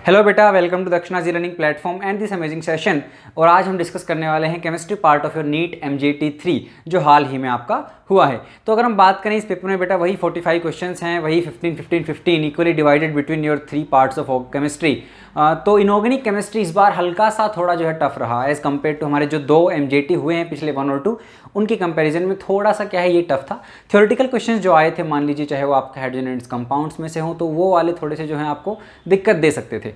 Hello बेटा, welcome to Dakshina ji learning platform and this amazing session. और आज हम डिस्कस करने वाले हैं chemistry part of your NEET MJT 3 जो हाल ही में आपका हुआ है। तो अगर हम बात करें इस पेपर में बेटा वही 45 क्वेश्चंस हैं, वही 15 equally divided between your 3 parts of chemistry. तो इनऑर्गेनिक केमिस्ट्री इस बार हल्का सा थोड़ा जो है टफ रहा एज़ कम्पेयर टू हमारे जो 2 MJT हुए हैं पिछले 1 और 2, उनकी कंपैरिजन में थोड़ा सा क्या है ये टफ था। थ्योरेटिकल क्वेश्चंस जो आए थे, मान लीजिए चाहे वो आपका हाइड्रोजन एंड कंपाउंड्स में से हो, तो वो वाले थोड़े से जो हैं आपको दिक्कत दे सकते थे।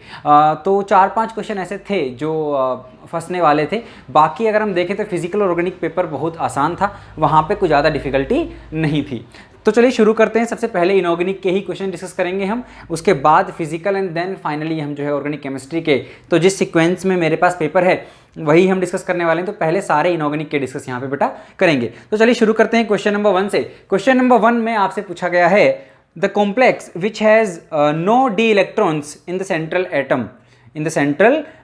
तो 4-5 क्वेश्चन ऐसे थे जो फंसने वाले थे। बाकी अगर हम देखें तो फिजिकल और ऑर्गेनिक पेपर बहुत आसान था, वहाँ पे कुछ ज़्यादा डिफिकल्टी नहीं थी। तो चलिए शुरू करते हैं। सबसे पहले इनऑर्गेनिक के ही क्वेश्चन डिस्कस करेंगे हम, उसके बाद फिजिकल एंड देन फाइनली हम जो है ऑर्गेनिक केमिस्ट्री के। तो जिस सीक्वेंस में मेरे पास पेपर है वही हम डिस्कस करने वाले हैं। तो पहले सारे इनऑर्गेनिक के डिस्कस यहाँ पे बेटा करेंगे। तो चलिए शुरू करते हैं क्वेश्चन नंबर 1 से। क्वेश्चन नंबर 1 में आपसे पूछा गया है the complex which has no d electrons in the central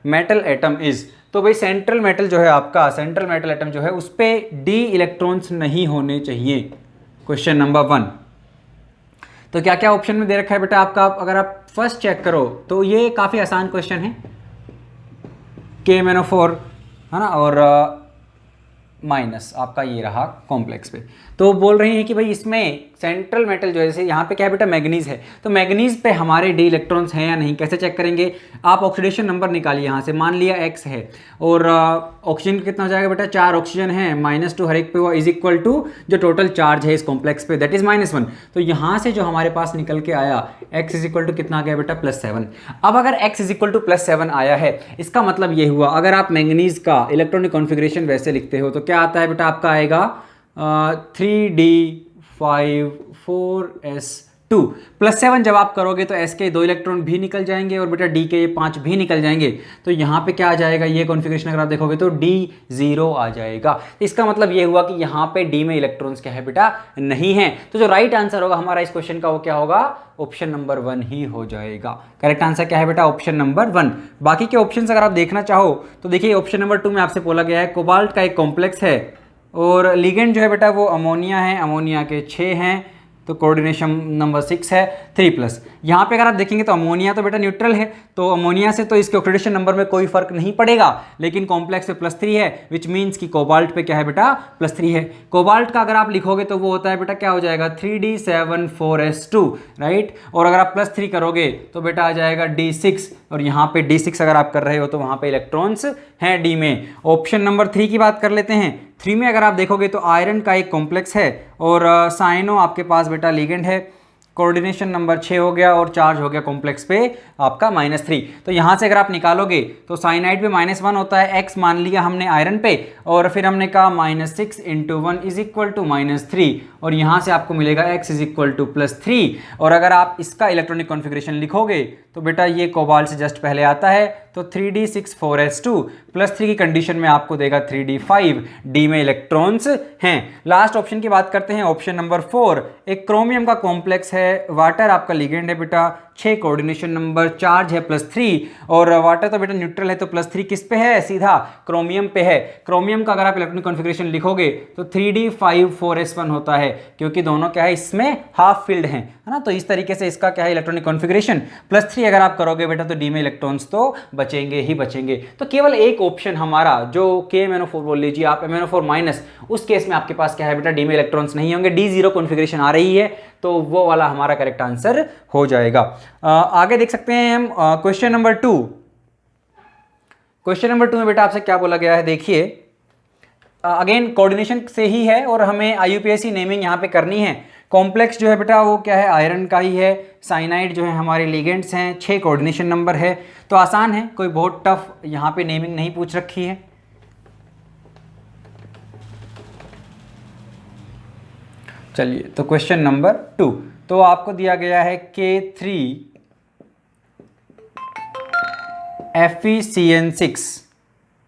metal atom is. तो भाई सेंट्रल मेटल जो है आपका, सेंट्रल मेटल एटम जो है उस पर d इलेक्ट्रॉन्स नहीं होने चाहिए। Question number 1। तो क्या क्या ऑप्शन में दे रखा है बेटा आपका, अगर आप फर्स्ट चेक करो तो ये काफ़ी आसान क्वेश्चन है। KMnO4 है ना, और माइनस आपका ये रहा कॉम्प्लेक्स पे। तो बोल रही हैं कि भाई इसमें सेंट्रल मेटल जो है, जैसे यहाँ पे क्या है बेटा मैग्नीज है, तो मैग्नीज पे हमारे d इलेक्ट्रॉन्स हैं या नहीं, कैसे चेक करेंगे। आप ऑक्सीडेशन नंबर निकालिए यहाँ से, मान लिया x है और ऑक्सीजन कितना हो जाएगा बेटा, 4 ऑक्सीजन है, -2 हर एक पे, वो इज इक्वल टू जो टोटल चार्ज है इस कॉम्प्लेक्स पे दैट इज -1। तो यहाँ से जो हमारे पास निकल के आया x इज इक्वल टू कितना आ गया बेटा, +7। अब अगर x इज इक्वल टू +7 आया है, इसका मतलब ये हुआ अगर आप मैग्नीज का इलेक्ट्रॉनिक कॉन्फ़िगरेशन वैसे लिखते हो तो क्या आता है बेटा, आपका आएगा 3d5 4s2 +7। जब आप करोगे तो s के 2 इलेक्ट्रॉन भी निकल जाएंगे और बेटा d के ये 5 भी निकल जाएंगे। तो यहाँ पे क्या आ जाएगा, ये कॉन्फ़िगरेशन अगर आप देखोगे तो d 0 आ जाएगा। इसका मतलब ये हुआ कि यहाँ पे d में इलेक्ट्रॉन्स क्या है बेटा, नहीं है। तो जो राइट आंसर होगा हमारा इस क्वेश्चन का वो क्या होगा, ऑप्शन नंबर 1 ही हो जाएगा। करेक्ट आंसर क्या है बेटा, ऑप्शन नंबर 1। बाकी के ऑप्शन अगर आप देखना चाहो तो देखिए ऑप्शन नंबर 2 में आपसे बोला गया है कोबाल्ट का एक कॉम्प्लेक्स है और लिगेंड जो है बेटा वो अमोनिया है, अमोनिया के 6 हैं, तो कोऑर्डिनेशन नंबर 6 है 3+। यहाँ पे अगर आप देखेंगे तो अमोनिया तो बेटा न्यूट्रल है, तो अमोनिया से तो इसके ऑक्सीडेशन नंबर में कोई फर्क नहीं पड़ेगा, लेकिन कॉम्प्लेक्स पे +3 है, विच मीन्स कि कोबाल्ट पे क्या है बेटा, +3 है। कोबाल्ट का अगर आप लिखोगे तो वो होता है बेटा, क्या हो जाएगा, 3d7 4s2 राइट। और अगर आप +3 करोगे तो बेटा आ जाएगा d6, और यहाँ पे d6 अगर आप कर रहे हो तो वहाँ पे इलेक्ट्रॉन्स हैं d में। ऑप्शन नंबर 3 की बात कर लेते हैं। 3 में अगर आप देखोगे तो आयरन का एक कॉम्प्लेक्स है और साइनो आपके पास बेटा लिगेंड है, कोऑर्डिनेशन नंबर 6 हो गया और चार्ज हो गया कॉम्प्लेक्स पे आपका -3। तो यहाँ से अगर आप निकालोगे तो साइनाइड पे -1 होता है, x मान लिया हमने आयरन पे, और फिर हमने कहा -6 × 1 इज इक्वल टू -3, और यहाँ से आपको मिलेगा x इज इक्वल टू +3। और अगर आप इसका इलेक्ट्रॉनिक कॉन्फ़िगरेशन लिखोगे तो बेटा ये कोबाल्ट से जस्ट पहले आता है, तो 3d6 4s2 +3 की कंडीशन में आपको देगा 3d5, d में इलेक्ट्रॉन्स हैं। लास्ट ऑप्शन की बात करते हैं, ऑप्शन नंबर 4। एक क्रोमियम का कॉम्प्लेक्स है, वाटर आपका लिगेंड है बेटा, 6 कोऑर्डिनेशन नंबर, चार्ज है +3, और वाटर तो बेटा न्यूट्रल है, तो +3 किस पे है, सीधा क्रोमियम पे है। क्रोमियम का अगर आप इलेक्ट्रॉनिक कॉन्फ़िगरेशन लिखोगे तो 3d5 4s1 होता है, क्योंकि दोनों क्या है इसमें हाफ फील्ड है ना। तो इस तरीके से इसका क्या है इलेक्ट्रॉनिक कॉन्फ़िगरेशन, +3 अगर आप करोगे बेटा तो d में इलेक्ट्रॉन्स तो बचेंगे ही बचेंगे। तो केवल एक ऑप्शन हमारा जो KMnO4 बोल लीजिए आप, MnO4-, उस केस में आपके पास क्या है बेटा, d में इलेक्ट्रॉन्स नहीं होंगे, d0 कॉन्फ़िगरेशन आ रही है, तो वो वाला हमारा करेक्ट आंसर हो जाएगा। आगे देख सकते हैं हम क्वेश्चन नंबर 2। क्वेश्चन नंबर 2 में बेटा आपसे क्या बोला गया है, देखिए अगेन कोऑर्डिनेशन से ही है और हमें IUPAC नेमिंग यहाँ पे करनी है। कॉम्प्लेक्स जो है बेटा वो क्या है, आयरन का ही है, साइनाइड जो है हमारे लिगेंड्स हैं, 6 कोऑर्डिनेशन नंबर है, तो आसान है, कोई बहुत टफ यहाँ पे नेमिंग नहीं पूछ रखी है। चलिए तो क्वेश्चन नंबर 2, तो आपको दिया गया है K3FeCN6,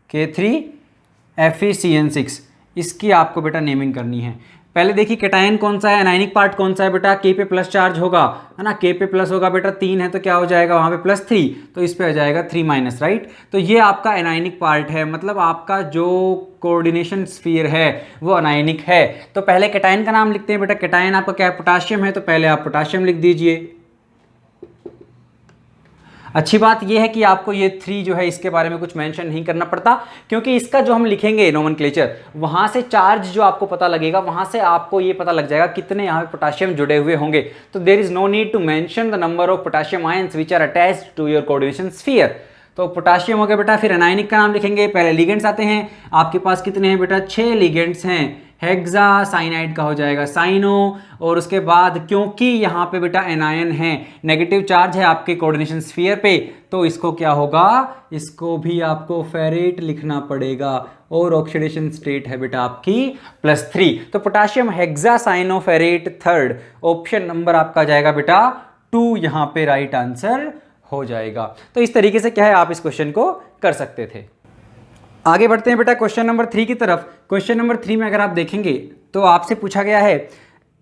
K3FeCN6, इसकी आपको बेटा नेमिंग करनी है। पहले देखिए कैटायन कौन सा है, एनायनिक पार्ट कौन सा है बेटा, K पे प्लस चार्ज होगा है ना, K पे प्लस होगा बेटा, 3 है तो क्या हो जाएगा वहाँ पे +3, तो इस पे आ जाएगा 3- राइट। तो ये आपका एनायनिक पार्ट है, मतलब आपका जो कोऑर्डिनेशन स्फीयर है वो अनायनिक है। तो पहले कैटायन का नाम लिखते हैं बेटा, कैटायन आपका क्या है, पोटाशियम है, तो पहले आप पोटाशियम लिख दीजिए। अच्छी बात यह है कि आपको ये 3 जो है इसके बारे में कुछ मेंशन नहीं करना पड़ता, क्योंकि इसका जो हम लिखेंगे नोमेनक्लेचर, वहाँ से चार्ज जो आपको पता लगेगा, वहाँ से आपको ये पता लग जाएगा कितने यहाँ पे पोटाशियम जुड़े हुए होंगे। तो there is no need to mention the number of potassium ions which are attached to your coordination sphere. तो पोटाशियम हो गया बेटा, फिर एनायनिक का नाम लिखेंगे, पहले लिगेंड्स आते हैं। आपके पास कितने हैं बेटा? 6 लिगेंड्स हैं। हेक्सा साइनाइड का हो जाएगा साइनो, और उसके बाद क्योंकि यहाँ पे बेटा एनायन है, नेगेटिव चार्ज है आपके कोऑर्डिनेशन स्फीयर पे, तो इसको क्या होगा? इसको भी आपको फेरेट लिखना पड़ेगा, और ऑक्सीडेशन स्टेट है बेटा आपकी +3। तो potassium hexa cyano ferrate third, option number आपका जाएगा बेटा 2, यहाँ पे राइट आंसर हो जाएगा। तो इस तरीके से क्या है, आप इस क्वेश्चन को कर सकते थे। आगे बढ़ते हैं बेटा क्वेश्चन नंबर 3 की तरफ। क्वेश्चन नंबर 3 में अगर आप देखेंगे तो आपसे पूछा गया है,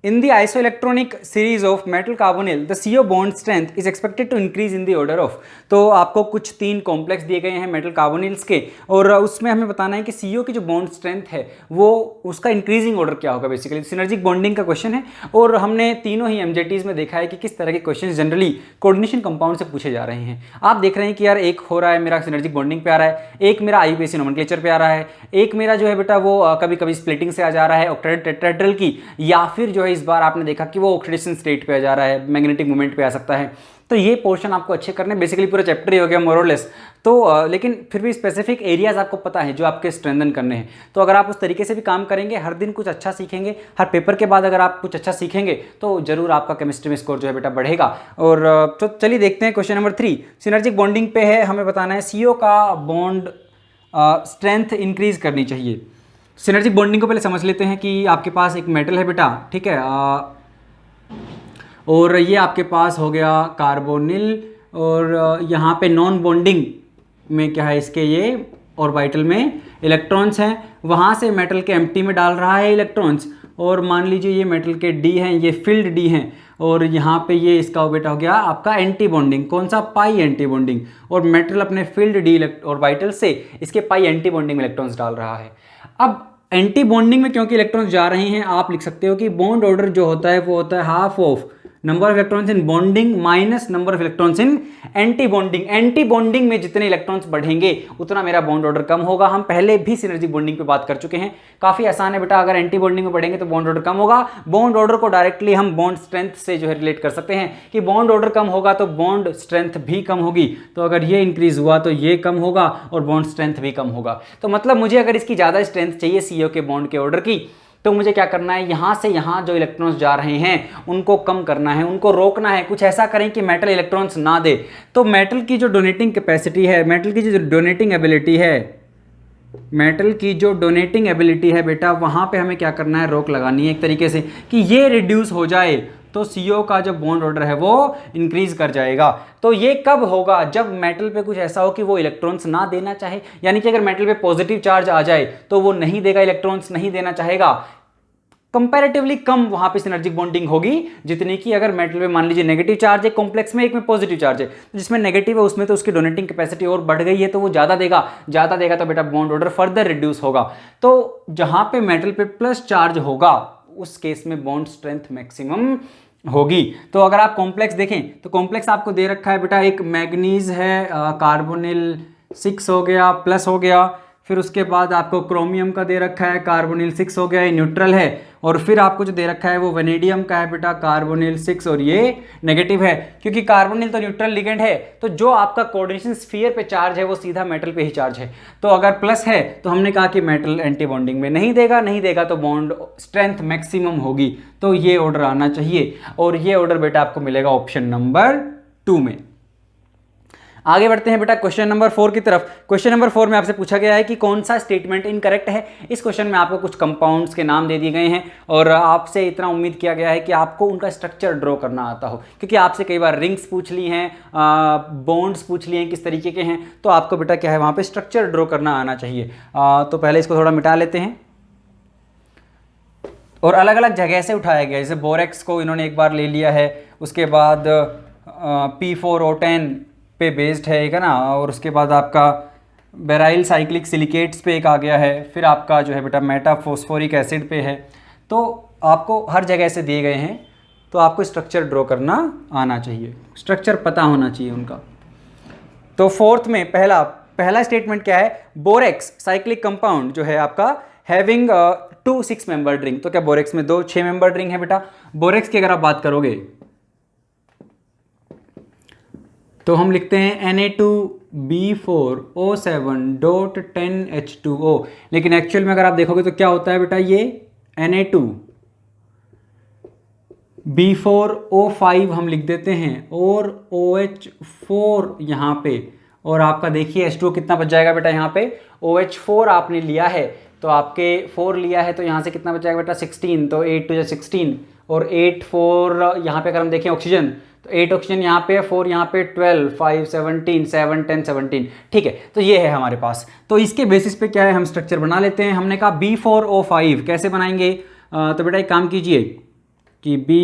in the isoelectronic series of metal carbonyl the CO bond strength is expected to increase in the order of. तो आपको कुछ 3 कॉम्प्लेक्स दिए गए हैं मेटल कार्बोनिल्स के, और उसमें हमें बताना है कि CO की जो बॉन्ड स्ट्रेंथ है वो उसका इंक्रीजिंग ऑर्डर क्या होगा। बेसिकली सिनर्जिक बॉन्डिंग का क्वेश्चन है, और हमने तीनों ही MJTs में देखा है कि किस तरह के क्वेश्चन जनरली कोऑर्डिनेशन कंपाउंड से पूछे जा रहे हैं। आप देख रहे हैं कि यार एक हो रहा है मेरा सिनर्जिक बॉन्डिंग पे आ रहा है, एक मेरा IUPAC नोमेनक्लेचर पे आ रहा है, एक मेरा जो है बेटा वो कभी कभी स्प्लिटिंग से आ जा रहा है ऑक्टेट टेट्राहेड्रल की, या फिर जो है इस बार आपने देखा कि वो ऑक्सीडेशन स्टेट पे आ जा रहा है, मैग्नेटिक मोमेंट पे आ सकता है। तो ये पोर्शन आपको अच्छे करने, बेसिकली पूरा चैप्टर ही हो गया मोर और लेस। तो लेकिन फिर भी स्पेसिफिक एरियाज आपको पता है जो आपके स्ट्रेंथन करने हैं। तो अगर आप उस तरीके से भी काम करेंगे, हर दिन कुछ अच्छा सीखेंगे, हर पेपर के बाद अगर आप कुछ अच्छा सीखेंगे तो जरूर आपका केमिस्ट्री में स्कोर जो है बेटा बढ़ेगा। और तो चलिए देखते हैं क्वेश्चन नंबर 3। सिनर्जिक बॉन्डिंग पे है, हमें बताना है CO का बॉन्ड स्ट्रेंथ इंक्रीज करनी चाहिए। सिनर्जिक बॉन्डिंग को पहले समझ लेते हैं कि आपके पास एक मेटल है बेटा, ठीक है, और ये आपके पास हो गया कार्बोनिल, और यहाँ पे नॉन बॉन्डिंग में क्या है, इसके ये ऑर्बिटल में इलेक्ट्रॉन्स हैं, वहाँ से मेटल के एम्प्टी में डाल रहा है इलेक्ट्रॉन्स, और मान लीजिए ये मेटल के D हैं, ये फील्ड D हैं, और यहाँ पे ये इसका बेटा हो गया आपका एंटी बॉन्डिंग, कौन सा? पाई एंटी बॉन्डिंग, और मेटल अपने फील्ड D ऑर्बिटल से इसके पाई एंटी बॉन्डिंग में इलेक्ट्रॉन्स डाल रहा है। अब एंटी बॉन्डिंग में क्योंकि इलेक्ट्रॉन्स जा रहे हैं, आप लिख सकते हो कि बॉन्ड ऑर्डर जो होता है वो होता है half of number of electrons in bonding minus number of electrons in anti bonding. Anti bonding में जितने इलेक्ट्रॉन्स बढ़ेंगे उतना मेरा बॉन्ड ऑर्डर कम होगा। हम पहले भी सिनर्जिक बॉन्डिंग पे बात कर चुके हैं, काफी आसान है बेटा। अगर एंटी बॉन्डिंग में बढ़ेंगे तो बॉन्ड ऑर्डर कम होगा। बॉन्ड ऑर्डर को डायरेक्टली हम बॉन्ड स्ट्रेंथ से जो है रिलेट कर सकते हैं कि बॉन्ड ऑर्डर कम होगा तो बॉन्ड स्ट्रेंथ भी कम होगी। तो अगर ये इंक्रीज हुआ तो ये कम होगा और बॉन्ड स्ट्रेंथ भी कम होगा। तो मतलब मुझे अगर इसकी ज्यादा स्ट्रेंथ चाहिए CO के बॉन्ड के ऑर्डर की, तो मुझे क्या करना है, यहाँ से यहाँ जो इलेक्ट्रॉन्स जा रहे हैं उनको कम करना है, उनको रोकना है। कुछ ऐसा करें कि मेटल इलेक्ट्रॉन्स ना दे। तो मेटल की जो डोनेटिंग कैपेसिटी है, मेटल की जो डोनेटिंग एबिलिटी है, मेटल की जो डोनेटिंग एबिलिटी है बेटा, वहाँ पे हमें क्या करना है, रोक लगानी है एक तरीके से कि ये रिड्यूस हो जाए। तो CO का जो बॉन्ड ऑर्डर है वो इंक्रीज कर जाएगा। तो ये कब होगा, जब मेटल पे कुछ ऐसा हो कि वो इलेक्ट्रॉन्स ना देना चाहे, यानी कि अगर मेटल पे पॉजिटिव चार्ज आ जाए तो वो नहीं देगा, इलेक्ट्रॉन्स नहीं देना चाहेगा। कंपैरेटिवली कम वहां पे सिनर्जिक बॉन्डिंग होगी जितनी कि अगर मेटल में मान लीजिए नेगेटिव चार्ज है कॉम्प्लेक्स में, एक में पॉजिटिव चार्ज है, तो जिसमें नेगेटिव है उसमें तो उसकी डोनेटिंग कैपेसिटी और बढ़ गई है तो वो ज़्यादा देगा तो बेटा बॉन्ड ऑर्डर फर्दर रिड्यूस होगा। तो जहां पे मेटल पे प्लस चार्ज होगा उस केस में बॉन्ड स्ट्रेंथ मैक्सिमम होगी। तो अगर आप कॉम्प्लेक्स देखें तो कॉम्प्लेक्स आपको दे रखा है बेटा, एक मैग्नीज है, कार्बोनिल 6 हो गया, प्लस हो गया, फिर उसके बाद आपको क्रोमियम का दे रखा है, कार्बोनिल 6 हो गया, ये न्यूट्रल है, और फिर आपको जो दे रखा है वो वेनेडियम का है बेटा, कार्बोनिल 6, और ये नेगेटिव है क्योंकि कार्बोनिल तो न्यूट्रल लिगेंड है। तो जो आपका कोऑर्डिनेशन स्फीयर पे चार्ज है वो सीधा मेटल पे ही चार्ज है। तो अगर प्लस है तो हमने कहा कि मेटल एंटी बॉन्डिंग में नहीं देगा तो बॉन्ड स्ट्रेंथ मैक्सिमम होगी। तो ये ऑर्डर आना चाहिए, और ये ऑर्डर बेटा आपको मिलेगा ऑप्शन नंबर 2 में। आगे बढ़ते हैं बेटा क्वेश्चन नंबर 4 की तरफ। क्वेश्चन नंबर 4 में आपसे पूछा गया है कि कौन सा स्टेटमेंट इनकरेक्ट है। इस क्वेश्चन में आपको कुछ कंपाउंड्स के नाम दे दिए गए हैं और आपसे इतना उम्मीद किया गया है कि आपको उनका स्ट्रक्चर ड्रॉ करना आता हो, क्योंकि आपसे कई बार रिंग्स पूछ ली हैं, बॉन्ड्स पूछ लिए हैं किस तरीके के हैं, तो आपको बेटा क्या है वहाँ पर स्ट्रक्चर ड्रॉ करना आना चाहिए। तो पहले इसको थोड़ा मिटा लेते हैं। और अलग अलग जगह से उठाया गया, जैसे बोरेक्स को इन्होंने एक बार ले लिया है, उसके बाद P4O10 पे बेस्ड है एक, है ना, और उसके बाद आपका बेराइल साइक्लिक सिलिकेट्स पे एक आ गया है, फिर आपका जो है बेटा मेटाफॉस्फोरिक एसिड पे है। तो आपको हर जगह से दिए गए हैं, तो आपको स्ट्रक्चर ड्रॉ करना आना चाहिए, स्ट्रक्चर पता होना चाहिए उनका। तो फोर्थ में पहला स्टेटमेंट क्या है, बोरेक्स साइक्लिक कंपाउंड जो है आपका हैविंग 2 6 मेंबर्ड रिंग। तो क्या बोरेक्स में 2 6 मेंबर्ड रिंग है बेटा। बोरेक्स की अगर आप बात करोगे तो हम लिखते हैं Na2B4O7.10H2O, लेकिन एक्चुअल में अगर आप देखोगे तो क्या होता है बेटा, ये Na2B4O5 हम लिख देते हैं और OH4 यहाँ पे, और आपका देखिए H2O कितना बच जाएगा बेटा, यहाँ पे OH4 आपने लिया है तो आपके 4 लिया है तो यहाँ से कितना बच जाएगा बेटा 16, तो 8 to 16 और 8 4 यहाँ पे अगर हम देखें ऑक्सीजन तो 8 ऑक्सीजन यहाँ पे, 4 यहाँ पे, 12 5 17 7 10 17, ठीक है। तो ये है हमारे पास। तो इसके बेसिस पे क्या है, हम स्ट्रक्चर बना लेते हैं। हमने कहा B4O5 कैसे बनाएंगे, तो बेटा एक काम कीजिए कि बी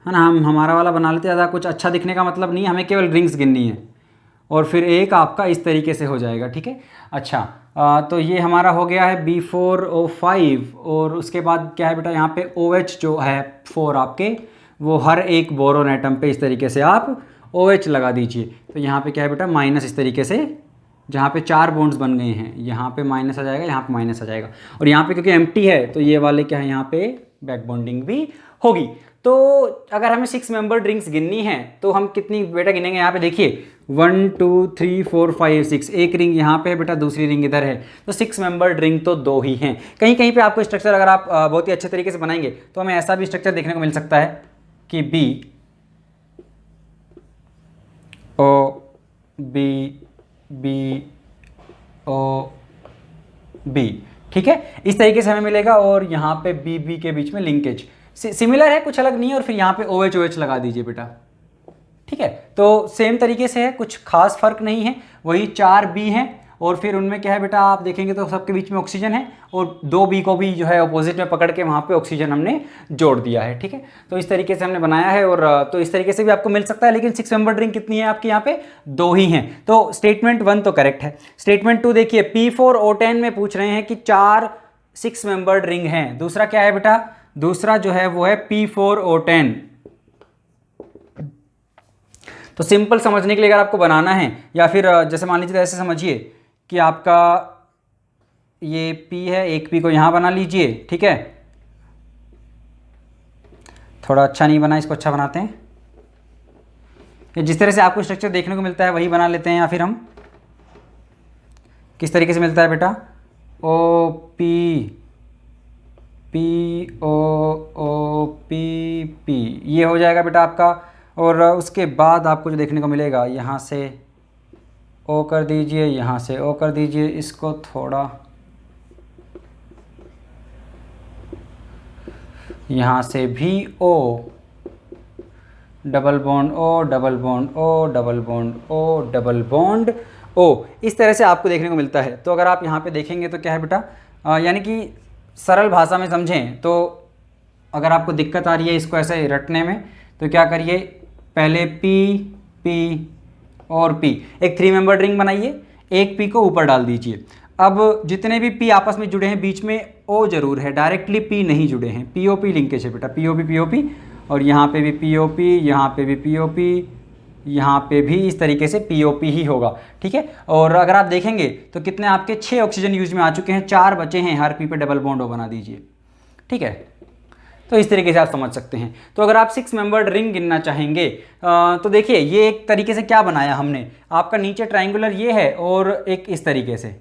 है ना, हम हमारा वाला बना लेते हैं। ज़्यादा कुछ अच्छा दिखने का मतलब नहीं, हमें केवल रिंग्स गिननी है और फिर एक आपका इस तरीके से हो जाएगा, ठीक है। अच्छा तो ये हमारा हो गया है B4O5 और उसके बाद क्या है बेटा, यहाँ पे OH जो है 4 आपके, वो हर एक बोरोन एटम पे इस तरीके से आप OH लगा दीजिए। तो यहाँ पे क्या है बेटा, माइनस इस तरीके से, जहाँ पे 4 बॉन्ड्स बन गए हैं यहाँ पे माइनस आ जाएगा, यहाँ पे माइनस आ जाएगा, और यहाँ पे क्योंकि एम्प्टी है तो ये वाले क्या है, यहाँ पे बैक बॉन्डिंग भी होगी। तो अगर हमें 6 मेंबर्ड रिंग्स गिननी है तो हम कितनी बेटा गिनेंगे, यहाँ पे देखिए 1 2 3 4 5 6, एक रिंग यहाँ पे है बेटा, दूसरी रिंग इधर है, तो 6 मेंबर्ड रिंग तो 2 ही हैं। कहीं कहीं पे आपको स्ट्रक्चर अगर आप बहुत ही अच्छे तरीके से बनाएंगे तो हमें ऐसा भी स्ट्रक्चर देखने को मिल सकता है कि B ठीक है, इस तरीके से हमें मिलेगा, और यहाँ पे B के बीच में लिंकेज सिमिलर है, कुछ अलग नहीं है, और फिर यहाँ पे OH लगा दीजिए बेटा, ठीक है। तो सेम तरीके से है, कुछ खास फर्क नहीं है, वही 4 B हैं, और फिर उनमें क्या है बेटा, आप देखेंगे तो सबके बीच में ऑक्सीजन है, और 2 B को भी जो है अपोजिट में पकड़ के वहाँ पे ऑक्सीजन हमने जोड़ दिया है, ठीक है। तो इस तरीके से हमने बनाया है, और तो इस तरीके से भी आपको मिल सकता है, लेकिन 6 मेंबर्ड रिंग कितनी है आपके यहाँ पे, 2 ही हैं। तो स्टेटमेंट 1 तो करेक्ट है। स्टेटमेंट 2 देखिए, P4O10 में पूछ रहे हैं कि 4 6 मेंबर्ड रिंग हैं। दूसरा क्या है बेटा, दूसरा जो है वो है P4O10। तो सिंपल समझने के लिए अगर आपको बनाना है, या फिर जैसे मान लीजिए ऐसे समझिए कि आपका ये P है, एक P को यहां बना लीजिए, ठीक है। थोड़ा अच्छा नहीं बना, इसको अच्छा बनाते हैं, जिस तरह से आपको स्ट्रक्चर देखने को मिलता है वही बना लेते हैं, या फिर हम किस तरीके से मिलता है बेटा, P ये हो जाएगा बेटा आपका। और उसके बाद आपको जो देखने को मिलेगा, यहाँ से O कर दीजिए, यहाँ से O कर दीजिए, इसको थोड़ा यहाँ से भी O, double bond O, double bond O, double bond O, double bond O, इस तरह से आपको देखने को मिलता है। तो अगर आप यहाँ पे देखेंगे तो क्या है बेटा, यानी कि सरल भाषा में समझें तो अगर आपको दिक्कत आ रही है इसको ऐसे रटने में, तो क्या करिए, पहले P और P, एक 3 मेंबर्ड रिंग बनाइए, एक P को ऊपर डाल दीजिए। अब जितने भी P आपस में जुड़े हैं बीच में O जरूर है, डायरेक्टली P नहीं जुड़े हैं, POP लिंकेज है बेटा, POP, और यहाँ पे भी POP, यहाँ पे भी POP, यहाँ पे भी इस तरीके से POP ही होगा, ठीक है। और अगर आप देखेंगे तो कितने आपके 6 ऑक्सीजन यूज में आ चुके हैं, 4 बचे हैं, हर P पे डबल बॉन्ड O बना दीजिए, ठीक है। तो इस तरीके से आप समझ सकते हैं। तो अगर आप 6 मेंबर्ड रिंग गिनना चाहेंगे तो देखिए ये एक तरीके से क्या बनाया हमने, आपका नीचे ट्राइंगुलर ये है और एक इस तरीके से,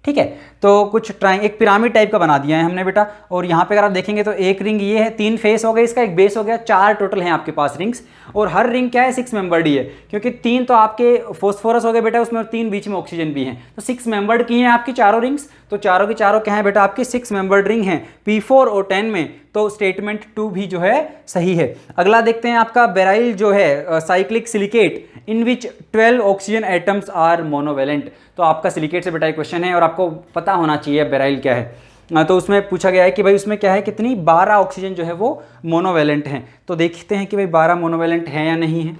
ठीक है। तो कुछ एक पिरामिड टाइप का बना दिया है हमने बेटा। और यहाँ पे अगर आप देखेंगे तो एक रिंग ये है, 3 फेस हो गए, इसका एक बेस हो गया, 4 टोटल हैं आपके पास रिंग्स, और हर रिंग क्या है 6 मेंबर्ड ही है, क्योंकि 3 तो आपके फॉस्फोरस हो गए बेटा उसमें, और 3 बीच में ऑक्सीजन भी हैं, तो 6 मेंबर्ड की हैं आपकी चारों रिंग्स। तो चारों की चारों क्या है बेटा, आपकी 6 मेंबर्ड रिंग हैं P4O10 में। तो स्टेटमेंट 2 भी जो है सही है। अगला देखते हैं आपका बेराइल जो है cyclic silicate in which 12 oxygen atoms are monovalent. तो आपका सिलिकेट से बेटा क्वेश्चन है और आपको पता होना चाहिए बेराइल क्या है। तो उसमें पूछा गया है कि भाई उसमें क्या है, कितनी 12 ऑक्सीजन जो है वो मोनोवेलेंट हैं। तो देखते हैं कि भाई 12 मोनोवेलेंट है या नहीं है।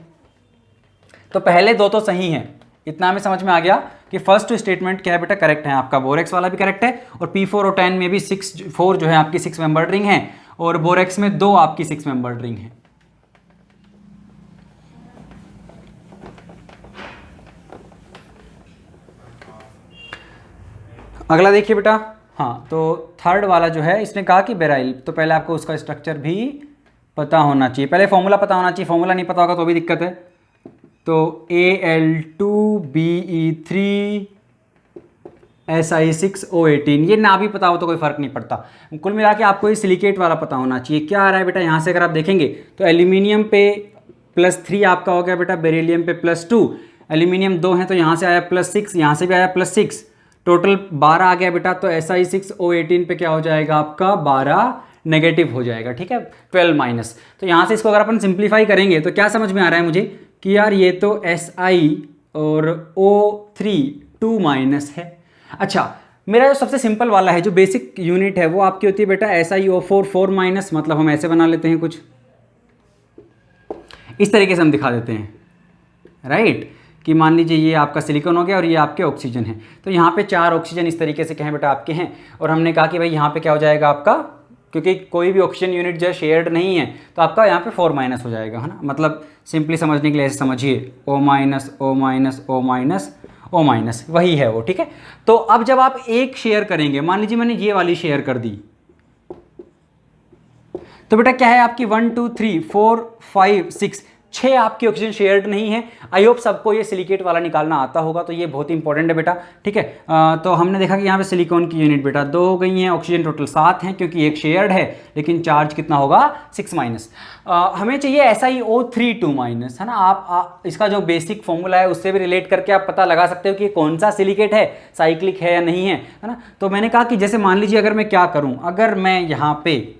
तो पहले 2 तो सही हैं, इतना हमें समझ में आ गया कि फर्स्ट स्टेटमेंट क्या है बेटा, करेक्ट है आपका, बोरेक्स वाला भी करेक्ट है, और P4O10 में भी 4 जो है आपकी 6 मेंबर्ड रिंग है, और बोरेक्स में 2 आपकी 6 मेंबर्ड रिंग है। अगला देखिए बेटा, हाँ तो थर्ड वाला जो है इसने कहा कि बेराइल, तो पहले आपको उसका स्ट्रक्चर भी पता होना चाहिए, पहले फॉर्मूला पता होना चाहिए, फॉर्मूला नहीं पता होगा तो भी दिक्कत है। तो Al2Be3 Si6O18, ये ना भी पता हो तो कोई फ़र्क नहीं पड़ता, कुल मिला के आपको ये सिलिकेट वाला पता होना चाहिए। क्या आ रहा है बेटा यहाँ से अगर आप देखेंगे तो एल्यूमिनियम पे +3 आपका हो गया बेटा, बेरिलियम पे +2, एल्यूमिनियम 2 है तो यहाँ से आया +6, यहाँ से भी आया +6, टोटल 12 आ गया बेटा। तो Si6O18 पे क्या हो जाएगा आपका 12 नेगेटिव हो जाएगा, ठीक है, 12 माइनस। तो यहाँ से इसको अगर अपन सिंप्लीफाई करेंगे तो क्या समझ में आ रहा है मुझे कि यार ये तो Si और O3 2 माइनस है। अच्छा, मेरा जो सबसे सिंपल वाला है, जो बेसिक यूनिट है वो आपकी होती है बेटा SiO4 4 माइनस, मतलब हम ऐसे बना लेते हैं, कुछ इस तरीके से हम दिखा देते हैं, राइट, कि मान लीजिए ये आपका सिलिकॉन हो गया और ये आपके ऑक्सीजन है। तो यहाँ पे 4 ऑक्सीजन इस तरीके से क्या है बेटा आपके हैं, और हमने कहा कि भाई यहाँ पे क्या हो जाएगा आपका, क्योंकि कोई भी ऑक्सीजन यूनिट जो है शेयर्ड नहीं है तो आपका यहाँ पे 4 माइनस हो जाएगा, है ना। मतलब सिंपली समझने के लिए ऐसे समझिए, O minus O minus O minus O minus, वही है वो, ठीक है। तो अब जब आप एक शेयर करेंगे, मान लीजिए मैंने ये वाली शेयर कर दी, तो बेटा क्या है आपकी 1 2 3 4 5 6 6 आपकी ऑक्सीजन शेयर्ड नहीं है। आई होप सबको ये सिलिकेट वाला निकालना आता होगा, तो ये बहुत इंपॉर्टेंट है बेटा, ठीक है। तो हमने देखा कि यहाँ पे सिलिकॉन की यूनिट बेटा 2 हो गई हैं, ऑक्सीजन टोटल 7 हैं क्योंकि एक शेयर्ड है, लेकिन चार्ज कितना होगा 6 माइनस। हमें चाहिए SiO3 2 माइनस, है ना। आप इसका जो बेसिक फॉर्मूला है उससे भी रिलेट करके आप पता लगा सकते हो कि कौन सा सिलिकेट है, साइक्लिक है या नहीं है ना। तो मैंने कहा कि जैसे मान लीजिए अगर मैं क्या करूँ, अगर मैं यहाँ पे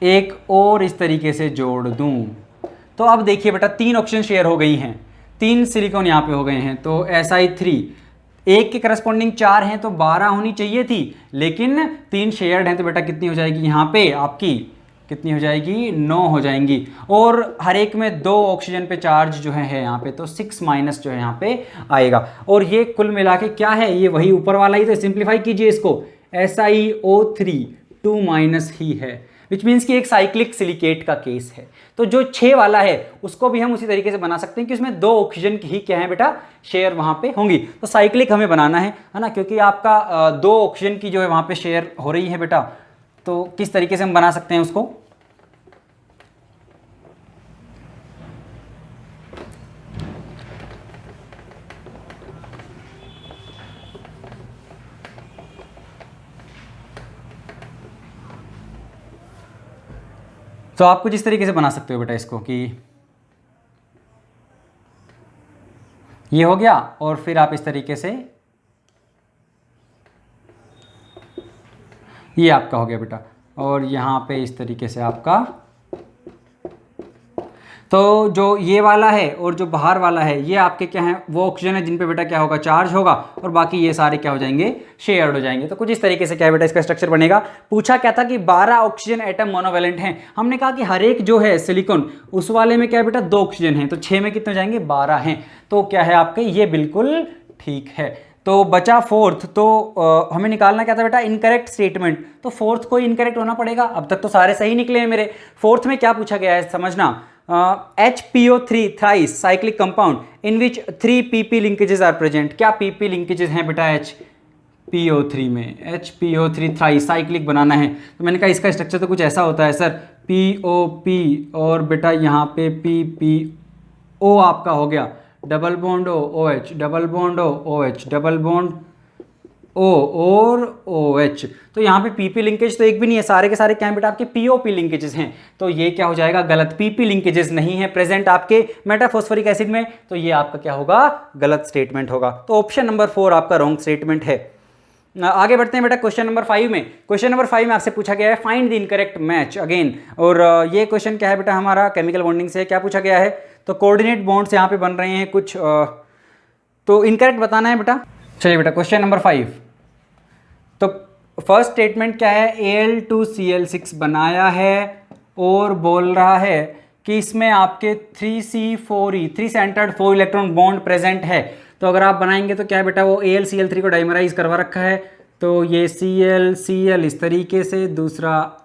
एक और इस तरीके से जोड़ दूं, तो अब देखिए बेटा 3 ऑक्सीजन शेयर हो गई हैं, 3 सिलिकॉन यहाँ पे हो गए हैं, तो Si3 एक के करस्पॉन्डिंग 4 हैं तो 12 होनी चाहिए थी, लेकिन 3 शेयर्ड हैं तो बेटा कितनी हो जाएगी यहाँ पे आपकी, कितनी हो जाएगी 9 हो जाएंगी। और हर एक में 2 ऑक्सीजन पे चार्ज जो है यहाँ पे, तो 6 माइनस जो है यहाँ पे आएगा। और ये कुल मिला के क्या है, ये वही ऊपर वाला ही, तो सिंप्लीफाई कीजिए इसको, SiO3 2 माइनस ही है, विच मीन्स कि एक साइक्लिक सिलिकेट का केस है। तो जो 6 वाला है उसको भी हम उसी तरीके से बना सकते हैं कि उसमें 2 ऑक्सीजन की ही क्या है बेटा शेयर वहाँ पे होंगी। तो साइक्लिक हमें बनाना है ना, क्योंकि आपका 2 ऑक्सीजन की जो है वहाँ पे शेयर हो रही है बेटा। तो किस तरीके से हम बना सकते हैं उसको, तो आप कुछ इस तरीके से बना सकते हो बेटा इसको, कि ये हो गया और फिर आप इस तरीके से, ये आपका हो गया बेटा, और यहाँ पे इस तरीके से आपका, तो जो ये वाला है और जो बाहर वाला है ये आपके क्या है, वो ऑक्सीजन है जिन पे बेटा क्या होगा चार्ज होगा, और बाकी ये सारे क्या हो जाएंगे शेयर्ड हो जाएंगे। तो कुछ इस तरीके से क्या है बेटा इसका स्ट्रक्चर बनेगा। पूछा क्या था कि 12 ऑक्सीजन एटम मोनोवेलेंट हैं, हमने कहा कि हर एक जो है सिलिकॉन उस वाले में क्या है बेटा 2 ऑक्सीजन है, तो 6 में कितने हो जाएंगे 12 हैं, तो क्या है आपके ये बिल्कुल ठीक है। तो बचा फोर्थ, तो हमें निकालना क्या था बेटा इनकरेक्ट स्टेटमेंट, तो फोर्थ को इनकरेक्ट होना पड़ेगा। अब तक तो सारे सही निकले हैं मेरे। फोर्थ में क्या पूछा गया है समझना, HPO3 thrice cyclic compound in which 3 PP linkages are present. क्या PP लिंकेजेस हैं बेटा HPO3 में, HPO3 थ्राइस साइक्लिक बनाना है। तो मैंने कहा इसका स्ट्रक्चर तो कुछ ऐसा होता है सर, POP और बेटा यहाँ पे PPO आपका हो गया, double bond OH, double bond OH, double bond O और OH। तो यहाँ पे PP लिंकेज तो एक भी नहीं है, सारे के सारे क्या है बेटा आपके POP लिंकेजेस हैं। तो ये क्या हो जाएगा गलत, PP लिंकेजेस नहीं है प्रेजेंट आपके मेटाफॉस्फोरिक एसिड में, तो ये आपका क्या होगा गलत स्टेटमेंट होगा। तो ऑप्शन नंबर 4 आपका रॉन्ग स्टेटमेंट है। आगे बढ़ते हैं बेटा क्वेश्चन नंबर 5 में। क्वेश्चन नंबर 5 में आपसे पूछा गया है find the incorrect match again, और ये क्वेश्चन क्या है बेटा हमारा केमिकल बॉन्डिंग से क्या पूछा गया है, तो कोऑर्डिनेट बॉन्ड्स यहाँ पे बन रहे हैं कुछ, तो इनकरेक्ट बताना है बेटा। चलिए बेटा क्वेश्चन नंबर 5, तो फर्स्ट स्टेटमेंट क्या है, Al2Cl6 बनाया है और बोल रहा है कि इसमें आपके 3C4E 3 centred 4 electron bond present है। तो अगर आप बनाएंगे तो क्या है बेटा वो AlCl3 को डाइमराइज करवा रखा है, तो ये Cl इस तरीके से, दूसरा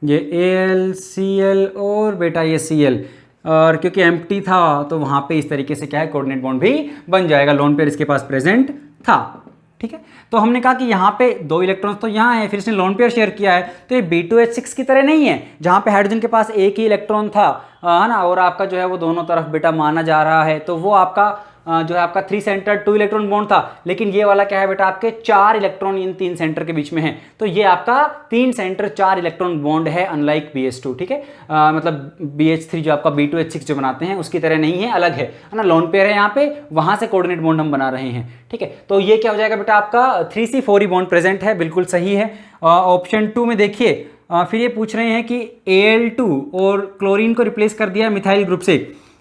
ये AlCl और बेटा ये Cl, और क्योंकि एम्प्टी था तो वहाँ पे इस तरीके से क्या है कोऑर्डिनेट बॉन्ड भी बन जाएगा, लोन पेयर इसके पास प्रेजेंट था। ठीक है। तो हमने कहा कि यहाँ पे 2 इलेक्ट्रॉन्स तो यहाँ है, फिर इसने लोन पेयर शेयर किया है, तो ये B2H6 की तरह नहीं है जहाँ पे हाइड्रोजन के पास एक ही इलेक्ट्रॉन था, है ना, और आपका जो है वो दोनों तरफ बेटा माना जा रहा है, तो वो आपका जो है आपका 3 सेंटर 2 इलेक्ट्रॉन बॉन्ड था। लेकिन ये वाला क्या है बेटा, आपके 4 इलेक्ट्रॉन इन 3 सेंटर के बीच में है, तो ये आपका 3 सेंटर 4 इलेक्ट्रॉन बॉन्ड है, अनलाइक BH2, ठीक है। मतलब BH3 जो आपका B2H6 जो बनाते हैं उसकी तरह नहीं है, अलग है ना, लोन पेयर है यहाँ पे, वहां से कोऑर्डिनेट बॉन्ड हम बना रहे हैं, ठीक है। तो ये क्या हो जाएगा बेटा, आपका 3C4E बॉन्ड प्रेजेंट है, बिल्कुल सही है। ऑप्शन 2 में देखिए, फिर ये पूछ रहे हैं कि Al2 और क्लोरीन को रिप्लेस कर दिया मिथाइल ग्रुप से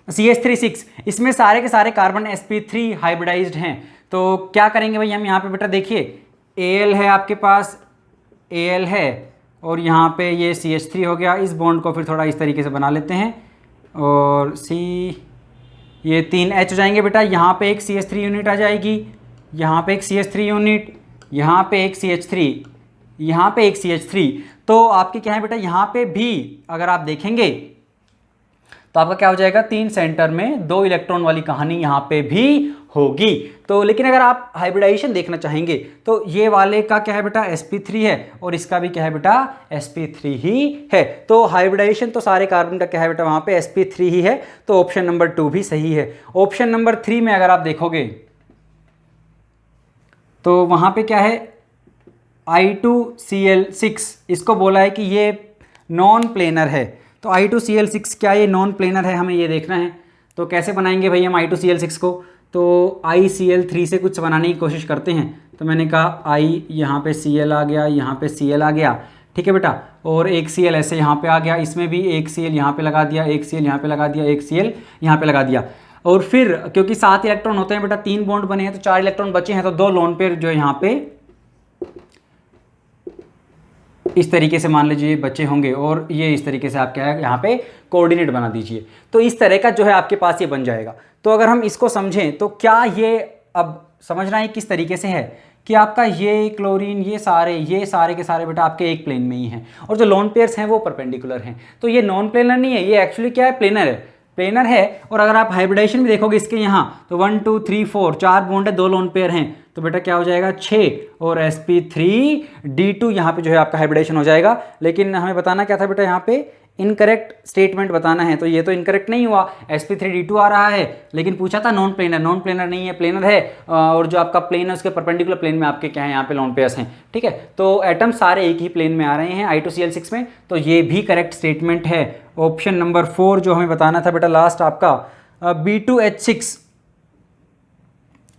CH3 इसमें सारे के सारे कार्बन sp3 हाइब्रिडाइज्ड हैं, तो क्या करेंगे भाई हम यहाँ पे बेटा, देखिए Al है आपके पास, Al है और यहाँ पे ये CH3 हो गया, इस बॉन्ड को फिर थोड़ा इस तरीके से बना लेते हैं और C, ये 3 H हो जाएंगे बेटा, यहाँ पे एक CH3 यूनिट आ जाएगी, यहाँ पे एक CH3 यूनिट, यहाँ पे एक CH3, यहाँ पे एक CH3, तो आपके क्या है बेटा, यहाँ पे भी अगर आप देखेंगे तो आपका क्या हो जाएगा, 3 सेंटर में 2 इलेक्ट्रॉन वाली कहानी यहाँ पे भी होगी। तो लेकिन अगर आप हाइब्रिडाइजेशन देखना चाहेंगे तो ये वाले का क्या है बेटा, sp3 है और इसका भी क्या है बेटा, sp3 ही है। तो हाइब्रिडाइजेशन तो सारे कार्बन का क्या है बेटा, वहाँ पे sp3 ही है, तो ऑप्शन नंबर 2 भी सही है। ऑप्शन नंबर 3 में अगर आप देखोगे तो वहाँ पे क्या है, I2Cl6, इसको बोला है कि ये नॉन प्लेनर है, तो I2Cl6 क्या ये नॉन प्लेनर है, हमें ये देखना है। तो कैसे बनाएंगे भाई हम I2Cl6 को, तो ICl3 से कुछ बनाने की कोशिश करते हैं। तो मैंने कहा I, यहाँ पे Cl आ गया, यहाँ पे Cl आ गया, ठीक है बेटा, और एक Cl ऐसे यहाँ पे आ गया, इसमें भी एक Cl यहाँ पे लगा दिया, एक Cl यहाँ पे लगा दिया, एक Cl यहाँ पे लगा दिया, और फिर क्योंकि 7 इलेक्ट्रॉन होते हैं बेटा, 3 बॉन्ड बने हैं तो 4 इलेक्ट्रॉन बचे हैं, तो 2 लोन पेयर जो है यहाँ पे इस तरीके से मान लीजिए बच्चे होंगे, और ये इस तरीके से आप क्या है यहाँ पे कोऑर्डिनेट बना दीजिए, तो इस तरह का जो है आपके पास ये बन जाएगा। तो अगर हम इसको समझें तो क्या ये, अब समझना है किस तरीके से है कि आपका ये क्लोरीन, ये सारे के सारे बेटा आपके एक प्लेन में ही हैं, और जो लोन पेयर्स हैं वो परपेंडिकुलर हैं, तो ये नॉन प्लेनर नहीं है, ये एक्चुअली क्या है, प्लेनर है। और अगर आप हाइब्रिडाइजेशन भी देखोगे इसके यहाँ, तो 1 2 3 4 4 बॉन्ड है, 2 लोन पेयर हैं, तो बेटा क्या हो जाएगा 6 और sp3d2 यहाँ पे जो है आपका हाइब्रिडेशन हो जाएगा। लेकिन हमें बताना क्या था बेटा, यहाँ पे इनकरेक्ट स्टेटमेंट बताना है, तो ये तो इनकरेक्ट नहीं हुआ, sp3d2 आ रहा है, लेकिन पूछा था नॉन प्लेनर नहीं है, प्लेनर है, और जो आपका प्लेन है उसके परपेंडिकुलर प्लेन में आपके क्या है यहाँ पे लोन पेयर्स हैं, ठीक है। तो एटम सारे एक ही प्लेन में आ रहे हैं I2Cl6 में, तो ये भी करेक्ट स्टेटमेंट है। ऑप्शन नंबर 4 जो हमें बताना था बेटा लास्ट आपका B2H6,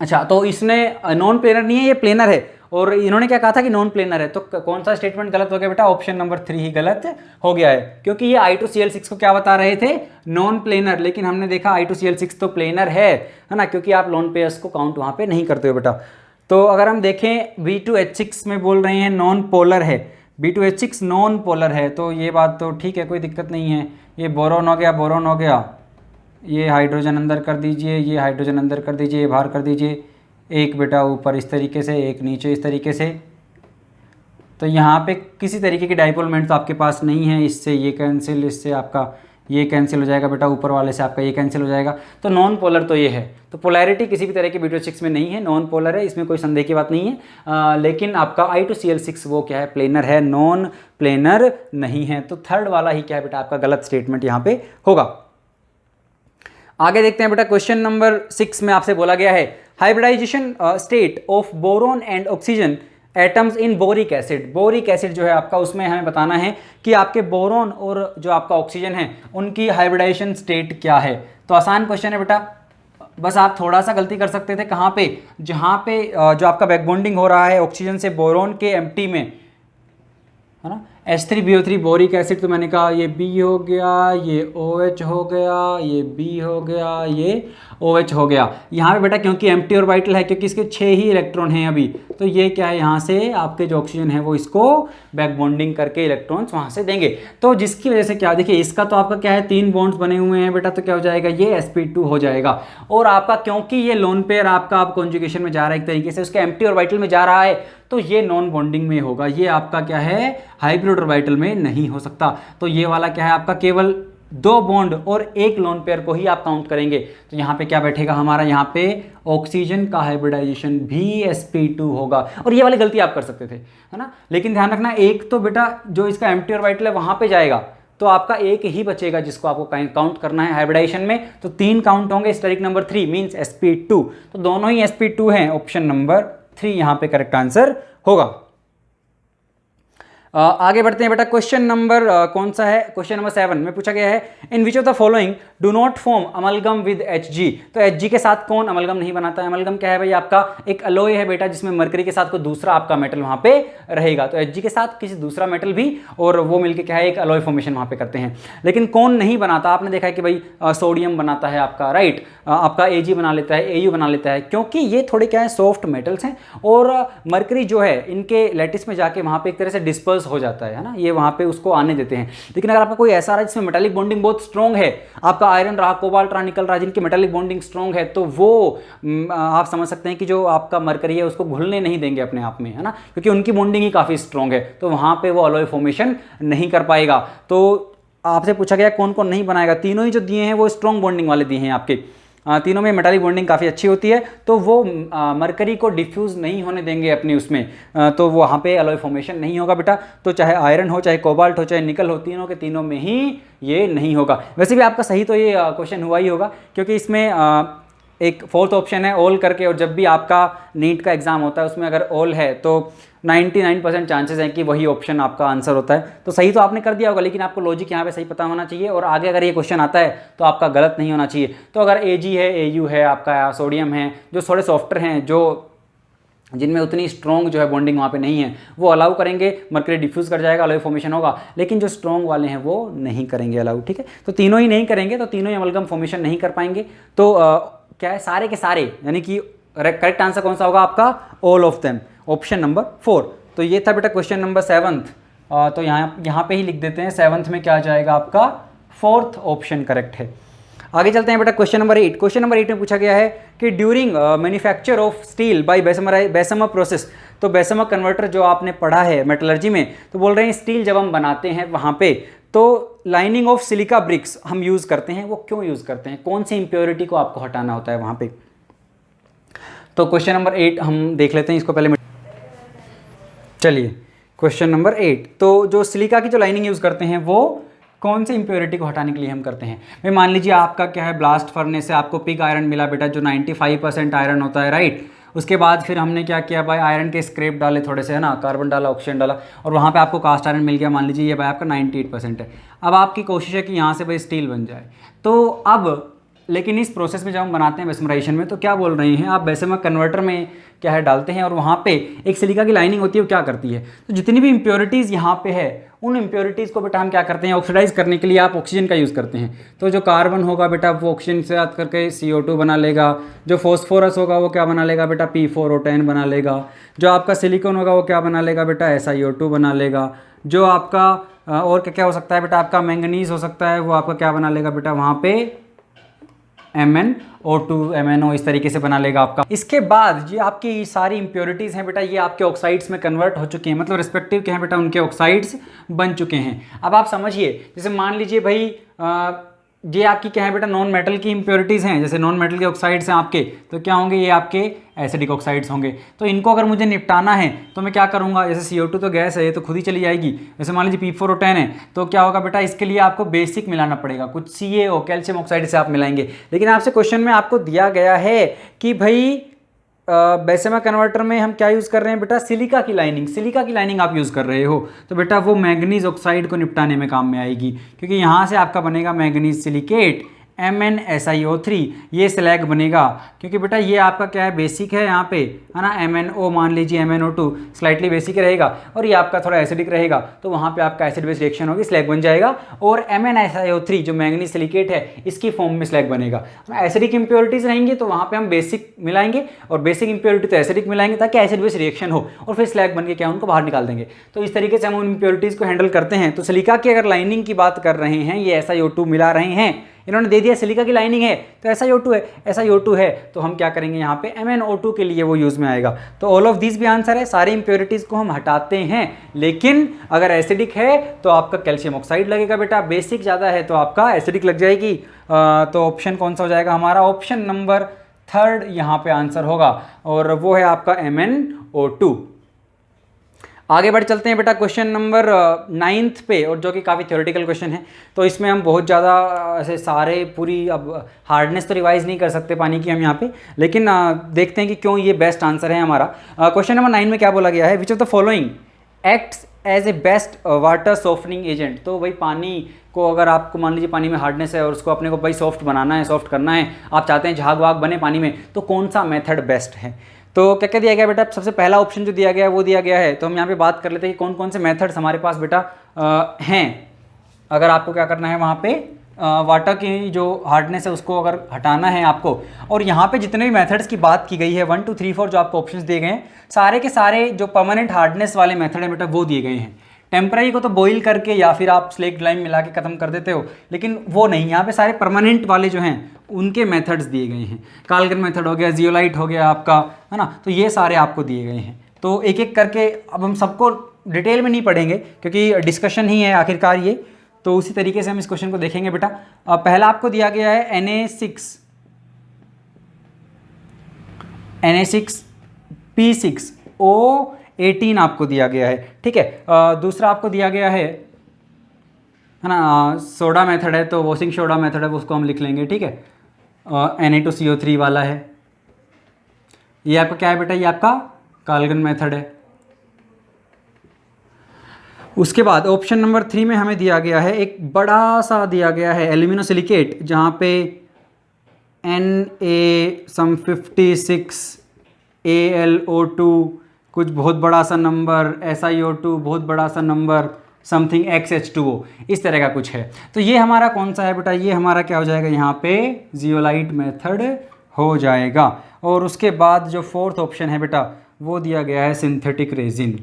अच्छा तो इसने नॉन प्लेनर नहीं है, ये प्लेनर है, और इन्होंने क्या कहा था कि नॉन प्लेनर है, तो कौन सा स्टेटमेंट गलत हो गया बेटा, ऑप्शन नंबर 3 ही गलत हो गया है, क्योंकि ये I2Cl6 को क्या बता रहे थे, नॉन प्लेनर, लेकिन हमने देखा I2Cl6 तो प्लेनर है ना, क्योंकि आप लोन पेयर्स को काउंट वहाँ पे नहीं करते हो बेटा। तो अगर हम देखें B2H6 में बोल रहे हैं नॉन पोलर है, B2H6 नॉन पोलर है, तो ये बात तो ठीक है, कोई दिक्कत नहीं है। ये बोरोन हो गया, ये हाइड्रोजन अंदर कर दीजिए, ये हाइड्रोजन अंदर कर दीजिए, ये बाहर कर दीजिए, एक बेटा ऊपर इस तरीके से, एक नीचे इस तरीके से, तो यहाँ पे किसी तरीके की डाइपोल मोमेंट तो आपके पास नहीं है, इससे ये कैंसिल, इससे आपका ये कैंसिल हो जाएगा बेटा, ऊपर वाले से आपका ये कैंसिल हो जाएगा, तो नॉन पोलर तो ये है। तो पोलैरिटी किसी भी तरह की B2H6 में नहीं है, नॉन पोलर है, इसमें कोई संदेह की बात नहीं है। लेकिन आपका I2Cl6 वो क्या है, प्लेनर है, नॉन प्लेनर नहीं है। तो थर्ड वाला ही क्या है बेटा, आपका गलत स्टेटमेंट यहाँ पे होगा। आगे देखते हैं बेटा, क्वेश्चन नंबर 6 में आपसे बोला गया है hybridization state of boron and oxygen atoms in boric acid. Boric acid जो है आपका, उसमें हमें बताना है कि आपके बोरोन और जो आपका ऑक्सीजन है उनकी हाइब्रिडाइजेशन स्टेट क्या है। तो आसान क्वेश्चन है बेटा, बस आप थोड़ा सा गलती कर सकते थे, कहाँ पे, जहाँ पे जो आपका बैकबॉन्डिंग हो रहा है ऑक्सीजन से बोरोन के एम्प्टी में, है ना, H3BO3 बोरिक एसिड, तो मैंने कहा ये B हो गया, ये OH हो गया, ये B हो गया, ये OH हो गया। यहाँ पे बेटा क्योंकि एम्प्टी और वाइटल है, क्योंकि इसके 6 ही इलेक्ट्रॉन हैं अभी, तो ये क्या है, यहाँ से आपके जो ऑक्सीजन है वो इसको बैक बॉन्डिंग करके इलेक्ट्रॉन्स वहाँ से देंगे। तो जिसकी वजह से क्या, देखिए इसका तो आपका क्या है, 3 बॉन्ड्स बने हुए हैं बेटा, तो क्या हो जाएगा, ये sp2 हो जाएगा। और आपका क्योंकि ये लोन पेयर आपका आप कॉन्जुगेशन में जा रहा है एक तरीके से, उसके एम्प्टी और वाइटल में जा रहा है, तो ये नॉन बॉन्डिंग में होगा, ये आपका क्या है, हाइब्रिड और वाइटल में नहीं हो सकता। तो ये वाला क्या है आपका केवल दो बॉन्ड और एक लोन पेयर को ही आप काउंट करेंगे। तो यहाँ पे क्या बैठेगा हमारा, यहाँ पे ऑक्सीजन का हाइब्रिडाइजेशन भी sp2 होगा। और ये वाली गलती आप कर सकते थे, है ना, लेकिन ध्यान रखना एक तो बेटा जो इसका एम्प्टी ऑर्बिटल है वहाँ पे जाएगा, तो आपका एक ही बचेगा जिसको आपको काउंट करना है हाइब्रिडाइजेशन में। तो 3 काउंट होंगे, स्टेरिक नंबर 3 मीन्स sp2। तो दोनों ही sp2 हैं, ऑप्शन नंबर 3 यहाँ पे करेक्ट आंसर होगा। आगे बढ़ते हैं बेटा, क्वेश्चन नंबर कौन सा है, क्वेश्चन नंबर 7 में पूछा गया है in which of the following do not form amalgam with Hg। तो Hg के साथ कौन अमलगम नहीं बनाता है? अमलगम क्या है भाई, आपका एक अलॉय है बेटा जिसमें मरकरी के साथ कोई दूसरा आपका मेटल वहां पे रहेगा। तो Hg के साथ किसी दूसरा मेटल भी, और वो मिलके क्या है, एक अलॉय फॉर्मेशन वहां पे करते हैं। लेकिन कौन नहीं बनाता? आपने देखा है कि भाई सोडियम बनाता है आपका, राइट, आपका Ag बना लेता है, Au बना लेता है, क्योंकि ये थोड़े क्या है सॉफ्ट मेटल्स हैं, और मरकरी जो है इनके लैटिस में जाके वहां पे एक तरह से डिस्पर्स हो जाता है ना, ये वहां पे उसको आने देते हैं। लेकिन अगर आपका कोई ऐसा रहा जिसमें मेटालिक बॉन्डिंग बहुत स्ट्रॉन्ग है, आपका आयरन रहा, कोबाल्ट रहा, निकल रहा, जिनकी मेटालिक बॉन्डिंग स्ट्रॉन्ग है, तो वो आप समझ सकते हैं कि जो आपका मरकरी है उसको घुलने नहीं देंगे अपने आप में, है ना, क्योंकि उनकी बॉन्डिंग ही काफी स्ट्रॉन्ग है, तो वहां पे वो अलॉय फॉर्मेशन नहीं कर पाएगा। तो आपसे पूछा गया कौन कौन नहीं बनाएगा, तीनों ही जो दिए हैं वो स्ट्रॉन्ग बॉन्डिंग वाले दिए हैं आपके, तीनों में मेटालिक बॉन्डिंग काफ़ी अच्छी होती है, तो वो मरकरी को डिफ्यूज़ नहीं होने देंगे अपनी उसमें, तो वहाँ पे अलॉय फॉर्मेशन नहीं होगा बेटा। तो चाहे आयरन हो, चाहे कोबाल्ट हो, चाहे निकल हो, तीनों के तीनों में ही ये नहीं होगा। वैसे भी आपका सही तो ये क्वेश्चन हुआ ही होगा, क्योंकि इसमें एक फोर्थ ऑप्शन है ऑल करके, और जब भी आपका नीट का एग्जाम होता है उसमें अगर ऑल है तो 99% चांसेस हैं कि वही ऑप्शन आपका आंसर होता है। तो सही तो आपने कर दिया होगा, लेकिन आपको लॉजिक यहाँ पे सही पता होना चाहिए, और आगे अगर ये क्वेश्चन आता है तो आपका गलत नहीं होना चाहिए। तो अगर Ag है, Au है, आपका सोडियम है, जो थोड़े सॉफ्टर हैं, जो जिनमें उतनी स्ट्रॉन्ग जो है बॉन्डिंग वहाँ पे नहीं है, वो अलाउ करेंगे, मरकरी डिफ्यूज़ कर जाएगा, अलॉय फॉर्मेशन होगा। लेकिन जो स्ट्रॉन्ग वाले हैं वो नहीं करेंगे अलाउ, ठीक है। तो तीनों ही नहीं करेंगे, तो तीनों ही अमलगम फॉर्मेशन नहीं कर पाएंगे। तो क्या है, सारे के सारे, यानी कि करेक्ट आंसर कौन सा होगा आपका, all of them, option number 4। तो ये था बेटा क्वेश्चन नंबर 7th। तो यहाँ पे ही लिख देते हैं 7th में क्या आ जाएगा आपका, 4th ऑप्शन करेक्ट है। आगे चलते हैं बेटा क्वेश्चन नंबर 8। क्वेश्चन नंबर 8 में पूछा गया है कि during manufacture of steel by Bessemer process. तो बेसमर कन्वर्टर जो आपने पढ़ा है मेटलर्जी में, तो बोल रहे हैं स्टील जब हम बनाते हैं वहाँ पे, तो लाइनिंग ऑफ सिलिका ब्रिक्स हम यूज़ करते हैं। वो क्यों यूज़ करते हैं, कौन सी इंप्योरिटी को आपको हटाना होता है वहाँ पे? तो क्वेश्चन नंबर 8 हम देख लेते हैं इसको पहले। चलिए क्वेश्चन नंबर 8, तो जो सिलिका की जो लाइनिंग यूज़ करते हैं वो कौन सी इंप्योरिटी को हटाने के लिए हम करते हैं? भाई मान लीजिए आपका क्या है, ब्लास्ट फर्नेस से आपको पिग आयरन मिला बेटा, जो 95% आयरन होता है, राइट। उसके बाद फिर हमने क्या किया भाई, आयरन के स्क्रैप डाले थोड़े से, है ना, कार्बन डाला, ऑक्सीजन डाला, और वहाँ पे आपको कास्ट आयरन मिल गया। मान लीजिए ये भाई आपका 98% है। अब आपकी कोशिश है कि यहाँ से भाई स्टील बन जाए। तो अब लेकिन इस प्रोसेस में जब हम बनाते हैं बेसमराइजेशन में, तो क्या बोल रहे हैं, आप बेसमर कन्वर्टर में क्या है डालते हैं, और वहाँ पे एक सिलिका की लाइनिंग होती है, वो क्या करती है, तो जितनी भी इंप्योरिटीज़ यहाँ पे है, उन इंप्योरिटीज़ को बेटा हम क्या करते हैं, ऑक्सीडाइज करने के लिए आप ऑक्सीजन का यूज़ करते हैं। तो जो कार्बन होगा बेटा वो ऑक्सीजन से साथ करके CO2 बना लेगा, जो फॉस्फोरस होगा वो क्या बना लेगा बेटा, P4O10 बना लेगा, जो आपका सिलिकॉन होगा वो क्या बना लेगा बेटा, SiO2 बना लेगा, जो आपका और क्या क्या हो सकता है बेटा, आपका मैंगनीज हो सकता है, वो आपका क्या बना लेगा बेटा, वहाँ पे MnO2 MnO इस तरीके से बना लेगा आपका। इसके बाद ये आपकी सारी इंप्योरिटीज़ हैं बेटा, ये आपके ऑक्साइड्स में कन्वर्ट हो चुके हैं, मतलब रिस्पेक्टिव क्या है बेटा, उनके ऑक्साइड्स बन चुके हैं। अब आप समझिए, जैसे मान लीजिए भाई ये आपकी क्या है बेटा, नॉन मेटल की इंप्योरिटीज़ हैं, जैसे नॉन मेटल के ऑक्साइड्स हैं आपके, तो क्या होंगे, ये आपके एसिडिक ऑक्साइड्स होंगे। तो इनको अगर मुझे निपटाना है तो मैं क्या करूँगा, जैसे CO2 तो गैस है, ये तो खुद ही चली जाएगी। जैसे मान लीजिए P4O10 है, तो क्या होगा बेटा, इसके लिए आपको बेसिक मिलाना पड़ेगा, कुछ CaO कैल्शियम ऑक्साइड से आप मिलाएंगे। लेकिन आपसे क्वेश्चन में आपको दिया गया है कि भाई बेसमर कन्वर्टर में हम क्या यूज़ कर रहे हैं बेटा, सिलिका की लाइनिंग। सिलिका की लाइनिंग आप यूज़ कर रहे हो, तो बेटा वो मैंगनीज ऑक्साइड को निपटाने में काम में आएगी, क्योंकि यहाँ से आपका बनेगा मैंगनीज सिलिकेट MnSiO3, ये स्लैग बनेगा, क्योंकि बेटा ये आपका क्या है, बेसिक है यहाँ पे, है ना, MnO मान लीजिए, MnO2 स्लाइटली बेसिक रहेगा, और ये आपका थोड़ा एसिडिक रहेगा, तो वहाँ पे आपका एसिड बेस रिएक्शन होगी, स्लैग बन जाएगा, और MnSiO3 जो मैंगनीज सिलिकेट है इसकी फॉर्म में स्लैग बनेगा। एसिडिक इंप्योरिटीज़ रहेंगी तो वहाँ पे हम बेसिक मिलाएंगे, और बेसिक इंप्योरिटी तो एसिडिक मिलाएंगे, ताकि एसिड बेस रिएक्शन हो, और फिर स्लैग बन के क्या उनको बाहर निकाल देंगे। तो इस तरीके से हम उन इंप्योरिटीज़ को हैंडल करते हैं। तो सिलिका की अगर लाइनिंग की बात कर रहे हैं, ये SiO2 मिला रहे हैं, इन्होंने दे दिया सिलिका की लाइनिंग है तो SiO2 है, SiO2 है तो हम क्या करेंगे यहाँ पे MnO2 के लिए वो यूज़ में आएगा। तो ऑल ऑफ दिस भी आंसर है, सारी इंप्योरिटीज़ को हम हटाते हैं। लेकिन अगर एसिडिक है तो आपका कैल्शियम ऑक्साइड लगेगा बेटा, बेसिक ज़्यादा है तो आपका एसिडिक लग जाएगी। तो ऑप्शन कौन सा हो जाएगा हमारा, ऑप्शन नंबर 3 यहाँ पे आंसर होगा और वो है आपका MnO2। आगे बढ़ चलते हैं बेटा क्वेश्चन नंबर 9 पे, और जो कि काफ़ी थ्योरेटिकल क्वेश्चन है। तो इसमें हम बहुत ज़्यादा ऐसे सारे पूरी अब हार्डनेस तो रिवाइज नहीं कर सकते पानी की हम यहाँ पे, लेकिन देखते हैं कि क्यों ये बेस्ट आंसर है हमारा। क्वेश्चन नंबर 9 में क्या बोला गया है, which of the following acts as a best water softening agent. तो भाई पानी को अगर आपको मान लीजिए पानी में हार्डनेस है और उसको अपने को भाई सॉफ्ट बनाना है, सॉफ्ट करना है, आप चाहते हैं झाग वाग बने पानी में, तो कौन सा मेथड बेस्ट है। तो क्या क्या दिया गया बेटा, सबसे पहला ऑप्शन जो दिया गया है वो दिया गया है। तो हम यहाँ पे बात कर लेते हैं कि कौन कौन से मेथड्स हमारे पास बेटा हैं। अगर आपको क्या करना है वहाँ पे वाटर की जो हार्डनेस है उसको अगर हटाना है आपको, और यहाँ पे जितने भी मेथड्स की बात की गई है 1 2 3 4 जो आपको ऑप्शंस दिए गए हैं, सारे के सारे जो परमानेंट हार्डनेस वाले मेथड है बेटा वो दिए गए हैं। टेम्पररी को तो बॉईल करके या फिर आप स्लेक्ट लाइम मिला के ख़त्म कर देते हो, लेकिन वो नहीं, यहाँ पे सारे परमानेंट वाले जो हैं उनके मेथड्स दिए गए हैं। काल्गन मेथड हो गया, जियोलाइट हो गया आपका, है ना, तो ये सारे आपको दिए गए हैं। तो एक एक करके अब हम सबको डिटेल में नहीं पढ़ेंगे क्योंकि डिस्कशन ही है आखिरकार ये, तो उसी तरीके से हम इस क्वेश्चन को देखेंगे बेटा। पहला आपको दिया गया है Na6P6O18 आपको दिया गया है, ठीक है। दूसरा आपको दिया गया है ना, सोडा मेथड है तो वॉशिंग सोडा मेथड है, उसको हम लिख लेंगे, ठीक है। Na2CO3 वाला है। ये आपका क्या है बेटा, ये आपका काल्गन मेथड है। उसके बाद ऑप्शन नंबर 3 में हमें दिया गया है, एक बड़ा सा दिया गया है एल्यूमिनोसिलिकेट, जहाँ पे Na56AlO2 कुछ बहुत बड़ा सा नंबर, SiO2 बहुत बड़ा सा नंबर, समथिंग XH2O, इस तरह का कुछ है। तो ये हमारा कौन सा है बेटा, ये हमारा क्या हो जाएगा यहाँ पे, जियोलाइट मेथड हो जाएगा। और उसके बाद जो 4th ऑप्शन है बेटा वो दिया गया है सिंथेटिक रेजिन।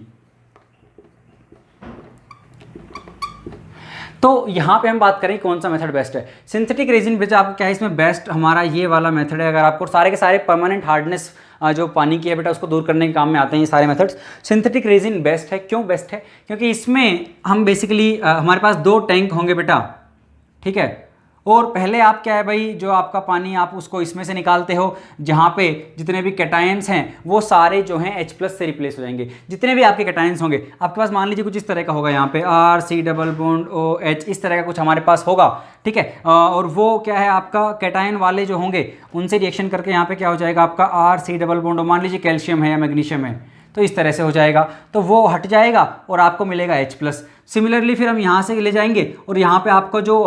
तो यहाँ पे हम बात करें कौन सा मेथड बेस्ट है। सिंथेटिक रेजिन बेटा आपको क्या है, इसमें बेस्ट हमारा ये वाला मेथड है। अगर आपको सारे के सारे परमानेंट हार्डनेस जो पानी की है बेटा उसको दूर करने के काम में आते हैं ये सारे मेथड्स, सिंथेटिक रेजिन बेस्ट है। क्यों बेस्ट है, क्योंकि इसमें हम बेसिकली हमारे पास 2 टैंक होंगे बेटा, ठीक है। और पहले आप क्या है भाई, जो आपका पानी आप उसको इसमें से निकालते हो, जहाँ पे जितने भी कैटायंस हैं वो सारे जो हैं H+ से रिप्लेस हो जाएंगे। जितने भी आपके कैटायंस होंगे आपके पास मान लीजिए कुछ इस तरह का होगा, यहाँ पे RC+OH इस तरह का कुछ हमारे पास होगा, ठीक है। और वो क्या है आपका कैटायन वाले जो होंगे उनसे रिएक्शन करके यहाँ पे क्या हो जाएगा आपका RC+, मान लीजिए कैल्शियम है या मैग्नीशियम है, तो इस तरह से हो जाएगा, तो वो हट जाएगा और आपको मिलेगा H+। सिमिलरली फिर हम यहाँ से ले जाएंगे और यहाँ पे आपको जो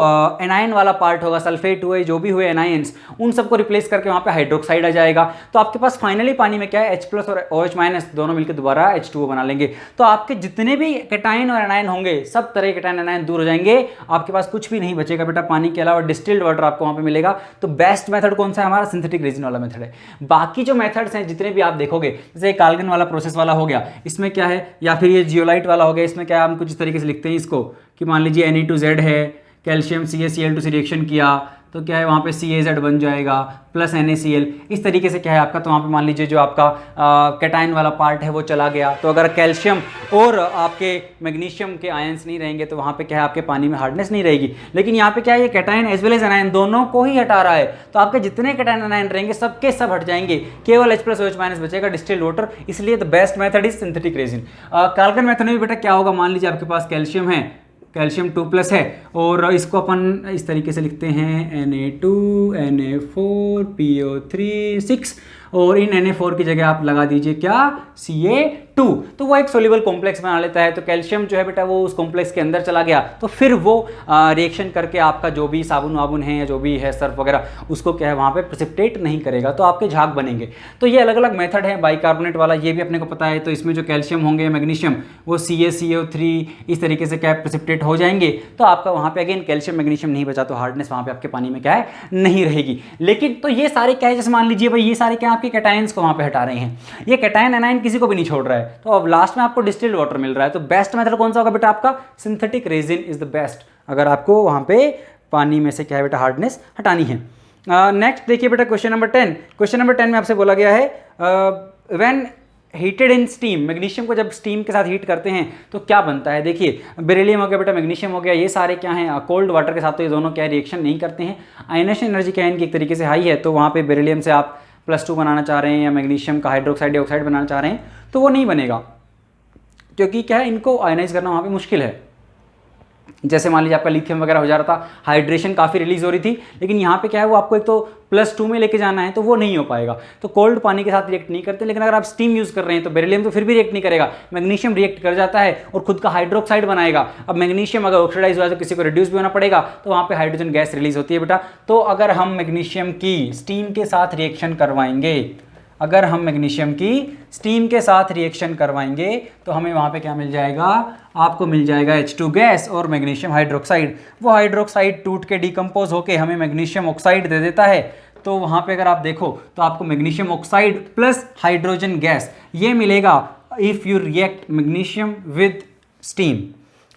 एनायन वाला पार्ट होगा, सल्फेट हुए जो भी हुए एनायंस, उन सबको रिप्लेस करके वहाँ पे हाइड्रोक्साइड आ जाएगा। तो आपके पास फाइनली पानी में क्या है, H+ और OH- दोनों मिलकर दोबारा H2O बना लेंगे। तो आपके जितने भी कैटायन और एनायन होंगे सब तरह के कैटायन एनायन दूर हो जाएंगे, आपके पास कुछ भी नहीं बचेगा बेटा पानी के अलावा, डिस्टिल्ड वाटर आपको वहाँ पे मिलेगा। तो बेस्ट मेथड कौन सा है हमारा, सिंथेटिक रेजिन वाला मेथड है। बाकी जो मेथड्स हैं जितने भी आप देखोगे, जैसे काल्गन वाला प्रोसेस वाला हो गया, इसमें क्या है, या फिर ये जियोलाइट वाला हो गया, इसमें क्या है हम कुछ इस तरीके से लिखते हैं इसको कि मान लीजिए Na2Z है, कैल्शियम CaCl2 से रिएक्शन किया तो क्या है वहाँ पे CaZ बन जाएगा प्लस NaCl, इस तरीके से क्या है आपका, तो वहाँ पे मान लीजिए जो आपका कैटायन वाला पार्ट है वो चला गया। तो अगर कैल्शियम और आपके मैग्नीशियम के आयंस नहीं रहेंगे तो वहाँ पे क्या है आपके पानी में हार्डनेस नहीं रहेगी। लेकिन यहाँ पे क्या है, ये cation as well as anion दोनों को ही हटा रहा है, तो आपके जितने कैटायन एनायन रहेंगे सबके सब हट जाएंगे, केवल H+ OH- बचेगा डिस्टिल्ड वाटर। इसलिए the best method is synthetic resin. Calgon method में बेटा क्या होगा, मान लीजिए आपके पास कैल्शियम है, कैल्शियम 2+ है, और इसको अपन इस तरीके से लिखते हैं Na2 Na4 PO3 6, और इन Na4 की जगह आप लगा दीजिए क्या, Ca2, तो वो एक सोल्यूबल कॉम्प्लेक्स बना लेता है। तो कैल्शियम जो है बेटा वो उस कॉम्प्लेक्स के अंदर चला गया, तो फिर वो रिएक्शन करके आपका जो भी साबुन वाबुन है या जो भी है सर्फ वगैरह उसको क्या है वहाँ पे प्रेसिपिटेट नहीं करेगा, तो आपके झाग बनेंगे। तो ये अलग अलग मेथड है। बाइकार्बोनेट वाला ये भी अपने को पता है, तो इसमें जो कैल्शियम होंगे मैग्नीशियम वो CaCO3 इस तरीके से क्या प्रेसिपिटेट हो जाएंगे, तो आपका वहाँ पे अगेन कैल्शियम मैग्नीशियम नहीं बचा, तो हार्डनेस वहाँ पे आपके पानी में क्या है नहीं रहेगी। लेकिन तो ये सारे क्या है, जैसे मान लीजिए भाई ये सारे क्या आपके कैटायंस को वहाँ पे हटा रहे हैं, ये कैटायन एनायन किसी को भी नहीं छोड़ रहा है, तो अब लास्ट में आपको डिस्टिल्ड वाटर मिल रहा है। तो बेस्ट मेथड कौन सा होगा बेटा आपका, synthetic resin is the best, अगर आपको वहाँ पे पानी में से क्या है बेटा हार्डनेस हटानी है। नेक्स्ट देखिए बेटा क्वेश्चन नंबर 10। क्वेश्चन नंबर 10 में आपसे बोला गया है when heated in steam, magnesium को जब स्टीम के साथ हीट करते हैं तो क्या बनता है। देखिए बेरिलियम हो गया बेटा, मैग्नीशियम हो गया, ये सारे क्या हैं कोल्ड वाटर के साथ तो ये दोनों क्या रिएक्शन नहीं करते हैं। आयनेशन एनर्जी क्या है इनकी एक तरीके से हाई है, तो वहाँ पे बेरिलियम से आप +2 बनाना चाह रहे हैं या मैग्नीशियम का हाइड्रोक्साइड या ऑक्साइड बनाना चाह रहे हैं तो वो नहीं बनेगा, क्योंकि क्या है इनको आयनाइज करना वहाँ पे मुश्किल है। जैसे मान लीजिए आपका लिथियम वगैरह हो जा रहा था, हाइड्रेशन काफ़ी रिलीज हो रही थी, लेकिन यहाँ पे क्या है वो आपको एक तो +2 में लेके जाना है तो वो नहीं हो पाएगा। तो कोल्ड पानी के साथ रिएक्ट नहीं करते, लेकिन अगर आप स्टीम यूज़ कर रहे हैं तो बेरिलियम तो फिर भी रिएक्ट नहीं करेगा, मैग्नीशियम रिएक्ट कर जाता है और खुद का हाइड्रोक्साइड बनाएगा। अब मैग्नीशियम अगर ऑक्सीडाइज हुआ तो किसी को रिड्यूस भी होना पड़ेगा, तो वहाँ पे हाइड्रोजन गैस रिलीज होती है बेटा। तो अगर हम मैग्नीशियम की स्टीम के साथ रिएक्शन करवाएंगे, अगर हम मैग्नीशियम की स्टीम के साथ रिएक्शन करवाएंगे तो हमें वहाँ पे क्या मिल जाएगा, आपको मिल जाएगा H2 गैस और मैग्नीशियम हाइड्रोक्साइड। वो हाइड्रोक्साइड टूट के डिकम्पोज होके हमें मैग्नीशियम ऑक्साइड दे देता है। तो वहाँ पे अगर आप देखो तो आपको magnesium oxide plus hydrogen gas ये मिलेगा if you react magnesium with steam.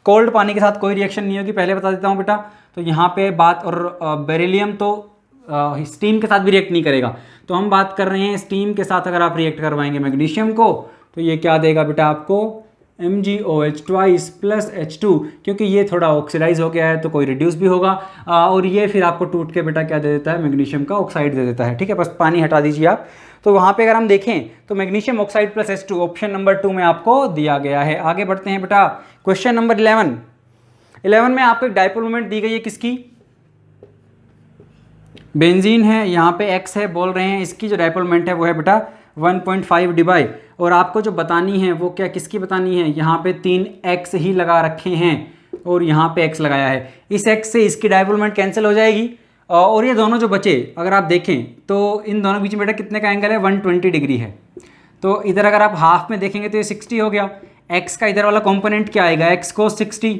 Cold पानी के साथ कोई रिएक्शन नहीं होगी, पहले बता देता हूँ बेटा। तो यहाँ पे बात, और बेरिलियम तो स्टीम के साथ भी रिएक्ट नहीं करेगा, तो हम बात कर रहे हैं स्टीम के साथ अगर आप रिएक्ट करवाएंगे मैग्नीशियम को तो ये क्या देगा बेटा आपको MgOH ट्वाइस प्लस H2, क्योंकि ये थोड़ा ऑक्सीडाइज हो गया है तो कोई रिड्यूस भी होगा, और ये फिर आपको टूट के बेटा क्या दे देता है, मैग्नीशियम का ऑक्साइड दे देता है। ठीक है, बस पानी हटा दीजिए आप। तो वहाँ पे अगर हम देखें तो magnesium oxide plus H2 option number 2 में आपको दिया गया है। आगे बढ़ते हैं बेटा क्वेश्चन नंबर 11 में आपको एक डायपोल मोमेंट दी गई है किसकी, बेंजीन है, यहाँ पे X है, बोल रहे हैं इसकी जो डायपोल मोमेंट है वो है बेटा 1.5 डिबाई, और आपको जो बतानी है वो क्या किसकी बतानी है, यहाँ पे 3x ही लगा रखे हैं और यहाँ पे x लगाया है। इस x से इसकी डायपोल मोमेंट कैंसिल हो जाएगी, और ये दोनों जो बचे अगर आप देखें तो इन दोनों बीच में बेटा कितने का एंगल है, 120 डिग्री है। तो इधर अगर आप हाफ में देखेंगे तो ये 60 हो गया। x का इधर वाला कॉम्पोनेंट क्या आएगा, x cos 60,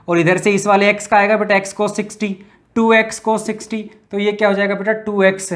और इधर से इस वाले x का आएगा बेटा x cos 60, 2x cos 60, तो ये क्या हो जाएगा बेटा 2x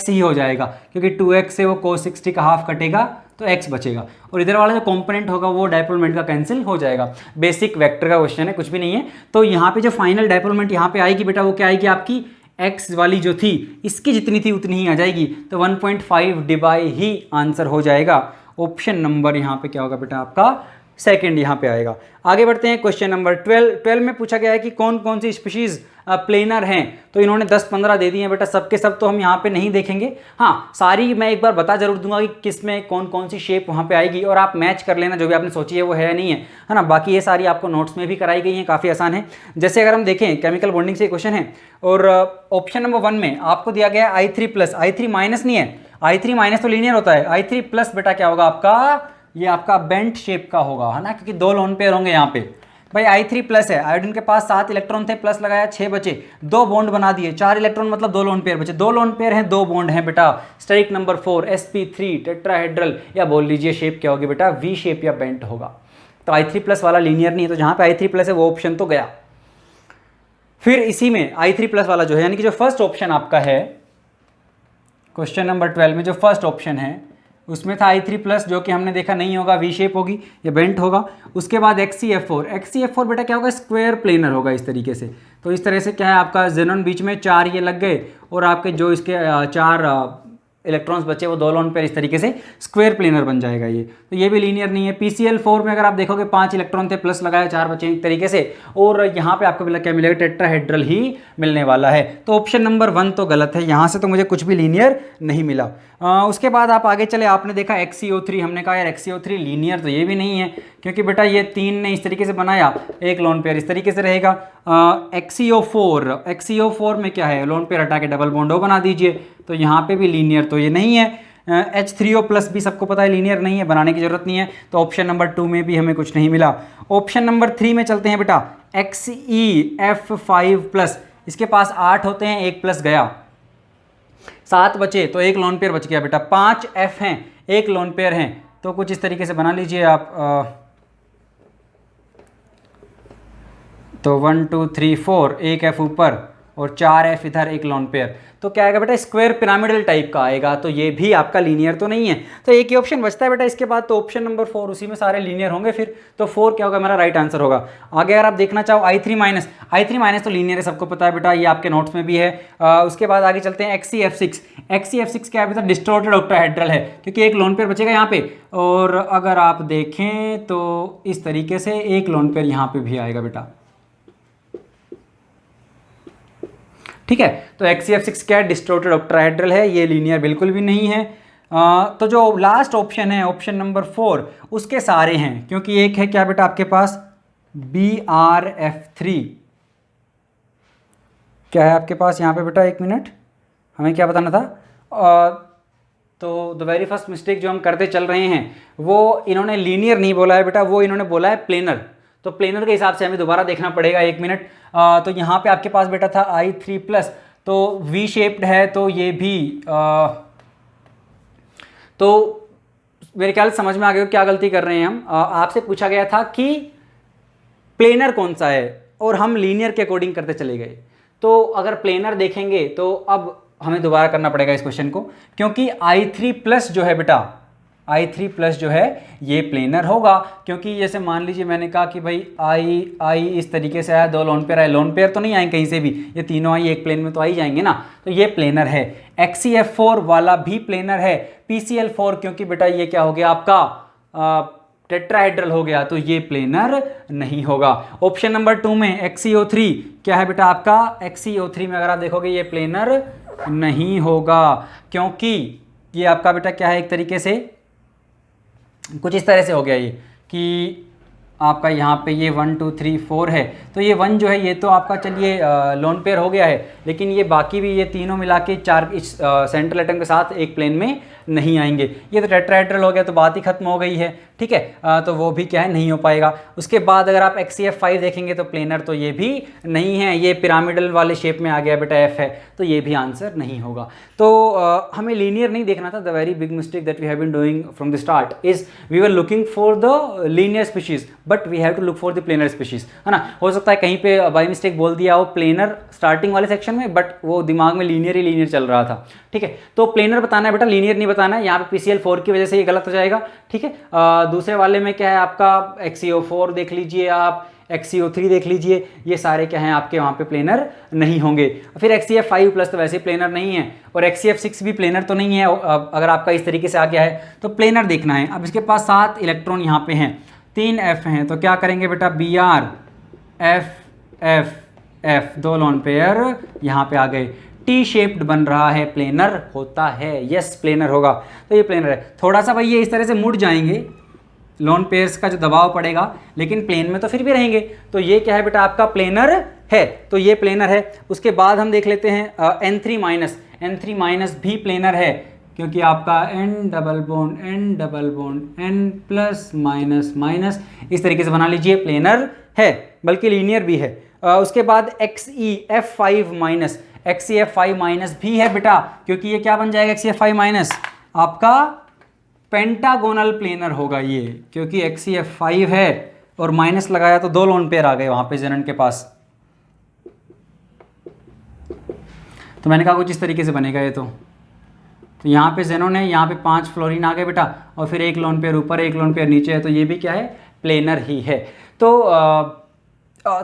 ही हो जाएगा, क्योंकि 2x से वो cos 60 का हाफ कटेगा तो x बचेगा, और इधर वाला जो कंपोनेंट होगा वो डायपोल मोमेंट का कैंसिल हो जाएगा। बेसिक वेक्टर का क्वेश्चन है, कुछ भी नहीं है। तो यहाँ पे जो फाइनल डायपोल मोमेंट यहाँ पे आएगी बेटा वो क्या आएगी, आपकी x वाली जो थी इसकी जितनी थी उतनी ही आ जाएगी, तो 1.5 डिबाई ही आंसर हो जाएगा। ऑप्शन नंबर यहाँ पे क्या होगा बेटा आपका सेकंड यहाँ पे आएगा। आगे बढ़ते हैं क्वेश्चन नंबर 12 में पूछा गया है कि कौन कौन सी स्पीशीज प्लेनर हैं, तो इन्होंने 10-15 दे दिए हैं बेटा, सबके सब तो हम यहाँ पे नहीं देखेंगे। हाँ, सारी मैं एक बार बता जरूर दूंगा कि किस में कौन कौन सी शेप वहाँ पे आएगी, और आप मैच कर लेना जो भी आपने सोची है वो है नहीं है ना। बाकी ये सारी आपको नोट्स में भी कराई गई हैं, काफ़ी आसान है। जैसे अगर हम देखें केमिकल बॉन्डिंग से क्वेश्चन है, और ऑप्शन नंबर 1 में आपको दिया गया है I3+, I3- नहीं है, I3- तो लीनियर होता है, I3+ बेटा क्या होगा आपका, ये आपका बेंट शेप का होगा, है ना, क्योंकि 2 लोन पेयर होंगे यहाँ पे। भाई I3+ है, आयोडीन के पास 7 इलेक्ट्रॉन थे, प्लस लगाया 6 बचे, 2 बॉन्ड बना दिए, 4 इलेक्ट्रॉन मतलब 2 लोन पेयर बचे, 2 लोन पेयर हैं, 2 बॉन्ड हैं बेटा। स्टेरिक नंबर 4 sp3 टेट्राहेड्रल, या बोल लीजिए शेप क्या होगी बेटा, V शेप या बेंट होगा। तो I3+ वाला लीनियर नहीं है, तो जहाँ पे I3+ है वो ऑप्शन तो गया। फिर इसी में I3+ वाला जो है, यानी कि जो फर्स्ट ऑप्शन आपका है क्वेश्चन नंबर 12 में, जो फर्स्ट ऑप्शन है उसमें था I3+, जो कि हमने देखा नहीं होगा, V शेप होगी या बेंट होगा। उसके बाद XeF4 बेटा क्या होगा, स्क्वायर प्लेनर होगा इस तरीके से। तो इस तरह से क्या है आपका जेनॉन बीच में 4 ये लग गए, और आपके जो इसके 4 इलेक्ट्रॉन्स बचे वो 2 लोन पेयर, इस तरीके से स्क्वायर प्लेनर बन जाएगा ये। तो ये भी लीनियर नहीं है। PCl4 में अगर आप देखोगे 5 इलेक्ट्रॉन थे, प्लस लगाया 4 बचे एक तरीके से, और यहाँ पे आपको क्या मिलेगा, टेट्राहेड्रल ही मिलने वाला है। तो ऑप्शन नंबर 1 तो गलत है, यहाँ से तो मुझे कुछ भी लीनियर नहीं मिला। उसके बाद आप आगे चले, आपने देखा XeO3, हमने कहा यार XeO3 लीनियर तो ये भी नहीं है, क्योंकि बेटा ये 3 ने इस तरीके से बनाया, एक लोन पेयर इस तरीके से रहेगा। XeO4 में क्या है, लोन पेयर हटा के डबल बॉन्ड O बना दीजिए, तो यहाँ पे भी लीनियर तो ये नहीं है। H3O+ भी सबको पता है लीनियर नहीं है, बनाने की जरूरत नहीं है। तो ऑप्शन नंबर 2 में भी हमें कुछ नहीं मिला। ऑप्शन नंबर 3 में चलते हैं बेटा, XeF5+, इसके पास 8 होते हैं, 1 प्लस गया, 7 बचे, तो एक लोन पेयर बच गया बेटा। 5 F हैं, एक लोन पेयर हैं, तो कुछ इस तरीके से बना लीजिए आप। तो 1 2 3 4, एक F ऊपर और 4f इधर एक लोन पेयर, तो क्या आएगा बेटा स्क्वायर पिरामिडल टाइप का आएगा, तो ये भी आपका लीनियर तो नहीं है। तो एक ही ऑप्शन बचता है बेटा इसके बाद, तो ऑप्शन नंबर 4, उसी में सारे लीनियर होंगे फिर, तो 4 क्या होगा मेरा राइट आंसर होगा। आगे अगर आप देखना चाहो i3 माइनस तो लीनियर है, सबको पता है बेटा, ये आपके नोट्स में भी है। उसके बाद आगे चलते हैं XeF6 क्या है बेटा डिस्टॉर्टेड ऑक्टाहेड्रल है, क्योंकि एक लोन पेयर बचेगा यहाँ पे, और अगर आप देखें तो इस तरीके से एक लोन पेयर यहाँ पे भी आएगा बेटा, ठीक है। तो XeF6 क्या है डिस्टॉर्टेड ऑक्टाहेड्रल है, ये लीनियर बिल्कुल भी नहीं है। तो जो लास्ट ऑप्शन है ऑप्शन नंबर 4 उसके सारे हैं, क्योंकि एक है क्या बेटा आपके पास BRF3, क्या है आपके पास यहाँ पे बेटा, एक मिनट हमें क्या बताना था। तो द वेरी फर्स्ट मिस्टेक जो हम करते चल रहे हैं वो इन्होंने लीनियर नहीं बोला है बेटा, वो इन्होंने बोला है प्लेनर, तो प्लेनर के हिसाब से हमें दोबारा देखना पड़ेगा, एक मिनट। तो यहाँ पे आपके पास बेटा था i3+, तो V शेप्ड है, तो ये भी तो मेरे ख्याल समझ में आ गया क्या गलती कर रहे हैं हम। आपसे पूछा गया था कि प्लेनर कौन सा है और हम लीनियर के अकॉर्डिंग करते चले गए, तो अगर प्लेनर देखेंगे तो अब हमें दोबारा करना पड़ेगा इस क्वेश्चन को, क्योंकि i3+ जो है बेटा, i3+ जो है ये प्लेनर होगा, क्योंकि जैसे मान लीजिए मैंने कहा कि भाई आई इस तरीके से आया, 2 लोन पेयर आए, लोन पेयर तो नहीं आए कहीं से भी, ये तीनों आई एक प्लेन में तो आ ही जाएंगे ना, तो ये प्लेनर है। XeF4 वाला भी प्लेनर है, PCl4 क्योंकि बेटा ये क्या हो गया आपका टेट्राहेड्रल हो गया, तो ये प्लेनर नहीं होगा। ऑप्शन नंबर 2 में XeO3 क्या है बेटा आपका, XeO3 में अगर आप देखोगे ये प्लेनर नहीं होगा, क्योंकि ये आपका बेटा क्या है एक तरीके से कुछ इस तरह से हो गया ये कि आपका यहाँ पे ये 1 2 3 4 है, तो ये 1 जो है ये तो आपका चलिए लोन पेयर हो गया है, लेकिन ये बाकी भी ये तीनों मिला के 4 इस सेंट्रल एटम के साथ एक प्लेन में नहीं आएंगे, ये तो टेट्राहेड्रल हो गया, तो बात ही खत्म हो गई है, ठीक है। तो वो भी क्या है नहीं हो पाएगा। उसके बाद अगर आप XeF5 देखेंगे तो प्लेनर तो ये भी नहीं है, ये पिरामिडल वाले शेप में आ गया बेटा F है, तो ये भी आंसर नहीं होगा। तो हमें लीनियर नहीं देखना था। The very big mistake that we have been doing from the start is we were looking for the linear species but we have to look for the planar species, है ना। हो सकता है कहीं पे बाई मिस्टेक बोल दिया हो प्लेनर स्टार्टिंग वाले सेक्शन में, बट वो दिमाग में लीनियर चल रहा था, ठीक है। तो प्लेनर बताना है बेटा, लीनियर नहीं बताना है। यहाँ पे PCl4 की वजह से ये गलत हो जाएगा, ठीक है। दूसरे वाले में क्या है आपका XeO4 देख लीजिए आप, XeO3 देख लीजिए, ये सारे क्या हैं आपके वहाँ पे प्लेनर नहीं होंगे। फिर XeF5+ तो वैसे प्लेनर नहीं है, और XeF6 भी प्लेनर तो नहीं है। अगर आपका इस तरीके से आ गया है तो प्लेनर देखना है। अब इसके पास 7 इलेक्ट्रॉन यहाँ पे हैं, 3 F हैं, तो क्या करेंगे बेटा Br F 2 लोन पेयर यहाँ पे आ गए, टी शेप्ड बन रहा है, प्लेनर होता है, यस प्लेनर होगा, तो ये प्लेनर है। थोड़ा सा भाई ये इस तरह से मुड़ जाएंगे, लोन पेयर्स का जो दबाव पड़ेगा, लेकिन प्लेन में तो फिर भी रहेंगे, तो ये क्या है बेटा आपका प्लेनर है, तो ये प्लेनर है। उसके बाद हम देख लेते हैं N3- भी प्लेनर है, क्योंकि आपका N डबल बॉन्ड N+- इस तरीके से बना लीजिए, प्लेनर है, बल्कि लीनियर भी है। उसके बाद XeF5- भी है बेटा, क्योंकि ये क्या बन जाएगा XeF5- आपका पेंटागोनल प्लेनर होगा ये, क्योंकि XeF5 है और माइनस लगाया तो 2 लोन पेयर आ गए वहां पे जेनन के पास, तो मैंने कहा कुछ इस तरीके से बनेगा ये। तो यहाँ पे जेनोन है, यहाँ पे 5 फ्लोरीन आ गए बेटा, और फिर 1 लोन पेयर ऊपर 1 लोन पेयर नीचे है, तो ये भी क्या है प्लेनर ही है। तो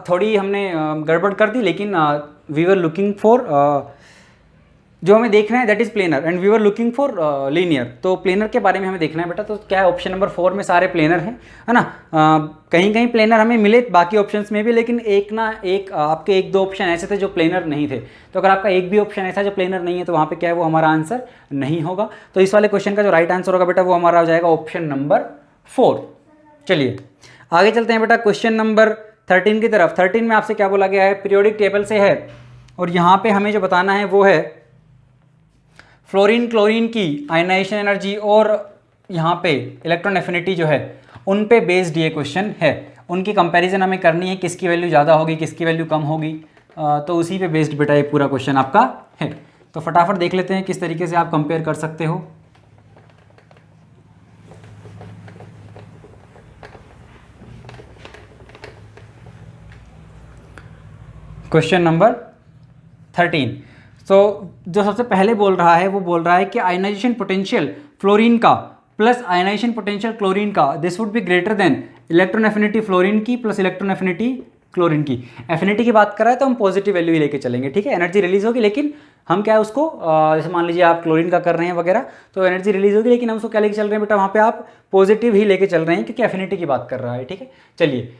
थोड़ी हमने गड़बड़ कर दी, लेकिन वी वर लुकिंग फॉर जो हमें देखना है that is planar and we were looking for linear, तो प्लेनर के बारे में हमें देखना है बेटा। तो क्या है ऑप्शन नंबर 4 में सारे प्लेनर हैं, है ना। कहीं कहीं प्लेनर हमें मिले बाकी ऑप्शंस में भी, लेकिन एक ना एक आपके 1-2 ऑप्शन ऐसे थे जो प्लेनर नहीं थे, तो अगर आपका एक भी ऑप्शन ऐसा जो प्लेनर नहीं है तो वहाँ पे क्या है वो हमारा आंसर नहीं होगा। तो इस वाले क्वेश्चन का जो राइट आंसर होगा बेटा वो हमारा हो जाएगा ऑप्शन नंबर 4। चलिए आगे चलते हैं बेटा क्वेश्चन नंबर 13 की तरफ। 13 में आपसे क्या बोला गया है, पीरियोडिक टेबल से है, और यहाँ पे हमें जो बताना है वो है फ्लोरीन क्लोरीन की आयनाइजेशन एनर्जी और यहाँ पे इलेक्ट्रॉन एफिनिटी जो है उन पे बेस्ड ये क्वेश्चन है। उनकी कंपैरिजन हमें करनी है, किसकी वैल्यू ज़्यादा होगी किसकी वैल्यू कम होगी, तो उसी पे बेस्ड बेटा ये पूरा क्वेश्चन आपका है। तो फटाफट देख लेते हैं किस तरीके से आप कंपेयर कर सकते हो। Question number 13। तो जो सबसे पहले बोल रहा है वो बोल रहा है कि आयनाइजेशन पोटेंशियल फ्लोरीन का प्लस आयनाइजेशन पोटेंशियल क्लोरीन का this would be greater than electron affinity fluorine की प्लस इलेक्ट्रॉन एफिनिटी क्लोरीन की। एफिनिटी की बात कर रहा है तो हम पॉजिटिव वैल्यू ही लेके चलेंगे, ठीक है। एनर्जी रिलीज होगी, लेकिन हम क्या है उसको जैसे मान लीजिए आप क्लोरीन का कर रहे हैं वगैरह तो एनर्जी रिलीज होगी, लेकिन हम उसको क्या लेके चल रहे हैं बेटा, वहाँ पे आप पॉजिटिव ही लेके चल रहे हैं क्योंकि एफिनिटी की बात कर रहा है, ठीक है। चलिए,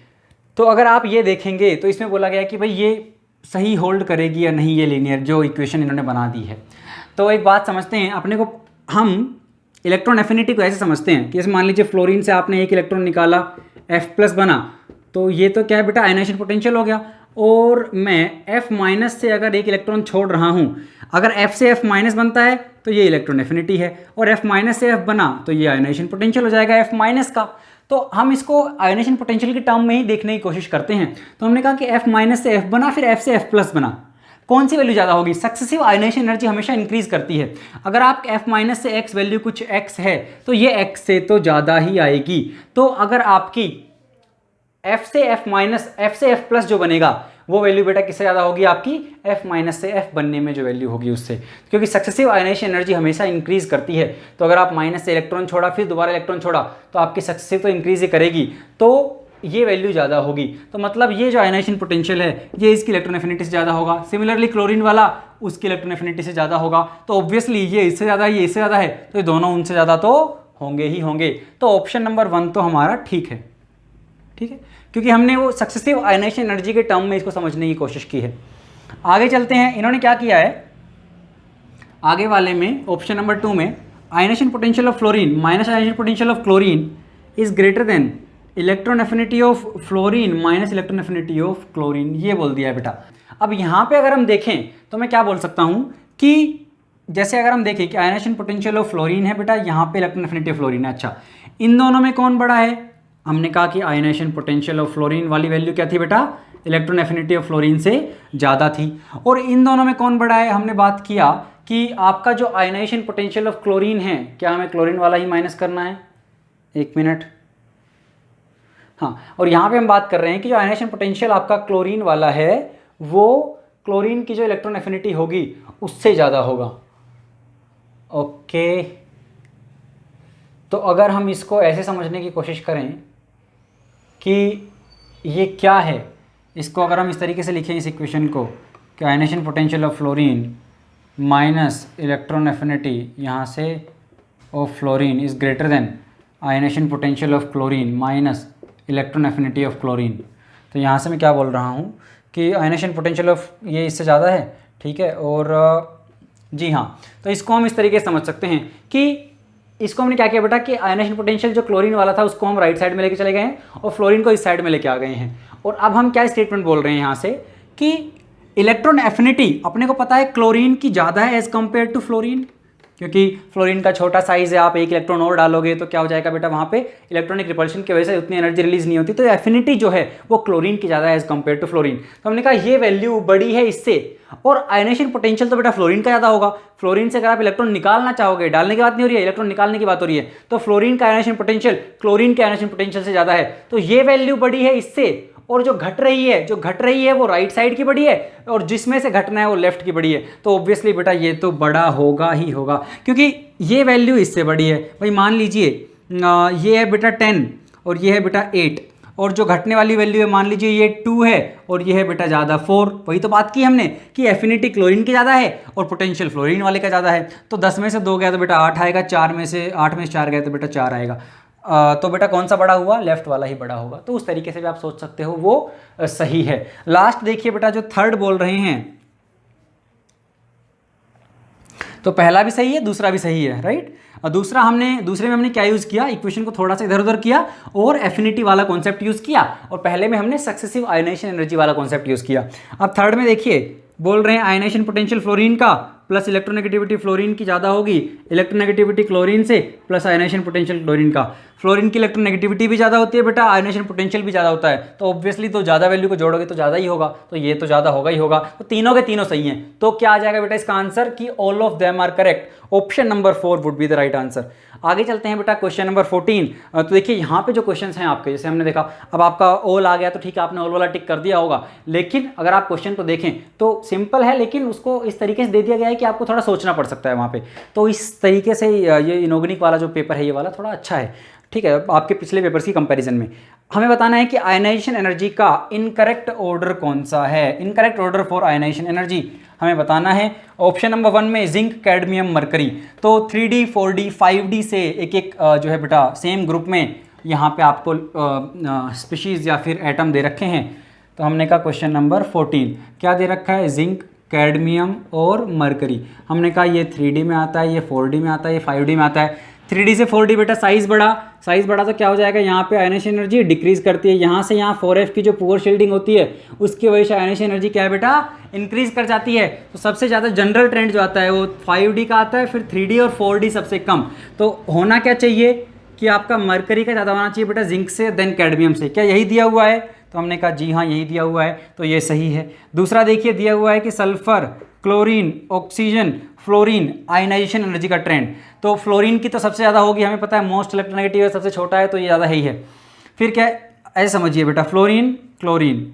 तो अगर आप ये देखेंगे तो इसमें बोला गया कि भाई ये सही होल्ड करेगी या नहीं, ये लीनियर जो इक्वेशन इन्होंने बना दी है। तो एक बात समझते हैं अपने को, हम इलेक्ट्रॉन एफिनिटी को ऐसे समझते हैं कि जैसे मान लीजिए फ्लोरीन से आपने एक इलेक्ट्रॉन निकाला, F+ बना, तो ये तो क्या है बेटा, आयनाइजेशन पोटेंशियल हो गया। और मैं F- से अगर एक इलेक्ट्रॉन छोड़ रहा हूँ, अगर F से F- बनता है तो ये इलेक्ट्रॉन एफिनिटी है, और F- से F बना तो ये आयनाइजेशन पोटेंशियल हो जाएगा F- का। तो हम इसको आयनाइजेशन पोटेंशियल के टर्म में ही देखने की कोशिश करते हैं। तो हमने कहा कि F- से F बना, फिर F से F+ बना, कौन सी वैल्यू ज़्यादा होगी? सक्सेसिव आयनाइजेशन एनर्जी हमेशा इंक्रीज करती है। अगर आप F- से X वैल्यू कुछ X है तो ये X से तो ज़्यादा ही आएगी। तो अगर आपकी F से F+ जो बनेगा वो वैल्यू बेटा किससे ज़्यादा होगी? आपकी F- से F बनने में जो वैल्यू होगी उससे, क्योंकि सक्सेसिव आयनाइजेशन एनर्जी हमेशा इंक्रीज करती है। तो अगर आप माइनस से इलेक्ट्रॉन छोड़ा फिर दोबारा इलेक्ट्रॉन छोड़ा तो आपकी सक्सेसिव तो इंक्रीज ही करेगी, तो ये वैल्यू ज़्यादा होगी। तो मतलब ये जो आयनाइजेशन पोटेंशियल है ये इसकी इलेक्ट्रॉन एफिनिटी से ज़्यादा होगा। सिमिलरली क्लोरीन वाला उसकी इलेक्ट्रॉन एफिनिटी से ज़्यादा होगा। तो ऑब्वियसली ये इससे ज़्यादा है, ये इससे ज़्यादा है, तो ये दोनों उनसे ज़्यादा तो होंगे ही होंगे। तो ऑप्शन नंबर 1 तो हमारा ठीक है, ठीक है, क्योंकि हमने वो सक्सेसिव आयनाइजेशन एनर्जी के टर्म में इसको समझने की कोशिश की है। आगे चलते हैं, इन्होंने क्या किया है आगे वाले में, ऑप्शन नंबर 2 में, ionization potential of fluorine minus ionization potential of chlorine is greater than electron affinity of fluorine minus electron affinity of chlorine, ये बोल दिया है बेटा। अब यहाँ पे अगर हम देखें तो मैं क्या बोल सकता हूँ कि जैसे अगर हम देखें कि आयनाइजेशन पोटेंशियल ऑफ फ्लोरीन है बेटा, यहाँ पे इलेक्ट्रॉन एफिनिटी ऑफ फ्लोरीन है। अच्छा, इन दोनों में कौन बड़ा है? हमने कहा कि आयनाइजेशन पोटेंशियल ऑफ फ्लोरीन वाली वैल्यू क्या थी बेटा? इलेक्ट्रॉन एफिनिटी ऑफ फ्लोरीन से ज़्यादा थी। और इन दोनों में कौन बड़ा है? हमने बात किया कि आपका जो आयनाइजेशन पोटेंशियल ऑफ क्लोरीन है, क्या हमें क्लोरीन वाला ही माइनस करना है? एक मिनट, हाँ, और यहाँ पे हम बात कर रहे हैं कि जो आयनाइजेशन पोटेंशियल आपका क्लोरीन वाला है वो क्लोरीन की जो इलेक्ट्रॉन एफिनिटी होगी उससे ज़्यादा होगा। ओके, तो अगर हम इसको ऐसे समझने की कोशिश करें कि ये क्या है, इसको अगर हम इस तरीके से लिखें इस इक्वेशन को कि ionization potential of fluorine minus electron affinity यहाँ से of fluorine is greater than ionization potential of chlorine minus electron affinity of chlorine. तो यहाँ से मैं क्या बोल रहा हूँ कि आयनाइजेशन पोटेंशियल ऑफ ये इससे ज़्यादा है, ठीक है। और जी हाँ, तो इसको हम इस तरीके से समझ सकते हैं कि इसको हमने क्या किया बेटा कि आयनाइजेशन पोटेंशियल जो क्लोरीन वाला था उसको हम राइट साइड में लेके चले गए हैं और फ्लोरीन को इस साइड में लेके आ गए हैं। और अब हम क्या स्टेटमेंट बोल रहे हैं यहाँ से कि इलेक्ट्रॉन एफिनिटी अपने को पता है क्लोरीन की ज़्यादा है एज कंपेयर टू फ्लोरीन, क्योंकि फ्लोरीन का छोटा साइज है, आप एक इलेक्ट्रॉन और डालोगे तो क्या हो जाएगा बेटा, वहाँ पे इलेक्ट्रॉनिक रिपल्शन की वजह से उतनी एनर्जी रिलीज नहीं होती। तो एफिनिटी जो है वो क्लोरीन की ज़्यादा है एज कंपेयर टू फ्लोरीन। तो हमने कहा ये वैल्यू बड़ी है इससे, और आयनाइजेशन पोटेंशियल तो बेटा फ्लोरीन का ज़्यादा होगा। फ्लोरीन से अगर आप इलेक्ट्रॉन निकालना चाहोगे, डालने की बात नहीं हो रही है, इलेक्ट्रॉन निकालने की बात हो रही है, तो फ्लोरीन का आयनाइजेशन पोटेंशियल क्लोरीन के आयनाइजेशन पोटेंशियल से ज़्यादा है। तो ये वैल्यू बड़ी है इससे, और जो घट रही है वो राइट साइड की बड़ी है, और जिसमें से घटना है वो लेफ्ट की बड़ी है। तो ऑब्वियसली बेटा ये तो बड़ा होगा ही होगा, क्योंकि ये वैल्यू इससे बड़ी है। भाई मान लीजिए ये है बेटा 10 और ये है बेटा 8, और जो घटने वाली वैल्यू है मान लीजिए ये 2 है और ये है बेटा ज़्यादा 4। वही तो बात की हमने कि एफिनिटी क्लोरीन की ज़्यादा है और पोटेंशियल फ्लोरीन वाले का ज़्यादा है। तो 10 में से 2 गया तो बेटा 8 आएगा, 8 में से 4 गया तो बेटा 4 आएगा। तो बेटा कौन सा बड़ा हुआ? लेफ्ट वाला ही बड़ा होगा। तो उस तरीके से भी आप सोच सकते हो, वो सही है। लास्ट देखिए बेटा जो थर्ड बोल रहे हैं, तो पहला भी सही है दूसरा भी सही है, राइट। और दूसरे में हमने क्या यूज़ किया, इक्वेशन को थोड़ा सा इधर उधर किया और एफिनिटी वाला कॉन्सेप्ट यूज़ किया, और पहले में हमने सक्सेसिव आयनाइजेशन एनर्जी वाला कॉन्सेप्ट यूज़ किया। अब थर्ड में देखिए बोल रहे हैं आयनाइजेशन पोटेंशियल फ्लोरीन का प्लस इलेक्ट्रोनेगेटिविटी फ्लोरीन की ज़्यादा होगी इलेक्ट्रोनेगेटिविटी क्लोरीन से प्लस आयनाइजेशन पोटेंशियल क्लोरीन का। फ्लोरीन की इलेक्ट्रोनेगेटिविटी भी ज़्यादा होती है बेटा, आयनाइजेशन पोटेंशियल भी ज़्यादा होता है, तो ऑब्वियसली तो ज़्यादा वैल्यू को जोड़ोगे तो ज़्यादा ही होगा, तो ये तो ज़्यादा होगा ही होगा। तो तीनों के तीनों सही हैं, तो क्या आ जाएगा बेटा इसका आंसर कि all of them are correct, option number 4 would be the right answer. आगे चलते हैं बेटा क्वेश्चन नंबर 14। तो देखिए यहाँ पे जो क्वेश्चंस हैं आपके, जैसे हमने देखा अब आपका ऑल आ गया तो ठीक है, आपने ऑल वाला टिक कर दिया होगा, लेकिन अगर आप क्वेश्चन को देखें तो सिंपल है, लेकिन उसको इस तरीके से दे दिया गया है कि आपको थोड़ा सोचना पड़ सकता है वहाँ पे। तो इस तरीके से ये इनऑर्गेनिक वाला जो पेपर है ये वाला थोड़ा अच्छा है, ठीक है, आपके पिछले पेपर्स की कंपैरिजन में। हमें बताना है कि आयनाइजेशन एनर्जी का इनकरेक्ट ऑर्डर कौन सा है, incorrect order for ionization energy हमें बताना है। ऑप्शन नंबर 1 में जिंक, कैडमियम, मरकरी, तो 3D 4D 5D से एक एक जो है बेटा सेम ग्रुप में यहाँ पे आपको स्पीशीज़ या फिर एटम दे रखे हैं। तो हमने कहा क्वेश्चन नंबर 14 क्या दे रखा है, जिंक, कैडमियम और मरकरी। हमने कहा ये 3D में आता है, ये 4D में आता है, ये 5D में आता है। 3D से 4D बेटा साइज़ बड़ा तो क्या हो जाएगा, यहाँ पे आयनाइजेशन एनर्जी डिक्रीज करती है, यहाँ से यहाँ 4F की जो पुअर शील्डिंग होती है उसकी वजह से आयनाइजेशन एनर्जी क्या है बेटा इंक्रीज कर जाती है। तो सबसे ज़्यादा जनरल ट्रेंड जो आता है वो 5D का आता है, फिर 3D और 4D सबसे कम। तो होना क्या चाहिए कि आपका मरकरी का ज़्यादा होना चाहिए बेटा जिंक से, देन कैडमियम से। क्या यही दिया हुआ है? तो हमने कहा जी हाँ यही दिया हुआ है, तो ये सही है। दूसरा देखिए दिया हुआ है कि sulphur, chlorine, oxygen, fluorine ionization energy का ट्रेंड। तो फ्लोरीन की तो सबसे ज़्यादा होगी, हमें पता है मोस्ट इलेक्ट्रोनेगेटिव है, सबसे छोटा है तो ये ज़्यादा ही है। फिर क्या ऐसे समझिए बेटा, फ्लोरीन, क्लोरीन,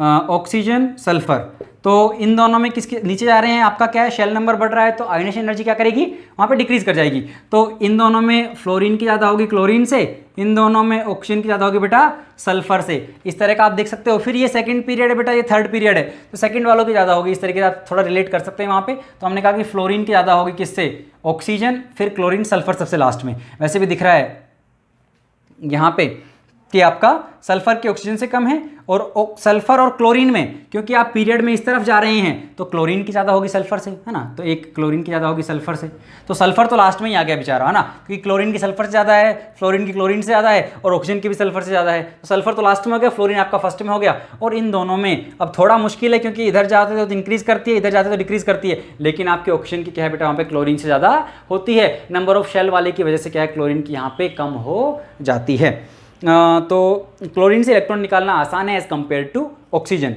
ऑक्सीजन, सल्फर, तो इन दोनों में किसके नीचे जा रहे हैं, आपका क्या है शेल नंबर बढ़ रहा है, तो आयनाइजेशन एनर्जी क्या करेगी वहाँ पे डिक्रीज कर जाएगी। तो इन दोनों में फ्लोरीन की ज़्यादा होगी क्लोरीन से, इन दोनों में ऑक्सीजन की ज़्यादा होगी बेटा सल्फर से। इस तरह का आप देख सकते हो। फिर ये सेकंड पीरियड है बेटा, ये थर्ड पीरियड है, तो सेकंड वालों की ज़्यादा होगी, इस तरीके से आप थोड़ा रिलेट कर सकते हैं वहाँ पे। तो हमने कहा कि फ्लोरीन की ज़्यादा होगी किससे, ऑक्सीजन, फिर क्लोरीन, सल्फर सबसे लास्ट में। वैसे भी दिख रहा है यहाँ पे कि आपका सल्फर की ऑक्सीजन से कम है, और सल्फर और क्लोरीन में क्योंकि आप पीरियड में इस तरफ जा रहे हैं तो क्लोरीन की ज़्यादा होगी सल्फर से, है ना, तो एक क्लोरीन की ज़्यादा होगी सल्फर से। तो सल्फर तो लास्ट में ही आ गया बेचारा, है ना, क्योंकि क्लोरीन की सल्फर से ज़्यादा है, फ्लोरीन की क्लोरीन से ज़्यादा है, और ऑक्सीजन की भी सल्फर से ज़्यादा है। तो सल्फर तो लास्ट में हो गया, फ्लोरीन आपका फर्स्ट में हो गया। और इन दोनों में अब थोड़ा मुश्किल है, क्योंकि इधर जाते तो इंक्रीज़ करती है, इधर जाते तो डिक्रीज़ करती है, लेकिन आपके ऑक्सीजन की क्या है बेटा वहाँ पे क्लोरीन से ज़्यादा होती है। नंबर ऑफ शेल वाले की वजह से क्या है क्लोरीन की यहाँ पे कम हो जाती है। तो क्लोरीन से इलेक्ट्रॉन निकालना आसान है एज़ कम्पेयर टू ऑक्सीजन।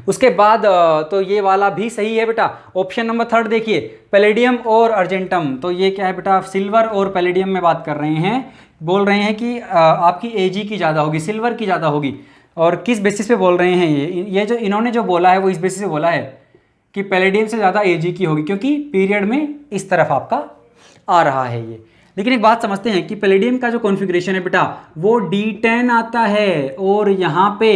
उसके बाद तो ये वाला भी सही है बेटा। ऑप्शन नंबर 3 देखिए, पैलेडियम और अर्जेंटम, तो ये क्या है बेटा सिल्वर और पैलेडियम में बात कर रहे हैं, बोल रहे हैं कि आपकी Ag की ज़्यादा होगी, सिल्वर की ज़्यादा होगी। और किस बेसिस पे बोल रहे हैं ये जो इन्होंने जो बोला है वो इस बेसिस पे बोला है कि पैलेडियम से ज़्यादा Ag की होगी, क्योंकि पीरियड में इस तरफ आपका आ रहा है ये। लेकिन एक बात समझते हैं कि पैलेडियम का जो कॉन्फ़िगरेशन है बेटा वो D10 आता है, और यहाँ पे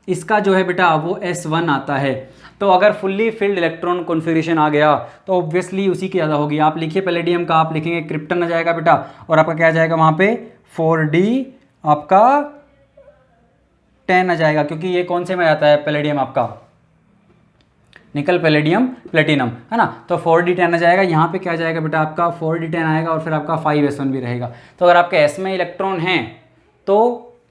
इसका जो है बेटा वो S1 आता है। तो अगर फुल्ली फिल्ड इलेक्ट्रॉन कॉन्फ़िगरेशन आ गया तो ऑब्वियसली उसी की ज़्यादा होगी। आप लिखिए पैलेडियम का, आप लिखेंगे क्रिप्टन आ जाएगा बेटा, और आपका क्या आ जाएगा वहाँ पे 4D आपका 10 आ जाएगा, क्योंकि ये कौन से में आता है पैलेडियम आपका निकल, पैलेडियम, प्लेटिनम, है ना। तो 4D10 आ जाएगा, यहाँ पे क्या आ जाएगा बेटा आपका 4D10 आएगा, और फिर आपका 5S1 भी रहेगा। तो अगर आपके S में इलेक्ट्रॉन हैं तो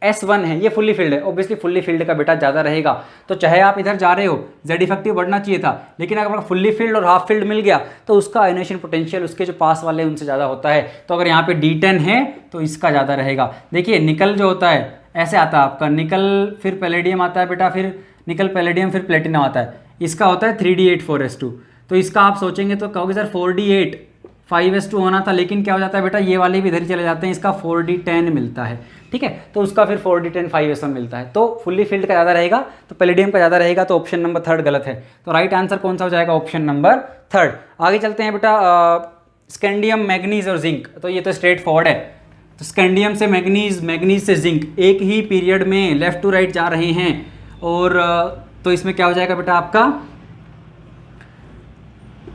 S1 है, ये फुल्ली फिल्ड है, ऑब्वियसली फुल्ली फिल्ड का बेटा ज़्यादा रहेगा। तो चाहे आप इधर जा रहे हो Z इफेक्टिव बढ़ना चाहिए था, लेकिन अगर आपका फुल्ली फिल्ड और हाफ फिल्ड मिल गया तो उसका आयनाइजेशन पोटेंशियल उसके जो पास वाले हैं उनसे ज़्यादा होता है। तो अगर यहाँ पे D10 है तो इसका ज़्यादा रहेगा। देखिए निकल जो होता है ऐसे आता है आपका, निकल फिर पैलेडियम आता है बेटा, फिर निकल पैलेडियम फिर प्लेटिनम आता है, इसका होता है 3D8 4S2। तो इसका आप सोचेंगे तो कहोगे सर 4D8 5S2 होना था, लेकिन क्या हो जाता है बेटा ये वाले भी इधर ही चले जाते हैं, इसका 4D10 मिलता है, ठीक है, तो उसका फिर 4D10 5S1 मिलता है। तो फुल्ली फिल्ड का ज़्यादा रहेगा, तो पैलेडियम का ज़्यादा रहेगा, तो ऑप्शन नंबर 3 गलत है। तो राइट आंसर कौन सा हो जाएगा, ऑप्शन नंबर 3। आगे चलते हैं बेटा, स्कैंडियम, मैग्नीज और जिंक, तो ये तो स्ट्रेट फॉरवर्ड है। तो स्कैंडियम से मैग्नीज, मैग्नीज से जिंक एक ही पीरियड में लेफ्ट टू राइट जा रहे हैं, और तो इसमें क्या हो जाएगा बेटा आपका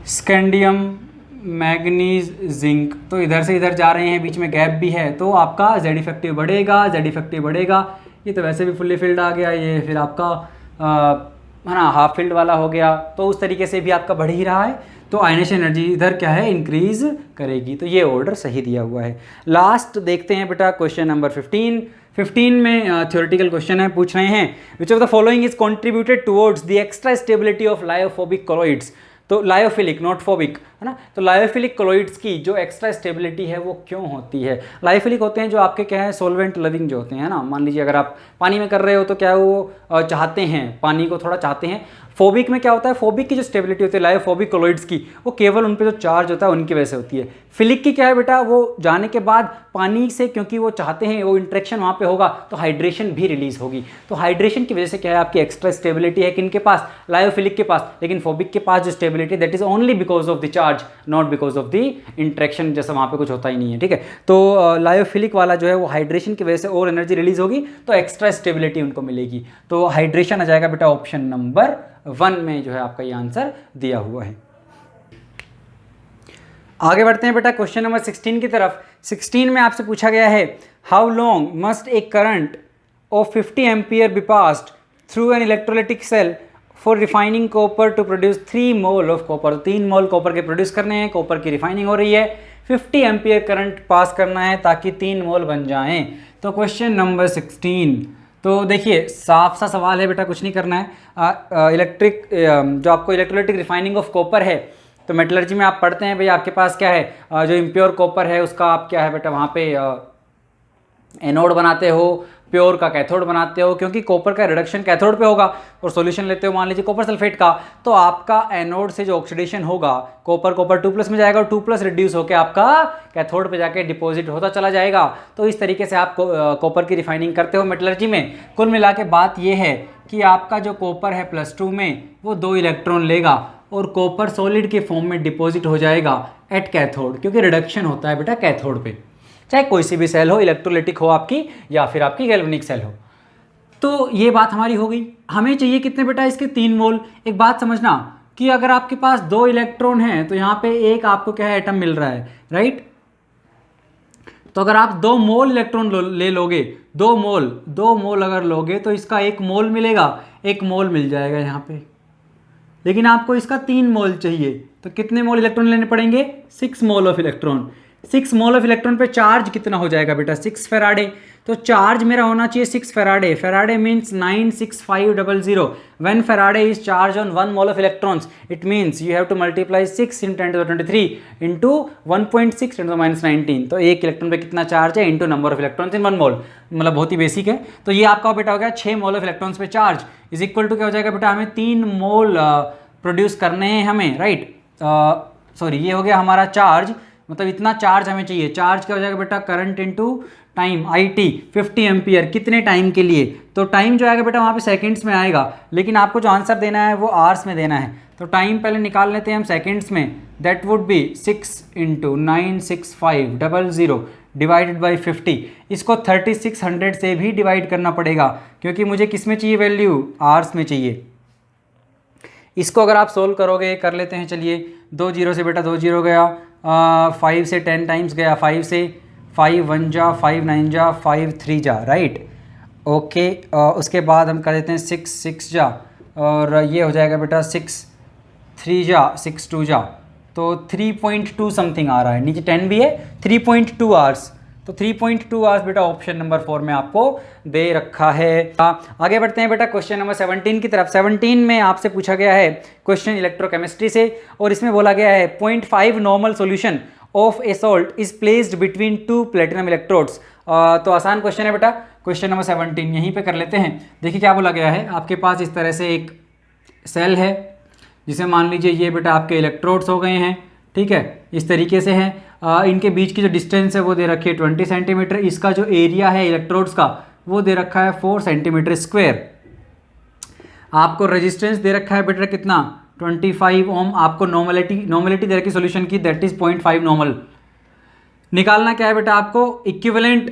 स्कैंडियम, मैग्नीज, जिंक, तो इधर से इधर जा रहे हैं, बीच में गैप भी है, तो आपका Z इफेक्टिव बढ़ेगा, Z इफेक्टिव बढ़ेगा। ये तो वैसे भी फुल्ली फिल्ड आ गया, ये फिर आपका है ना हाफ फील्ड वाला हो गया, तो उस तरीके से भी आपका बढ़ ही रहा है, तो आयनाइजेशन एनर्जी इधर क्या है इंक्रीज करेगी। तो ये ऑर्डर सही दिया हुआ है। लास्ट देखते हैं बेटा क्वेश्चन नंबर 15 में थ्योरेटिकल क्वेश्चन है, पूछ रहे हैं विच of the following is contributed towards the extra stability of lyophobic colloids. तो लायोफिलिक नॉट फोबिक, है ना। तो लायोफिलिक कोलॉइड्स की जो एक्स्ट्रा स्टेबिलिटी है वो क्यों होती है? लायोफिलिक होते हैं जो आपके क्या है, सोलवेंट लविंग जो होते हैं ना। मान लीजिए अगर आप पानी में कर रहे हो तो क्या वो चाहते हैं, पानी को थोड़ा चाहते हैं। फोबिक में क्या होता है, फोबिक की जो स्टेबिलिटी होती है लायोफोबिक कोलॉइड्स की, वो केवल उन पे जो चार्ज होता है उनकी वजह से होती है। फिलिक की क्या है बेटा, वो जाने के बाद पानी से क्योंकि वो चाहते हैं वो इंट्रैक्शन वहाँ पे होगा तो हाइड्रेशन भी रिलीज होगी। तो हाइड्रेशन की वजह से क्या है, आपकी एक्स्ट्रा स्टेबिलिटी है किनके पास, लायोफिलिक के पास। लेकिन फोबिक के पास जो stability that is only because of the charge, not because of the interaction, जैसा वहाँ पे कुछ होता ही नहीं है, ठीक है। तो लायोफिलिक वाला जो है वो हाइड्रेशन की वजह से और एनर्जी रिलीज होगी तो एक्स्ट्रा स्टेबिलिटी उनको मिलेगी। तो हाइड्रेशन आ जाएगा बेटा ऑप्शन नंबर 1 में जो है आपका ये आंसर दिया हुआ है। आगे बढ़ते हैं बेटा क्वेश्चन नंबर 16 की तरफ। 16 में आपसे पूछा गया है, how long must a current of 50 ampere be passed through an electrolytic cell for refining copper to produce 3 mole of copper. 3 mole copper के प्रोड्यूस करने हैं, कॉपर की रिफाइनिंग हो रही है, 50 एम्पियर करंट पास करना है ताकि 3 मोल बन जाएं। तो क्वेश्चन नंबर 16, तो देखिए साफ सा सवाल है बेटा, कुछ नहीं करना है। इलेक्ट्रिक जो आपको इलेक्ट्रोलाइटिक रिफाइनिंग ऑफ कॉपर है, तो मेटलर्जी में आप पढ़ते हैं भाई आपके पास क्या है, जो इम्प्योर कॉपर है उसका आप क्या है बेटा वहाँ पे एनोड बनाते हो, प्योर का कैथोड बनाते हो, क्योंकि कॉपर का रिडक्शन कैथोड पे होगा। और सॉल्यूशन लेते हो मान लीजिए कॉपर सल्फेट का, तो आपका एनोड से जो ऑक्सीडेशन होगा कॉपर 2+ में जाएगा और 2+ रिड्यूस होकर आपका कैथोड पे जाके डिपॉजिट होता चला जाएगा। तो इस तरीके से आप कॉपर की रिफाइनिंग करते हो मेटलर्जी में। कुल मिला के बात यह है कि आपका जो कॉपर है +2 में वो 2 इलेक्ट्रॉन लेगा और कॉपर सॉलिड के फॉर्म में डिपॉजिट हो जाएगा एट कैथोड, क्योंकि रिडक्शन होता है बेटा कैथोड पे, चाहे कोई सी भी सेल हो, इलेक्ट्रोलाइटिक हो आपकी या फिर आपकी गैल्वेनिक सेल हो। तो ये बात हमारी हो गई। हमें चाहिए कितने बेटा इसके 3 मोल। एक बात समझना कि अगर आपके पास 2 इलेक्ट्रॉन हैं तो यहाँ पे एक आपको क्या है, एटम मिल रहा है, राइट। तो अगर आप 2 मोल इलेक्ट्रॉन ले लोगे, 2 मोल अगर लोगे तो इसका 1 मोल मिलेगा, 1 मोल मिल जाएगा यहाँ पे। लेकिन आपको इसका 3 मोल चाहिए, तो कितने मोल इलेक्ट्रॉन लेने पड़ेंगे, 6 mole of electron. 6 mole of electron पे चार्ज कितना हो जाएगा बेटा, 6 फेराडे। तो चार्ज मेरा होना चाहिए 6 Faraday. Faraday means 96500। When Faraday is charge on 1 mole of electrons, it means you have to multiply 6 × 10⁻23 into 1.6 × 10⁻19। तो एक इलेक्ट्रॉन पे कितना चार्ज है into number of electrons in 1 मोल, मतलब बहुत ही बेसिक है। तो ये आपका बेटा हो गया 6 मोल ऑफ इलेक्ट्रॉन्स पे चार्ज इज इक्वल टू क्या हो जाएगा बेटा, हमें 3 मोल प्रोड्यूस करने हैं हमें, राइट। सॉरी ये हो गया हमारा चार्ज, मतलब इतना चार्ज हमें चाहिए। चार्ज क्या हो जाएगा बेटा, current into time, IT 50 ampere, कितने टाइम के लिए। तो टाइम जो आएगा बेटा वहाँ पे सेकंड्स में आएगा, लेकिन आपको जो आंसर देना है वो आवर्स में देना है। तो टाइम पहले निकाल लेते हैं हम सेकंड्स में, that would be 6 × 96500 divided by 50। इसको 3600 से भी डिवाइड करना पड़ेगा, क्योंकि मुझे किस में चाहिए वैल्यू, आवर्स में चाहिए। इसको अगर आप सोल्व करोगे, कर लेते हैं चलिए। 2 0 से बेटा 2 0 गया, 5 से 10 टाइम्स गया, 5 से 5 1 जा, 5 9 जा, 5 3 जा, राइट। ओके, उसके बाद हम कर देते हैं 6 6 जा, और ये हो जाएगा बेटा 6 3 जा, 6 2 जा, तो 3.2 समथिंग आ रहा है, नीचे 10 भी है, 3.2 आवर्स। तो 3.2 आवर्स बेटा ऑप्शन नंबर 4 में आपको दे रखा है। आगे बढ़ते हैं बेटा क्वेश्चन नंबर 17 की तरफ। 17 में आपसे पूछा गया है क्वेश्चन इलेक्ट्रोकेमिस्ट्री से, और इसमें बोला गया है 0.5 normal solution of A salt is placed between 2 platinum electrodes. तो आसान क्वेश्चन है बेटा, क्वेश्चन नंबर 17 यहीं पे कर लेते हैं। देखिए क्या बोला गया है, आपके पास इस तरह से एक सेल है, जिसे मान लीजिए ये बेटा आपके इलेक्ट्रोड्स हो गए हैं, ठीक है, इस तरीके से हैं। इनके बीच की जो डिस्टेंस है वो दे रखी है 20 सेंटीमीटर। इसका जो एरिया है इलेक्ट्रोड्स का वो दे रखा है 4 सेंटीमीटर स्क्वायर। आपको रेजिस्टेंस दे रखा है बेटा कितना, 25 ओम। आपको नॉर्मलिटी दे रखी सॉल्यूशन की, दैट इज 0.5 नॉर्मल। निकालना क्या है बेटा, आपको इक्विवेलेंट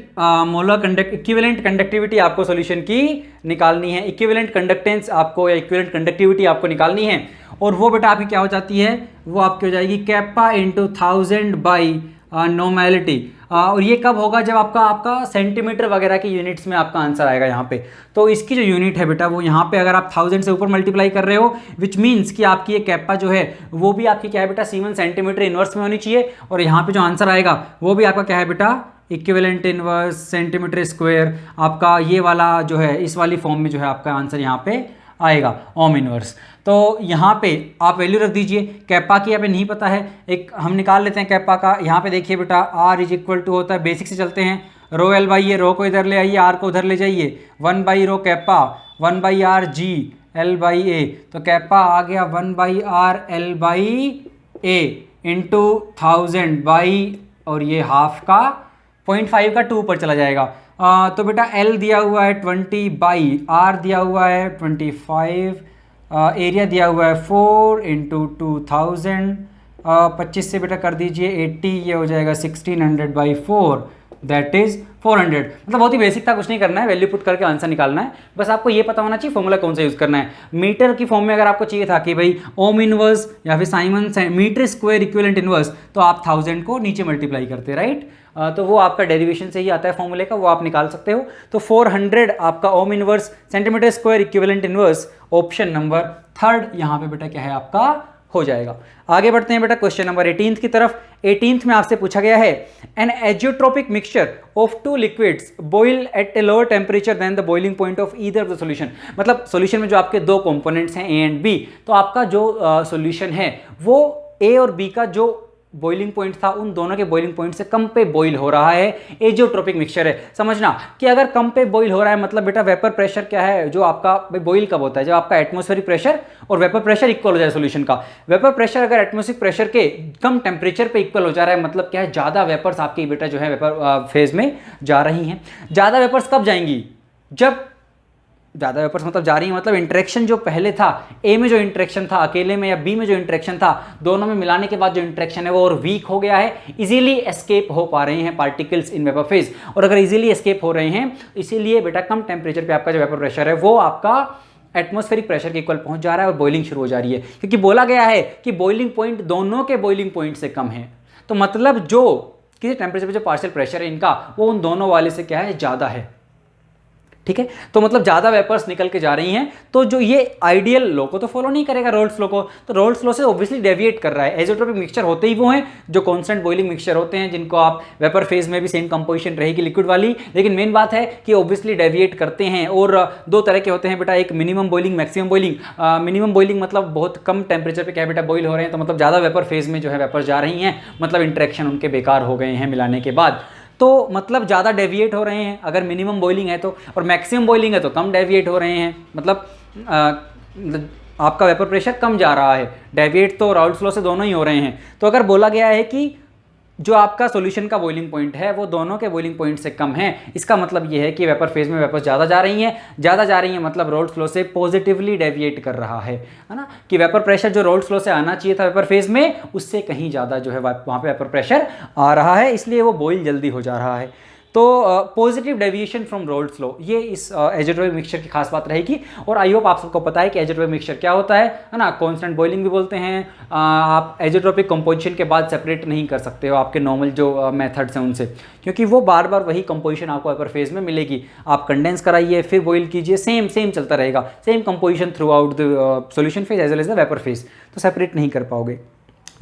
कंडक्टिविटी आपको सॉल्यूशन की निकालनी है। इक्विवेलेंट कंडक्टेंस आपको या इक्विवेलेंट कंडक्टिविटी आपको निकालनी है, और वो बेटा आपकी क्या हो जाती है, वो आपकी हो जाएगी कैपा इंटू 1000 बाई नॉर्मेलिटी। और ये कब होगा, जब आपका सेंटीमीटर वगैरह की यूनिट्स में आपका आंसर आएगा यहाँ पे। तो इसकी जो यूनिट है बेटा वो यहाँ पे अगर आप 1000 से ऊपर मल्टीप्लाई कर रहे हो, विच मीन्स कि आपकी ये कैपा जो है वो भी आपकी क्या है बेटा, सीमन सेंटीमीटर इनवर्स में होनी चाहिए। और यहाँ पे जो आंसर आएगा वो भी आपका क्या है बेटा, इक्विवेलेंट इनवर्स सेंटीमीटर स्क्वायर। आपका ये वाला जो है इस वाली फॉर्म में जो है आपका आंसर यहाँ पे आएगा ओम इनवर्स। तो यहाँ पे आप वैल्यू रख दीजिए, कैपा की यहाँ पे नहीं पता है, एक हम निकाल लेते हैं कैपा का। यहाँ पे देखिए बेटा आर इज इक्वल टू होता है, बेसिक से चलते हैं, रो एल बाई ए, रो को इधर ले आइए, आर को उधर ले जाइए, 1 by rho kappa 1 by R G L by A, तो कैपा आ गया 1 by R L by A into 1000 by, और ये हाफ का 0.5 का 2 पर चला जाएगा। तो बेटा L दिया हुआ है 20 बाई R दिया हुआ है 25, एरिया दिया हुआ है 4 इंटू 2000, 25 से बेटा कर दीजिए 80, ये हो जाएगा 1600 बाई 4, दैट इज 400। मतलब बहुत ही बेसिक था, कुछ नहीं करना है, वैल्यू पुट करके आंसर निकालना है, बस आपको ये पता होना चाहिए फॉर्मूला कौन सा यूज़ करना है। मीटर की फॉर्म में अगर आपको चाहिए था कि भाई ओम इनवर्स या फिर siemens metre square equivalent inverse, तो आप 1000 को नीचे मल्टीप्लाई करते, राइट। तो वो आपका डेरिवेशन से ही आता है फॉर्मूले का, वो आप निकाल सकते हो। तो 400 आपका ohm inverse centimetre square equivalent inverse, option number 3 यहाँ पे बेटा क्या है आपका हो जाएगा। आगे बढ़ते हैं बेटा क्वेश्चन नंबर 18 की तरफ। 18 में आपसे पूछा गया है an azeotropic mixture of 2 liquids boil at a lower temperature than the boiling point of either of the solution. मतलब सॉल्यूशन में जो आपके 2 कंपोनेंट्स हैं ए एंड बी, तो आपका जो सॉल्यूशन है वो ए और बी का जो बॉइलिंग पॉइंट था उन दोनों के बॉइलिंग पॉइंट से कम पे बॉइल हो रहा है, एजियोट्रोपिक मिक्सचर है। समझना कि अगर कम पे बॉइल हो रहा है मतलब बेटा वेपर प्रेशर क्या है, जो आपका बॉइल कब होता है, जब आपका एटमॉस्फेरिक प्रेशर और वेपर प्रेशर इक्वल हो जाए सॉल्यूशन का। वेपर प्रेशर अगर एटमॉस्फेरिक प्रेशर के कम टेम्परेचर पे इक्वल हो जा रहा है, मतलब क्या है, ज़्यादा वेपर्स आपकी बेटा जो है वेपर फेज में जा रही हैं। ज़्यादा वेपर्स कब जाएंगी, जब ज़्यादा वेपर्स मतलब जा रही है, मतलब इंटरेक्शन जो पहले था ए में जो इंटरेक्शन था अकेले में या बी में जो इंटरेक्शन था, दोनों में मिलाने के बाद जो इंटरेक्शन है वो और वीक हो गया है, इजीली एस्केप हो पा रहे हैं पार्टिकल्स इन वेपर फेज। और अगर इजीली एस्केप हो रहे हैं, इसीलिए बेटा कम टेम्परेचर पे आपका जो वेपर प्रेशर है वो आपका एटमॉस्फेरिक प्रेशर के इक्वल पहुंच जा रहा है और बॉइलिंग शुरू हो जा रही है, क्योंकि बोला गया है कि बॉइलिंग पॉइंट दोनों के बॉइलिंग पॉइंट से कम है। तो मतलब जो किसी टेम्परेचर पे जो पार्शियल प्रेशर है इनका, वो उन दोनों वाले से क्या है, ज़्यादा है। ठीक है, तो मतलब ज़्यादा वेपर्स निकल के जा रही हैं, तो जो ये आइडियल लॉ को तो फॉलो नहीं करेगा, रोल्स लॉ को, तो रोल्स लॉ से ऑब्वियसली डेविएट कर रहा है। एजियोट्रोपिक मिक्सचर होते ही वो हैं जो कांस्टेंट बॉइलिंग मिक्सचर होते हैं, जिनको आप वेपर फेज में भी सेम कंपोजिशन रहेगी लिक्विड वाली, लेकिन मेन बात है कि ऑब्वियसली डेविएट करते हैं। और 2 तरह के होते हैं बेटा, एक minimum boiling, maximum boiling. Minimum boiling मतलब बहुत कम टेम्परेचर पर क्या बेटा बॉइल हो रहे हैं, तो मतलब ज़्यादा वेपर फेज में जो है वेपर जा रही हैं, मतलब इंटरेक्शन उनके बेकार हो गए हैं मिलाने के बाद, तो मतलब ज़्यादा डेविएट हो रहे हैं अगर मिनिमम बॉइलिंग है तो, और मैक्सिमम बॉइलिंग है तो कम डेविएट हो रहे हैं, मतलब आपका वेपर प्रेशर कम जा रहा है। डेविएट तो राउल्स लॉ से दोनों ही हो रहे हैं। तो अगर बोला गया है कि जो आपका सॉल्यूशन का बॉइलिंग पॉइंट है वो दोनों के बॉइलिंग पॉइंट से कम है, इसका मतलब ये है कि वेपर फेज में वेपर ज़्यादा जा रही हैं, ज़्यादा जा रही हैं मतलब रोल्स लॉ से पॉजिटिवली डेविएट कर रहा है ना, कि वेपर प्रेशर जो रोल्स लॉ से आना चाहिए था वेपर फेज में, उससे कहीं ज़्यादा जो है वहाँ पे वेपर प्रेशर आ रहा है, इसलिए वो बॉइल जल्दी हो जा रहा है। तो positive deviation from roles law, ये इस एजियोट्रोपिक मिक्सचर की खास बात रहेगी। और आई होप आप सबको पता है कि एजियोट्रोपिक मिक्सचर क्या होता है ना, कांस्टेंट बॉइलिंग भी बोलते हैं। आप एजियोट्रोपिक कंपोजिशन के बाद सेपरेट नहीं कर सकते हो आपके नॉर्मल जो मेथड्स हैं उनसे, क्योंकि वो बार बार वही कंपोजिशन आपको वेपर फेज में मिलेगी। आप कंडेंस कराइए फिर बॉइल कीजिए, सेम चलता रहेगा, same composition throughout the solution phase as well as the vapour phase, तो सेपरेट नहीं कर पाओगे।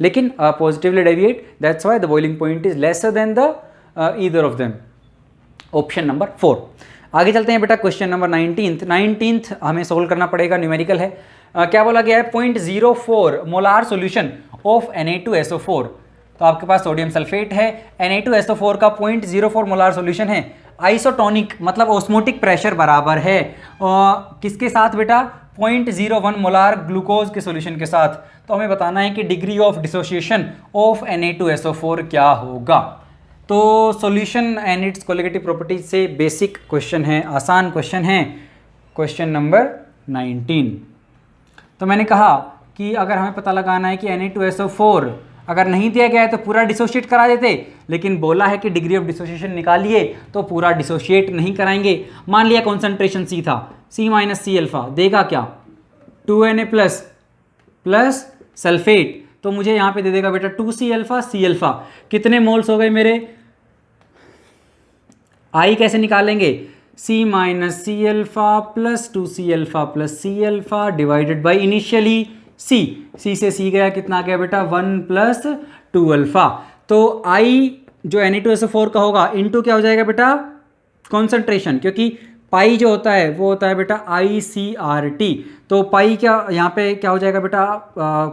लेकिन positively deviate, that's why the boiling point is lesser than the either of them, option number 4। आगे चलते हैं बेटा क्वेश्चन नंबर 19th हमें सोल्व करना पड़ेगा, न्यूमेरिकल है। क्या बोला गया है, 0.04 मोलार सॉल्यूशन ऑफ Na2SO4। तो आपके पास सोडियम सल्फेट है, Na2SO4 का 0.04 मोलार सॉल्यूशन है। आइसोटोनिक मतलब ऑस्मोटिक प्रेशर बराबर है किसके साथ बेटा, 0.01 मोलार ग्लूकोज के सॉल्यूशन के साथ। तो हमें बताना है कि degree of dissociation of Na2SO4 क्या होगा। तो solution and it's colligative properties से बेसिक क्वेश्चन है, आसान क्वेश्चन है, क्वेश्चन नंबर 19। तो मैंने कहा कि अगर हमें पता लगाना है कि Na2SO4 अगर नहीं दिया गया है तो पूरा डिसोशिएट करा देते, लेकिन बोला है कि डिग्री ऑफ डिसोसिएशन निकालिए, तो पूरा डिसोशिएट नहीं कराएंगे। मान लिया कॉन्सेंट्रेशन C था, C माइनस C अल्फा देगा क्या, 2Na प्लस सल्फेट, तो मुझे यहाँ पे दे देगा बेटा 2C अल्फा C अल्फा। कितने मोल्स हो गए मेरे, I कैसे निकालेंगे, C minus C alpha plus 2C alpha plus C alpha divided by initially C से C गया, कितना आ गया बेटा 1 प्लस 2 अल्फा। तो I जो Na2SO4 का होगा इनटू क्या हो जाएगा बेटा, कॉन्सेंट्रेशन, क्योंकि पाई जो होता है वो होता है बेटा ICRT। तो पाई क्या यहाँ पे क्या हो जाएगा बेटा,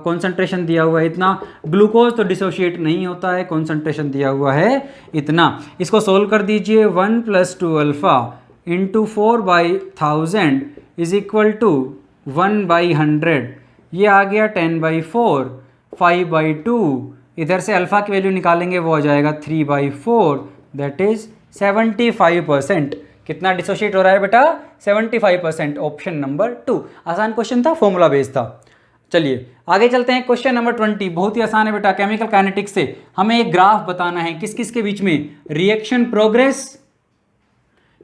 कॉन्सेंट्रेशन दिया हुआ है इतना, ग्लूकोज तो डिसोशिएट नहीं होता है, कॉन्सेंट्रेशन दिया हुआ है इतना। इसको सोल्व कर दीजिए, 1 + 2 alpha into 4/1000 is equal to 1/100, ये आ गया 10/4, 5/2, इधर से अल्फ़ा की वैल्यू निकालेंगे वो आ जाएगा 3/4, दैट इज 75%। कितना डिसोशिएट हो रहा है बेटा, 75%, ऑप्शन नंबर 2। आसान क्वेश्चन था, फॉर्मूला बेस्ड था। चलिए आगे चलते हैं, क्वेश्चन नंबर 20 बहुत ही आसान है बेटा। केमिकल काइनेटिक्स से हमें एक ग्राफ बताना है, किस किस के बीच में, रिएक्शन प्रोग्रेस,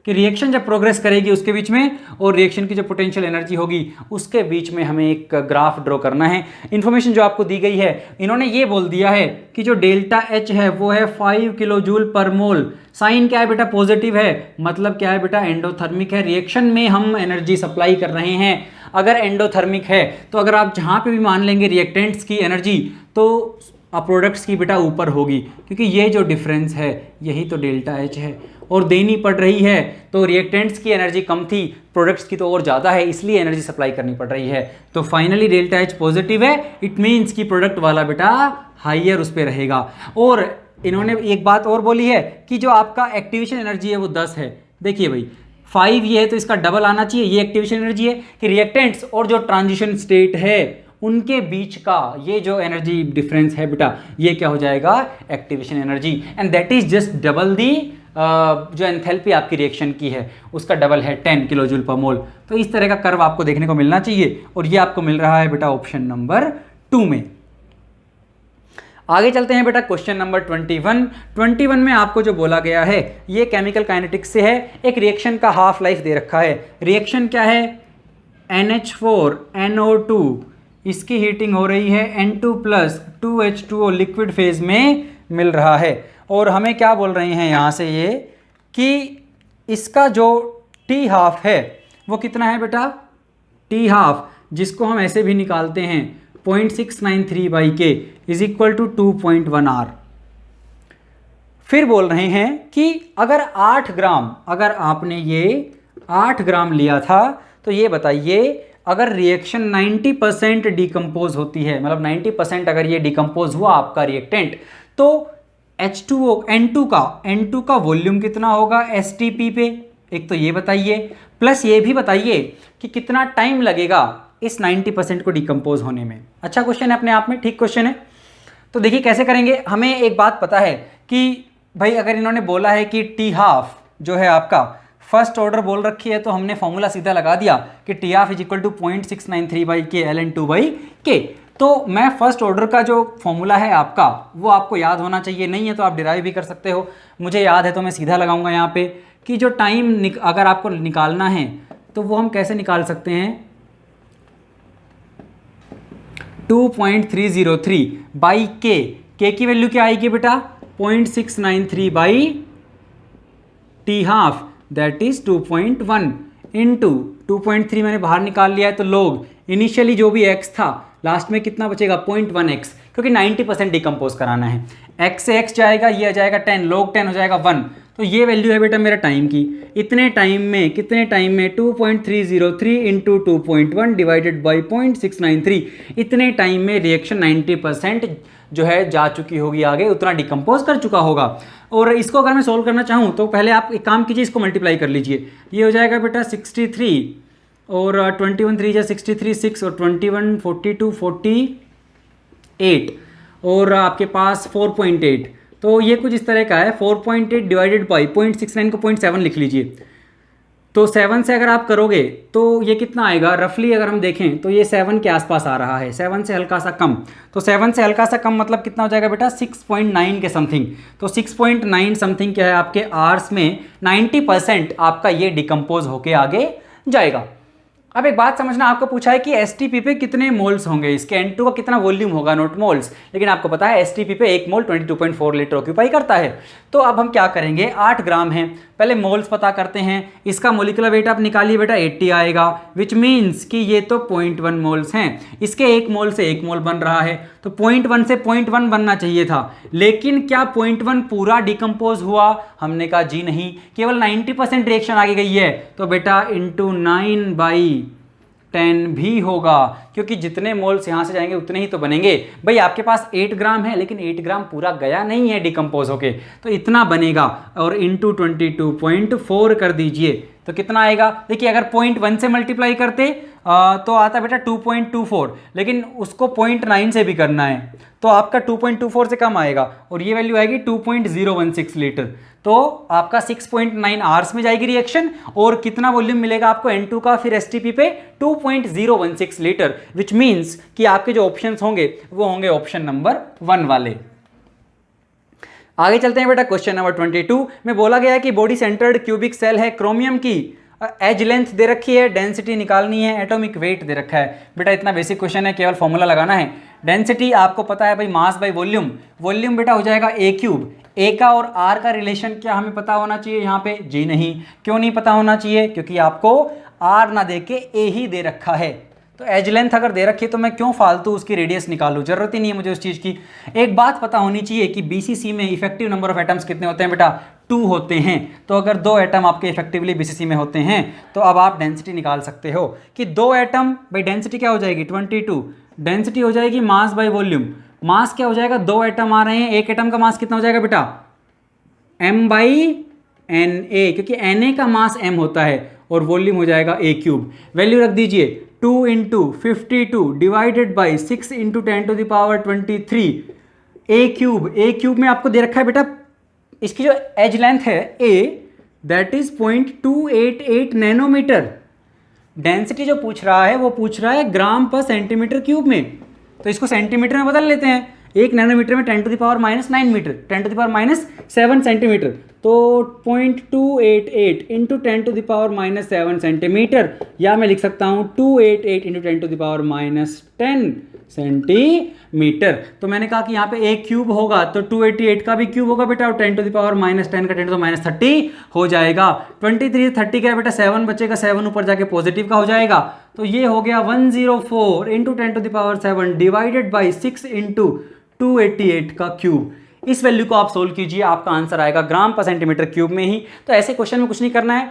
कि रिएक्शन जब प्रोग्रेस करेगी उसके बीच में, और रिएक्शन की जो पोटेंशियल एनर्जी होगी उसके बीच में हमें एक ग्राफ ड्रॉ करना है। इन्फॉर्मेशन जो आपको दी गई है, इन्होंने ये बोल दिया है कि जो डेल्टा H है वो है 5 किलो जूल पर मोल। साइन क्या है बेटा, पॉजिटिव है, मतलब क्या है बेटा, एंडोथर्मिक है, रिएक्शन में हम एनर्जी सप्लाई कर रहे हैं। अगर एंडोथर्मिक है तो अगर आप जहाँ पे भी मान लेंगे रिएक्टेंट्स की एनर्जी, तो प्रोडक्ट्स की बेटा ऊपर होगी, क्योंकि ये जो डिफरेंस है यही तो डेल्टा H है, और देनी पड़ रही है। तो रिएक्टेंट्स की एनर्जी कम थी, प्रोडक्ट्स की तो और ज़्यादा है, इसलिए एनर्जी सप्लाई करनी पड़ रही है। तो फाइनली डेल्टा H पॉजिटिव है, इट मीन्स कि प्रोडक्ट वाला बेटा हाइयर उस पर रहेगा। और इन्होंने एक बात और बोली है कि जो आपका एक्टिवेशन एनर्जी है वो 10 है। देखिए भाई 5 ये है तो इसका डबल आना चाहिए, ये एक्टिवेशन एनर्जी है कि रिएक्टेंट्स और जो ट्रांजिशन स्टेट है उनके बीच का ये जो एनर्जी डिफरेंस है बेटा, ये क्या हो जाएगा, activation energy, and that is just double दी जो एंथैल्पी आपकी रिएक्शन की है उसका डबल है 10 किलो जूल पर मोल। तो इस तरह का कर्व आपको देखने को मिलना चाहिए, और ये आपको मिल रहा है बेटा ऑप्शन नंबर 2 में। आगे चलते हैं बेटा, क्वेश्चन नंबर 21 में आपको जो बोला गया है ये केमिकल काइनेटिक्स से है। एक रिएक्शन का हाफ लाइफ दे रखा है, रिएक्शन क्या है, NH4NO2, इसकी हीटिंग हो रही है N2 + 2H2O लिक्विड फेज में मिल रहा है। और हमें क्या बोल रहे हैं यहाँ से ये कि इसका जो T हाफ है वो कितना है बेटा, T हाफ जिसको हम ऐसे भी निकालते हैं 0.693/K is equal to 2.1 R। फिर बोल रहे हैं कि अगर 8 ग्राम, अगर आपने ये 8 ग्राम लिया था तो ये बताइए अगर रिएक्शन 90% डिकम्पोज होती है, मतलब 90% अगर ये डिकम्पोज हुआ आपका रिएक्टेंट, तो H2O N2 का वॉल्यूम कितना होगा STP पे, एक तो ये बताइए, प्लस ये भी बताइए कि कितना टाइम लगेगा इस 90% को डिकम्पोज होने में। अच्छा क्वेश्चन है अपने आप में, ठीक क्वेश्चन है। तो देखिए कैसे करेंगे, हमें एक बात पता है कि भाई अगर इन्होंने बोला है कि T हाफ जो है आपका फर्स्ट ऑर्डर बोल रखी है, तो हमने फॉर्मूला सीधा लगा दिया कि T half is equal to 0.693/K ln2/K। तो मैं फर्स्ट ऑर्डर का जो फॉर्मूला है आपका वो आपको याद होना चाहिए, नहीं है तो आप डिराइव भी कर सकते हो। मुझे याद है तो मैं सीधा लगाऊंगा यहाँ पे कि जो टाइम अगर आपको निकालना है तो वो हम कैसे निकाल सकते हैं, 2.303/K, K की वैल्यू क्या आएगी बेटा, 0.693/T half that is 2.1 into 2.3 मैंने बाहर निकाल लिया है, तो लोग इनिशियली जो भी x था लास्ट में कितना बचेगा 0.1x, क्योंकि 90% डिकम्पोज कराना है। x से x जाएगा, ये आ जाएगा 10, log 10 हो जाएगा 1। तो ये वैल्यू है बेटा मेरा टाइम की, इतने टाइम में, कितने टाइम में 2.303 इंटू 2.1 डिवाइडेड बाई 0.693, इतने टाइम में रिएक्शन 90% जो है जा चुकी होगी आगे, उतना डिकम्पोज कर चुका होगा। और इसको अगर मैं सोल्व करना चाहूँ तो पहले आप एक काम कीजिए, इसको मल्टीप्लाई कर लीजिए, ये हो जाएगा बेटा 63 और 21 3 63 6 और 21 42 48 और आपके पास 4.8, तो ये कुछ इस तरह का है। 4.8 डिवाइडेड बाई 0.69 को 0.7 लिख लीजिए, तो 7 से अगर आप करोगे तो ये कितना आएगा, रफली अगर हम देखें तो ये 7 के आसपास आ रहा है, 7 से हल्का सा कम। तो 7 से हल्का सा कम मतलब कितना हो जाएगा बेटा, 6.9 के समथिंग। तो 6.9 समथिंग क्या है आपके आवर्स में 90% आपका ये डिकम्पोज होके आगे जाएगा। अब एक बात समझना, आपको पूछा है कि एसटीपी पे कितने मोल्स होंगे, इसके N2 का कितना वॉल्यूम होगा, नॉट मोल्स, लेकिन आपको पता है एसटीपी पे 1 मोल 22.4 लीटर ऑक्यूपाई करता है। तो अब हम क्या करेंगे, 8 ग्राम है, पहले मोल्स पता करते हैं। इसका मोलिकुलर वेट आप निकालिए बेटा 80 आएगा, विच मीन्स कि ये तो 0.1 मोल्स हैं। इसके 1 मोल से 1 मोल बन रहा है, तो 0.1 से 0.1 बनना चाहिए था, लेकिन क्या 0.1 पूरा डिकम्पोज हुआ? हमने कहा जी नहीं, केवल 90% रिएक्शन आगे गई है। तो बेटा इंटू 9/10 भी होगा, क्योंकि जितने मोल्स यहां से जाएंगे उतने ही तो बनेंगे। भाई आपके पास 8 ग्राम है, लेकिन 8 ग्राम पूरा गया नहीं है डिकम्पोज होके, तो इतना बनेगा, और इंटू 22.4 कर दीजिए तो कितना आएगा। देखिए अगर 0.1 से मल्टीप्लाई करते तो आता बेटा 2.24, लेकिन उसको 0.9 से भी करना है, तो आपका 2.24 से कम आएगा, और ये वैल्यू आएगी 2.016 लीटर। तो आपका 6.9 आवर्स में जाएगी रिएक्शन, और कितना वॉल्यूम मिलेगा आपको N2 का फिर एसटीपी पे 2.016 लीटर, विच मीन्स कि आपके जो ऑप्शंस होंगे वो होंगे ऑप्शन नंबर 1 वाले। आगे चलते हैं बेटा, क्वेश्चन नंबर 22 में बोला गया है कि बॉडी सेंटर्ड क्यूबिक सेल है, क्रोमियम की एज लेंथ दे रखी है, डेंसिटी निकालनी है, एटॉमिक वेट दे रखा है। बेटा इतना बेसिक क्वेश्चन है, केवल फॉर्मूला लगाना है। डेंसिटी आपको पता है भाई, मास बाय वॉल्यूम, वॉल्यूम बेटा हो जाएगा ए क्यूब। ए का और आर का रिलेशन क्या हमें पता होना चाहिए यहाँ पे? जी नहीं। क्यों नहीं पता होना चाहिए? क्योंकि आपको आर ना दे के ए ही दे रखा है, तो एज लेंथ अगर दे रखी है तो मैं क्यों फालतू उसकी रेडियस निकालूं, जरूरत ही नहीं है मुझे उस चीज़ की। एक बात पता होनी चाहिए कि बीसीसी में इफेक्टिव नंबर ऑफ एटम्स कितने होते हैं बेटा? 2 होते हैं। तो अगर 2 एटम आपके इफेक्टिवली बीसीसी में होते हैं तो अब आप डेंसिटी निकाल सकते हो कि 2 एटम, भाई डेंसिटी क्या हो जाएगी 22, डेंसिटी हो जाएगी मास बाय वॉल्यूम। मास क्या हो जाएगा, 2 एटम आ रहे हैं, एक एटम का मास कितना हो जाएगा बेटा? m/Na, क्योंकि Na का मास m होता है, और वॉल्यूम हो जाएगा a क्यूब। वैल्यू रख दीजिए 2 × 52 divided by 6 × 10⁻23 a cube. a cube में आपको दे रखा है बेटा, इसकी जो एज लेंथ है a, that is 0.288 nanometre. Density जो पूछ रहा है वो पूछ रहा है ग्राम पर सेंटीमीटर क्यूब में, तो इसको सेंटीमीटर में बदल लेते हैं। 1 नैनोमीटर में 10⁻⁹ मीटर, 10⁻⁷ सेंटीमीटर, तो 0.288 इंटू 10⁻⁷ सेंटीमीटर, या मैं लिख सकता हूँ 288 इंटू 10⁻⁻10 सेंटीमीटर। तो मैंने कहा कि यहाँ पे एक क्यूब होगा तो 288 का भी क्यूब होगा बेटा, और 10⁻⁻10 का 10⁻30 हो जाएगा। 23 30 क्या है बेटा, 7 बचेगा, 7 ऊपर जाके पॉजिटिव का हो जाएगा, तो ये हो गया 104 इंटू 10⁻7 डिवाइडेड बाई 6 इंटू 288 का क्यूब। इस वैल्यू को आप सोल्व कीजिए, आपका आंसर आएगा ग्राम पर सेंटीमीटर क्यूब में ही। तो ऐसे क्वेश्चन में कुछ नहीं करना है,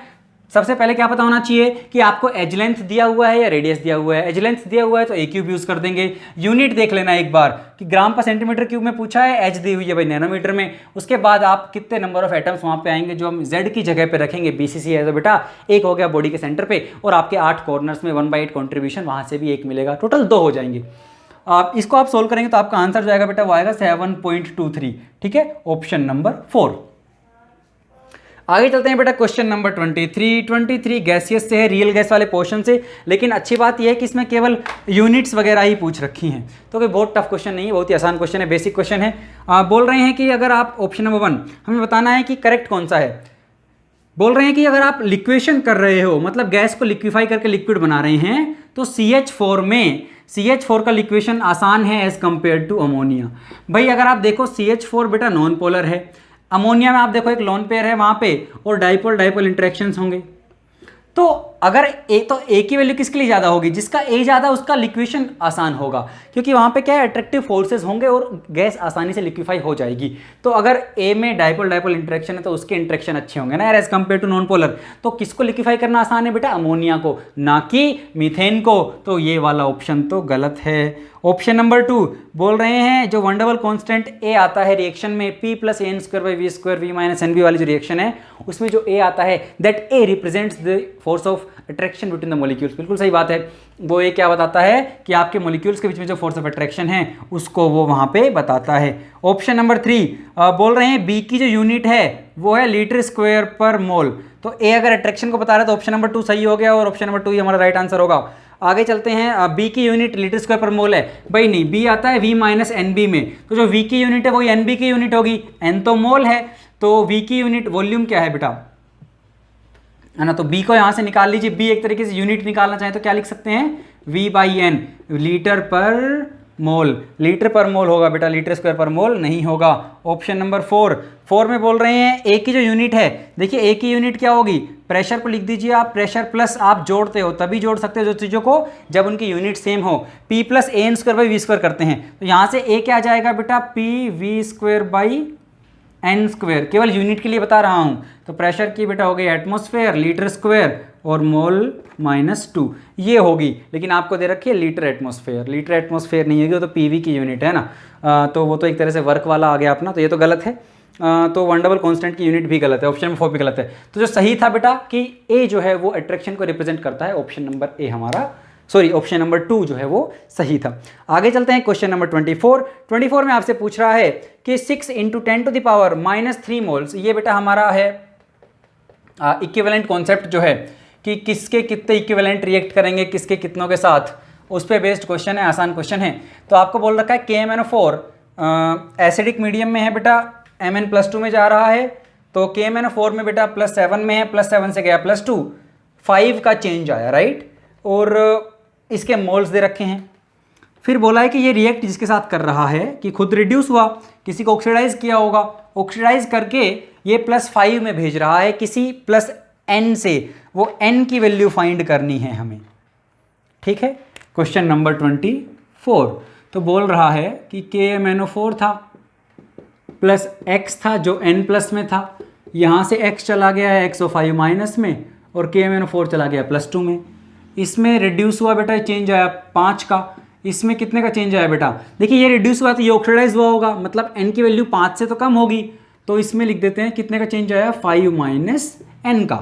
सबसे पहले क्या पता होना चाहिए कि आपको एज लेंथ दिया हुआ है या रेडियस दिया हुआ है। एज लेंथ दिया हुआ है तो ए क्यूब यूज कर देंगे। यूनिट देख लेना एक बार कि ग्राम पर सेंटीमीटर क्यूब में पूछा है, एच दी हुई है भाई नैनोमीटर में। उसके बाद आप कितने नंबर ऑफ एटम्स वहां पे आएंगे जो हम जेड की जगह पे रखेंगे, बीसीसी है तो बेटा एक हो गया बॉडी के सेंटर पे, और आपके 8 कॉर्नर्स में 1/8 कॉन्ट्रीब्यूशन, वहां से भी एक मिलेगा, टोटल 2 हो जाएंगे। आप इसको आप सोल्व करेंगे तो आपका आंसर जो आएगा बेटा वो आएगा 7.23। ठीक है, ऑप्शन नंबर 4। आगे चलते हैं बेटा, क्वेश्चन नंबर 23 गैसियस से है, रियल गैस वाले पोर्शन से, लेकिन अच्छी बात यह है कि इसमें केवल यूनिट्स वगैरह ही पूछ रखी हैं, तो कोई बहुत टफ क्वेश्चन नहीं है, बहुत ही आसान क्वेश्चन है, बेसिक क्वेश्चन है। बोल रहे हैं कि अगर आप ऑप्शन नंबर 1 हमें बताना है कि करेक्ट कौन सा है। बोल रहे हैं कि अगर आप लिक्वेशन कर रहे हो, मतलब गैस को लिक्विफाई करके लिक्विड बना रहे हैं, तो CH4 में CH4 का लिक्वेशन आसान है एज कंपेयर टू अमोनिया। भाई अगर आप देखो CH4 बेटा नॉन पोलर है, अमोनिया में आप देखो एक लोन पेयर है वहां पे, और डाइपोल डाइपोल इंटरेक्शंस होंगे। तो अगर ए की वैल्यू किसके लिए ज़्यादा होगी, जिसका ए ज़्यादा उसका लिक्वेशन आसान होगा, क्योंकि वहाँ पे क्या है अट्रैक्टिव फोर्सेस होंगे और गैस आसानी से लिक्विफाई हो जाएगी। तो अगर ए में डाइपोल डाइपोल इंटरेक्शन है तो उसके इंटरेक्शन अच्छे होंगे ना as compared to non polar. तो किसको लिक्विफाई करना आसान है बेटा, अमोनिया को, ना कि मीथेन को। तो ये वाला ऑप्शन तो गलत है। ऑप्शन नंबर 2 बोल रहे हैं जो वंडरवल कांस्टेंट ए आता है रिएक्शन में, P + N² V - NB वाली जो रिएक्शन है उसमें जो ए आता है, that A represents the force of attraction between the molecules. बिल्कुल सही बात है, वो ए क्या बताता है कि आपके मॉलिक्यूल्स के बीच में जो फोर्स ऑफ अट्रैक्शन है उसको वो वहाँ पे बताता है। ऑप्शन नंबर 3 बोल रहे हैं बी की जो यूनिट है वो है L/m। तो ए अगर अट्रैक्शन को बता रहा है तो ऑप्शन नंबर 2 सही हो गया, और ऑप्शन नंबर 2 ही हमारा राइट आंसर होगा। आगे चलते हैं, बी की यूनिट L/m है भाई, नहीं, बी आता है V - NB में, तो जो V की यूनिट है वही NB की यूनिट होगी, N तो मोल है, तो V की यूनिट वॉल्यूम क्या है बेटा, है ना। तो बी को यहाँ से निकाल लीजिए, बी एक तरीके से यूनिट निकालना चाहें तो क्या लिख सकते हैं, V/N, लीटर पर मोल। लीटर पर मोल होगा बेटा, लीटर स्क्वायर पर मोल नहीं होगा। ऑप्शन नंबर 4 में बोल रहे हैं ए की जो यूनिट है, देखिए ए की यूनिट क्या होगी, प्रेशर को लिख दीजिए आप, प्रेशर प्लस आप जोड़ते हो तभी जोड़ सकते हो जो चीज़ों को जब उनकी यूनिट सेम हो। P + AN² / V² करते हैं, तो यहाँ से ए क्या जाएगा बेटा, PV² / N², केवल यूनिट के लिए बता रहा हूँ। तो प्रेशर की बेटा हो गई एटमॉस्फेयर, लीटर स्क्वायर और मोल -2 ये होगी, लेकिन आपको दे रखी है लीटर एटमॉस्फेयर, लीटर एटमॉस्फेयर नहीं होगी, वो तो पीवी की यूनिट है ना। तो वो तो एक तरह से वर्क वाला आ गया अपना, तो ये तो गलत है। तो वंडरबल कांस्टेंट की यूनिट भी गलत है, ऑप्शन नंबर 4 भी गलत है। तो जो सही था बेटा कि ए जो है वो अट्रैक्शन को रिप्रेजेंट करता है, ऑप्शन नंबर ए हमारा, सॉरी ऑप्शन नंबर 2 जो है वो सही था। आगे चलते हैं क्वेश्चन नंबर 24 में आपसे पूछ रहा है कि 6 × 10⁻³ मोल्स, ये बेटा हमारा है इक्विवेलेंट कॉन्सेप्ट जो है कि किसके कितने इक्विवेलेंट रिएक्ट करेंगे किसके कितनों के साथ, उस पर बेस्ड क्वेश्चन है, आसान क्वेश्चन है। तो आपको बोल रखा है KMnO4 एसिडिक मीडियम में है बेटा, Mn+2 में जा रहा है, तो KMnO4 में बेटा +7 में है, +7 से गया +2, 5 का चेंज आया, राइट। और इसके मोल्स दे रखे हैं। फिर बोला है कि ये रिएक्ट जिसके साथ कर रहा है कि खुद रिड्यूस हुआ, किसी को ऑक्सीडाइज किया होगा, ऑक्सीडाइज करके ये +5 में भेज रहा है किसी +N से, वो N की वैल्यू फाइंड करनी है हमें, ठीक है। क्वेश्चन नंबर 24 तो बोल रहा है कि KMnO4 था प्लस X था जो N+ में था, यहाँ से X चला गया है XO5- में और KMnO4 चला गया +2 में। इसमें रिड्यूस हुआ बेटा, चेंज आया 5 का, इसमें कितने का चेंज आया बेटा, देखिए ये रिड्यूस हुआ तो ये ऑक्सीडाइज हुआ होगा, मतलब N की वैल्यू 5 से तो कम होगी, तो इसमें लिख देते हैं कितने का चेंज आया, 5 - N का।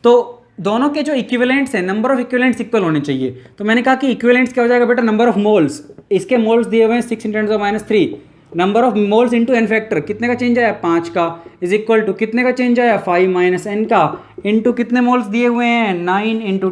तो दोनों के जो इक्विवेलेंट्स हैं, नंबर ऑफ इक्विवेलेंट्स इक्वल होने चाहिए। तो मैंने कहा कि इक्विवेलेंट्स क्या हो जाएगा बेटा, नंबर ऑफ मोल्स, इसके मोल्स दिए हुए हैं 6 × 10⁻³ number of moles into N factor, कितने का चेंज आया 5 का, इज इक्वल टू कितने का चेंज आया 5 - N का, इंटू कितने मोल्स दिए हुए हैं 9 ×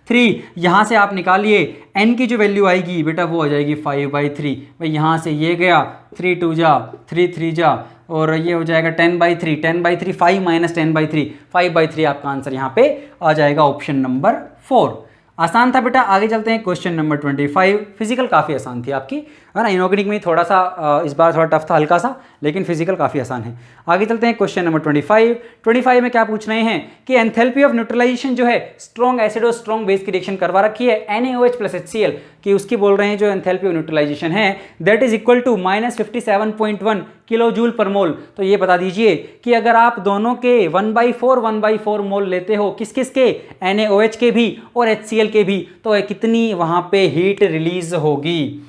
10⁻³ यहाँ से आप निकालिए N की जो वैल्यू आएगी बेटा वो आ जाएगी 5/3। भाई यहाँ से ये गया 3 2 जा 3 3 जा और ये हो जाएगा 10/3, 10/3 5 - 10/3, 5/3 आपका आंसर यहाँ पे आ जाएगा ऑप्शन नंबर 4। आसान था बेटा। आगे चलते हैं क्वेश्चन नंबर 25। फिजिकल काफ़ी आसान थी आपकी, है ना। इनऑर्गेनिक में थोड़ा सा इस बार थोड़ा टफ था, हल्का सा, लेकिन फिजिकल काफ़ी आसान है। आगे चलते हैं क्वेश्चन नंबर 25 में क्या पूछ रहे हैं कि एंथैल्पी ऑफ न्यूट्रलाइजेशन जो है स्ट्रॉन्ग एसिड और स्ट्रॉन्ग बेस की रिएक्शन करवा रखी है NaOH + HCl कि उसकी बोल रहे हैं जो एंथैल्पी ऑफ न्यूट्रलाइजेशन है that is equal to -57.1 kilojoule per mole. तो ये बता दीजिए कि अगर आप दोनों के 1/4 मोल लेते हो किस किस के, NaOH के भी और HCl के भी, तो कितनी वहाँ पे हीट रिलीज होगी।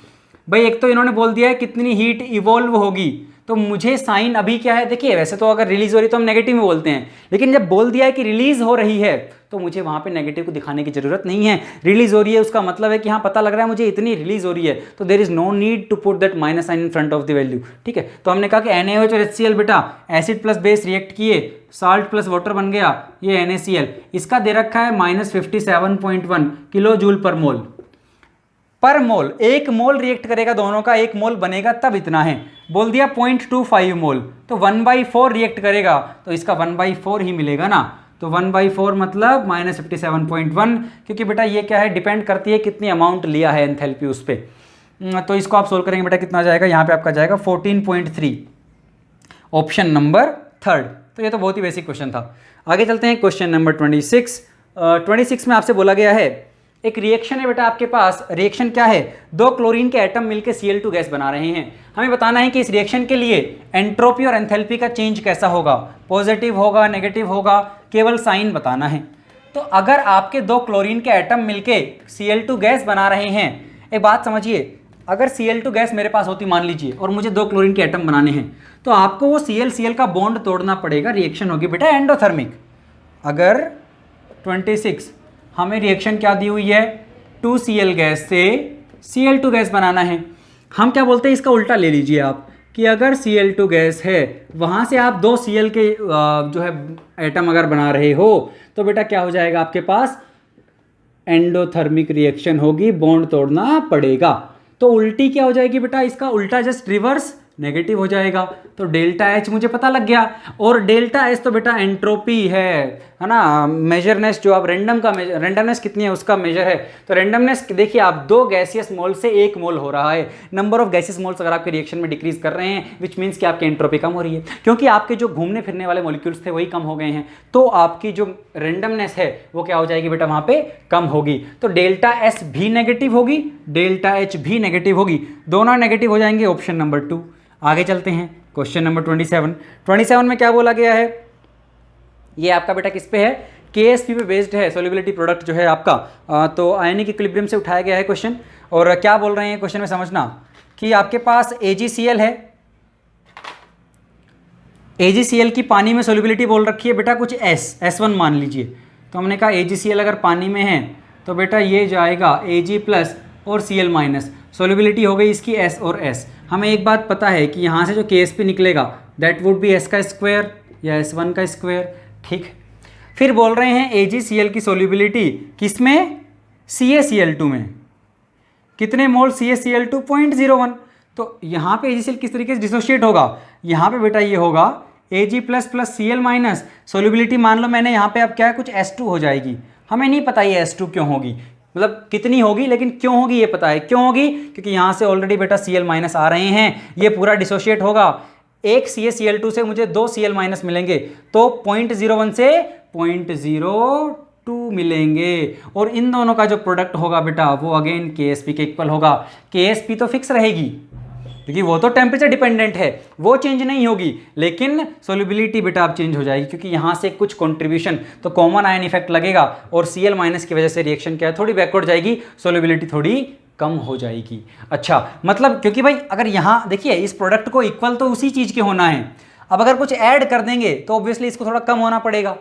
भाई एक तो इन्होंने बोल दिया है कितनी हीट इवॉल्व होगी, तो मुझे साइन अभी क्या है, देखिए वैसे तो अगर रिलीज हो रही है तो हम नेगेटिव में बोलते हैं, लेकिन जब बोल दिया है कि रिलीज हो रही है तो मुझे वहाँ पे नेगेटिव को दिखाने की जरूरत नहीं है। रिलीज हो रही है उसका मतलब है कि हाँ पता लग रहा है मुझे इतनी रिलीज हो रही है, तो there is no need to put that minus sign in front of the value, ठीक है। तो हमने कहा कि NaOH और HCl बेटा एसिड प्लस बेस रिएक्ट किए, साल्ट प्लस वाटर बन गया ये NaCl, इसका दे रखा है -57.1 किलो जूल पर मोल। पर मोल, एक मोल रिएक्ट करेगा, दोनों का एक मोल बनेगा तब इतना है। बोल दिया 0.25 मोल, तो 1/4 रिएक्ट करेगा तो इसका 1/4 ही मिलेगा ना। तो 1/4 मतलब -57.1, क्योंकि बेटा ये क्या है, डिपेंड करती है कितनी अमाउंट लिया है एंथैल्पी उस पर। तो इसको आप सोल्व करेंगे बेटा कितना जाएगा, यहाँ पे आपका जाएगा 14.3, ऑप्शन नंबर 3। तो ये तो बहुत ही बेसिक क्वेश्चन था। आगे चलते हैं क्वेश्चन नंबर 26 में आपसे बोला गया है एक रिएक्शन है बेटा आपके पास। रिएक्शन क्या है, 2 क्लोरीन के एटम मिलकर Cl2 गैस बना रहे हैं। हमें बताना है कि इस रिएक्शन के लिए एंट्रोपी और एंथैल्पी का चेंज कैसा होगा, पॉजिटिव होगा नेगेटिव होगा, केवल साइन बताना है। तो अगर आपके 2 क्लोरीन के एटम मिलके Cl2 गैस बना रहे हैं, एक बात समझिए, अगर Cl2 गैस मेरे पास होती मान लीजिए और मुझे 2 क्लोरीन के एटम बनाने हैं, तो आपको वो Cl का बॉन्ड तोड़ना पड़ेगा। रिएक्शन होगी बेटा एंडोथर्मिक। अगर 26 हमें रिएक्शन क्या दी हुई है, 2Cl गैस से Cl2 गैस बनाना है। हम क्या बोलते हैं, इसका उल्टा ले लीजिए आप कि अगर Cl2 गैस है, वहाँ से आप 2 Cl के जो है एटम अगर बना रहे हो, तो बेटा क्या हो जाएगा आपके पास, एंडोथर्मिक रिएक्शन होगी, बॉन्ड तोड़ना पड़ेगा। तो उल्टी क्या हो जाएगी बेटा, इसका उल्टा जस्ट रिवर्स नेगेटिव हो जाएगा। तो डेल्टा एच मुझे पता लग गया, और डेल्टा एच तो बेटा एंट्रोपी है ना, मेजरनेस जो आप रैंडम का मेजर, रैंडमनेस कितनी है उसका मेजर है। तो रैंडमनेस देखिए आप 2 गैसियस मोल से 1 मोल हो रहा है। नंबर ऑफ गैसियस मोल्स अगर आपके रिएक्शन में डिक्रीज कर रहे हैं विच मीन्स कि आपकी एंट्रोपी कम हो रही है, क्योंकि आपके जो घूमने फिरने वाले मॉलिक्यूल्स थे वही कम हो गए हैं, तो आपकी जो रैंडमनेस है वो क्या हो जाएगी बेटा, वहां पे कम होगी। तो डेल्टा एस भी नेगेटिव होगी, डेल्टा एच भी नेगेटिव होगी, दोनों नेगेटिव हो जाएंगे, ऑप्शन नंबर 2। आगे चलते हैं क्वेश्चन नंबर 27 में क्या बोला गया है, ये आपका बेटा किस पे है, केएसपी पे बेस्ड है, सोल्युबिलिटी प्रोडक्ट जो है आपका। तो आयनिक इक्विलिब्रियम से उठाया गया है क्वेश्चन। और क्या बोल रहे हैं क्वेश्चन में समझना कि आपके पास AgCl है, AgCl की पानी में सोल्युबिलिटी बोल रखी है बेटा कुछ S1 मान लीजिए। तो हमने कहा AgCl अगर पानी में है तो बेटा ये जाएगा Ag+ और Cl-, सोल्युबिलिटी हो गई इसकी S और S। हमें एक बात पता है कि यहाँ से जो KSP निकलेगा दैट वुड बी S का स्क्वायर या S1 का स्क्वायर, ठीक। फिर बोल रहे हैं AgCl की सोल्युबिलिटी किस में, CaCl2 में, कितने मोल, CaCl2 0.01। तो यहाँ पे AgCl किस तरीके से डिसोशिएट होगा, यहाँ पे बेटा ये होगा Ag+ + Cl-, सोल्युबिलिटी मान लो मैंने यहाँ पे अब क्या है कुछ S2 हो जाएगी। हमें नहीं पता ये S2 क्यों होगी, मतलब कितनी होगी, लेकिन क्यों होगी ये पता है। क्यों होगी, क्योंकि यहाँ से ऑलरेडी बेटा Cl- आ रहे हैं, ये पूरा डिसोशिएट होगा। एक CaCl2 से मुझे 2 Cl- मिलेंगे, तो 0.01 से 0.02 मिलेंगे, और इन दोनों का जो प्रोडक्ट होगा बेटा वो अगेन KSP के इक्वल होगा। KSP तो फिक्स रहेगी क्योंकि वो तो टेम्परेचर डिपेंडेंट है, वो चेंज नहीं होगी, लेकिन सोल्युबिलिटी बेटा अब चेंज हो जाएगी क्योंकि यहाँ से कुछ कंट्रीब्यूशन, तो कॉमन आयन इफेक्ट लगेगा, और Cl- की वजह से रिएक्शन क्या है, थोड़ी बैकवर्ड जाएगी, सोल्युबिलिटी थोड़ी कम हो जाएगी। अच्छा, मतलब क्योंकि भाई अगर यहाँ देखिए इस प्रोडक्ट को इक्वल तो उसी चीज़ के होना है, अब अगर कुछ ऐड कर देंगे तो ऑब्वियसली इसको थोड़ा कम होना पड़ेगा।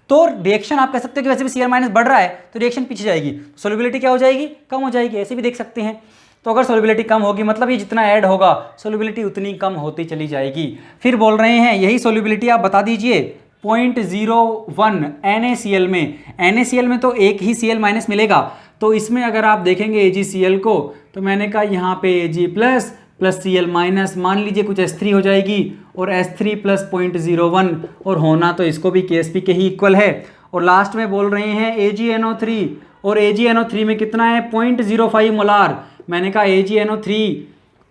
तो रिएक्शन आप कह सकते हो कि वैसे भी Cl- बढ़ रहा है तो रिएक्शन पीछे जाएगी, सोल्युबिलिटी क्या हो जाएगी, कम हो जाएगी, ऐसे भी देख सकते हैं। तो अगर सोल्युबिलिटी कम होगी मतलब ये जितना ऐड होगा सोल्युबिलिटी उतनी कम होती चली जाएगी। फिर बोल रहे हैं यही सोल्युबिलिटी आप बता दीजिए 0.01 NaCl में, NaCl में तो एक ही Cl- मिलेगा, तो इसमें अगर आप देखेंगे AgCl को तो मैंने कहा यहाँ पे Ag+ + Cl- मान लीजिए कुछ S3 हो जाएगी, और S3 + 0.01, और होना तो इसको भी KSP के ही इक्वल है। और लास्ट में बोल रहे हैं AgNO3, और AgNO3 में कितना है 0.05 मोलार। मैंने कहा AgNO3,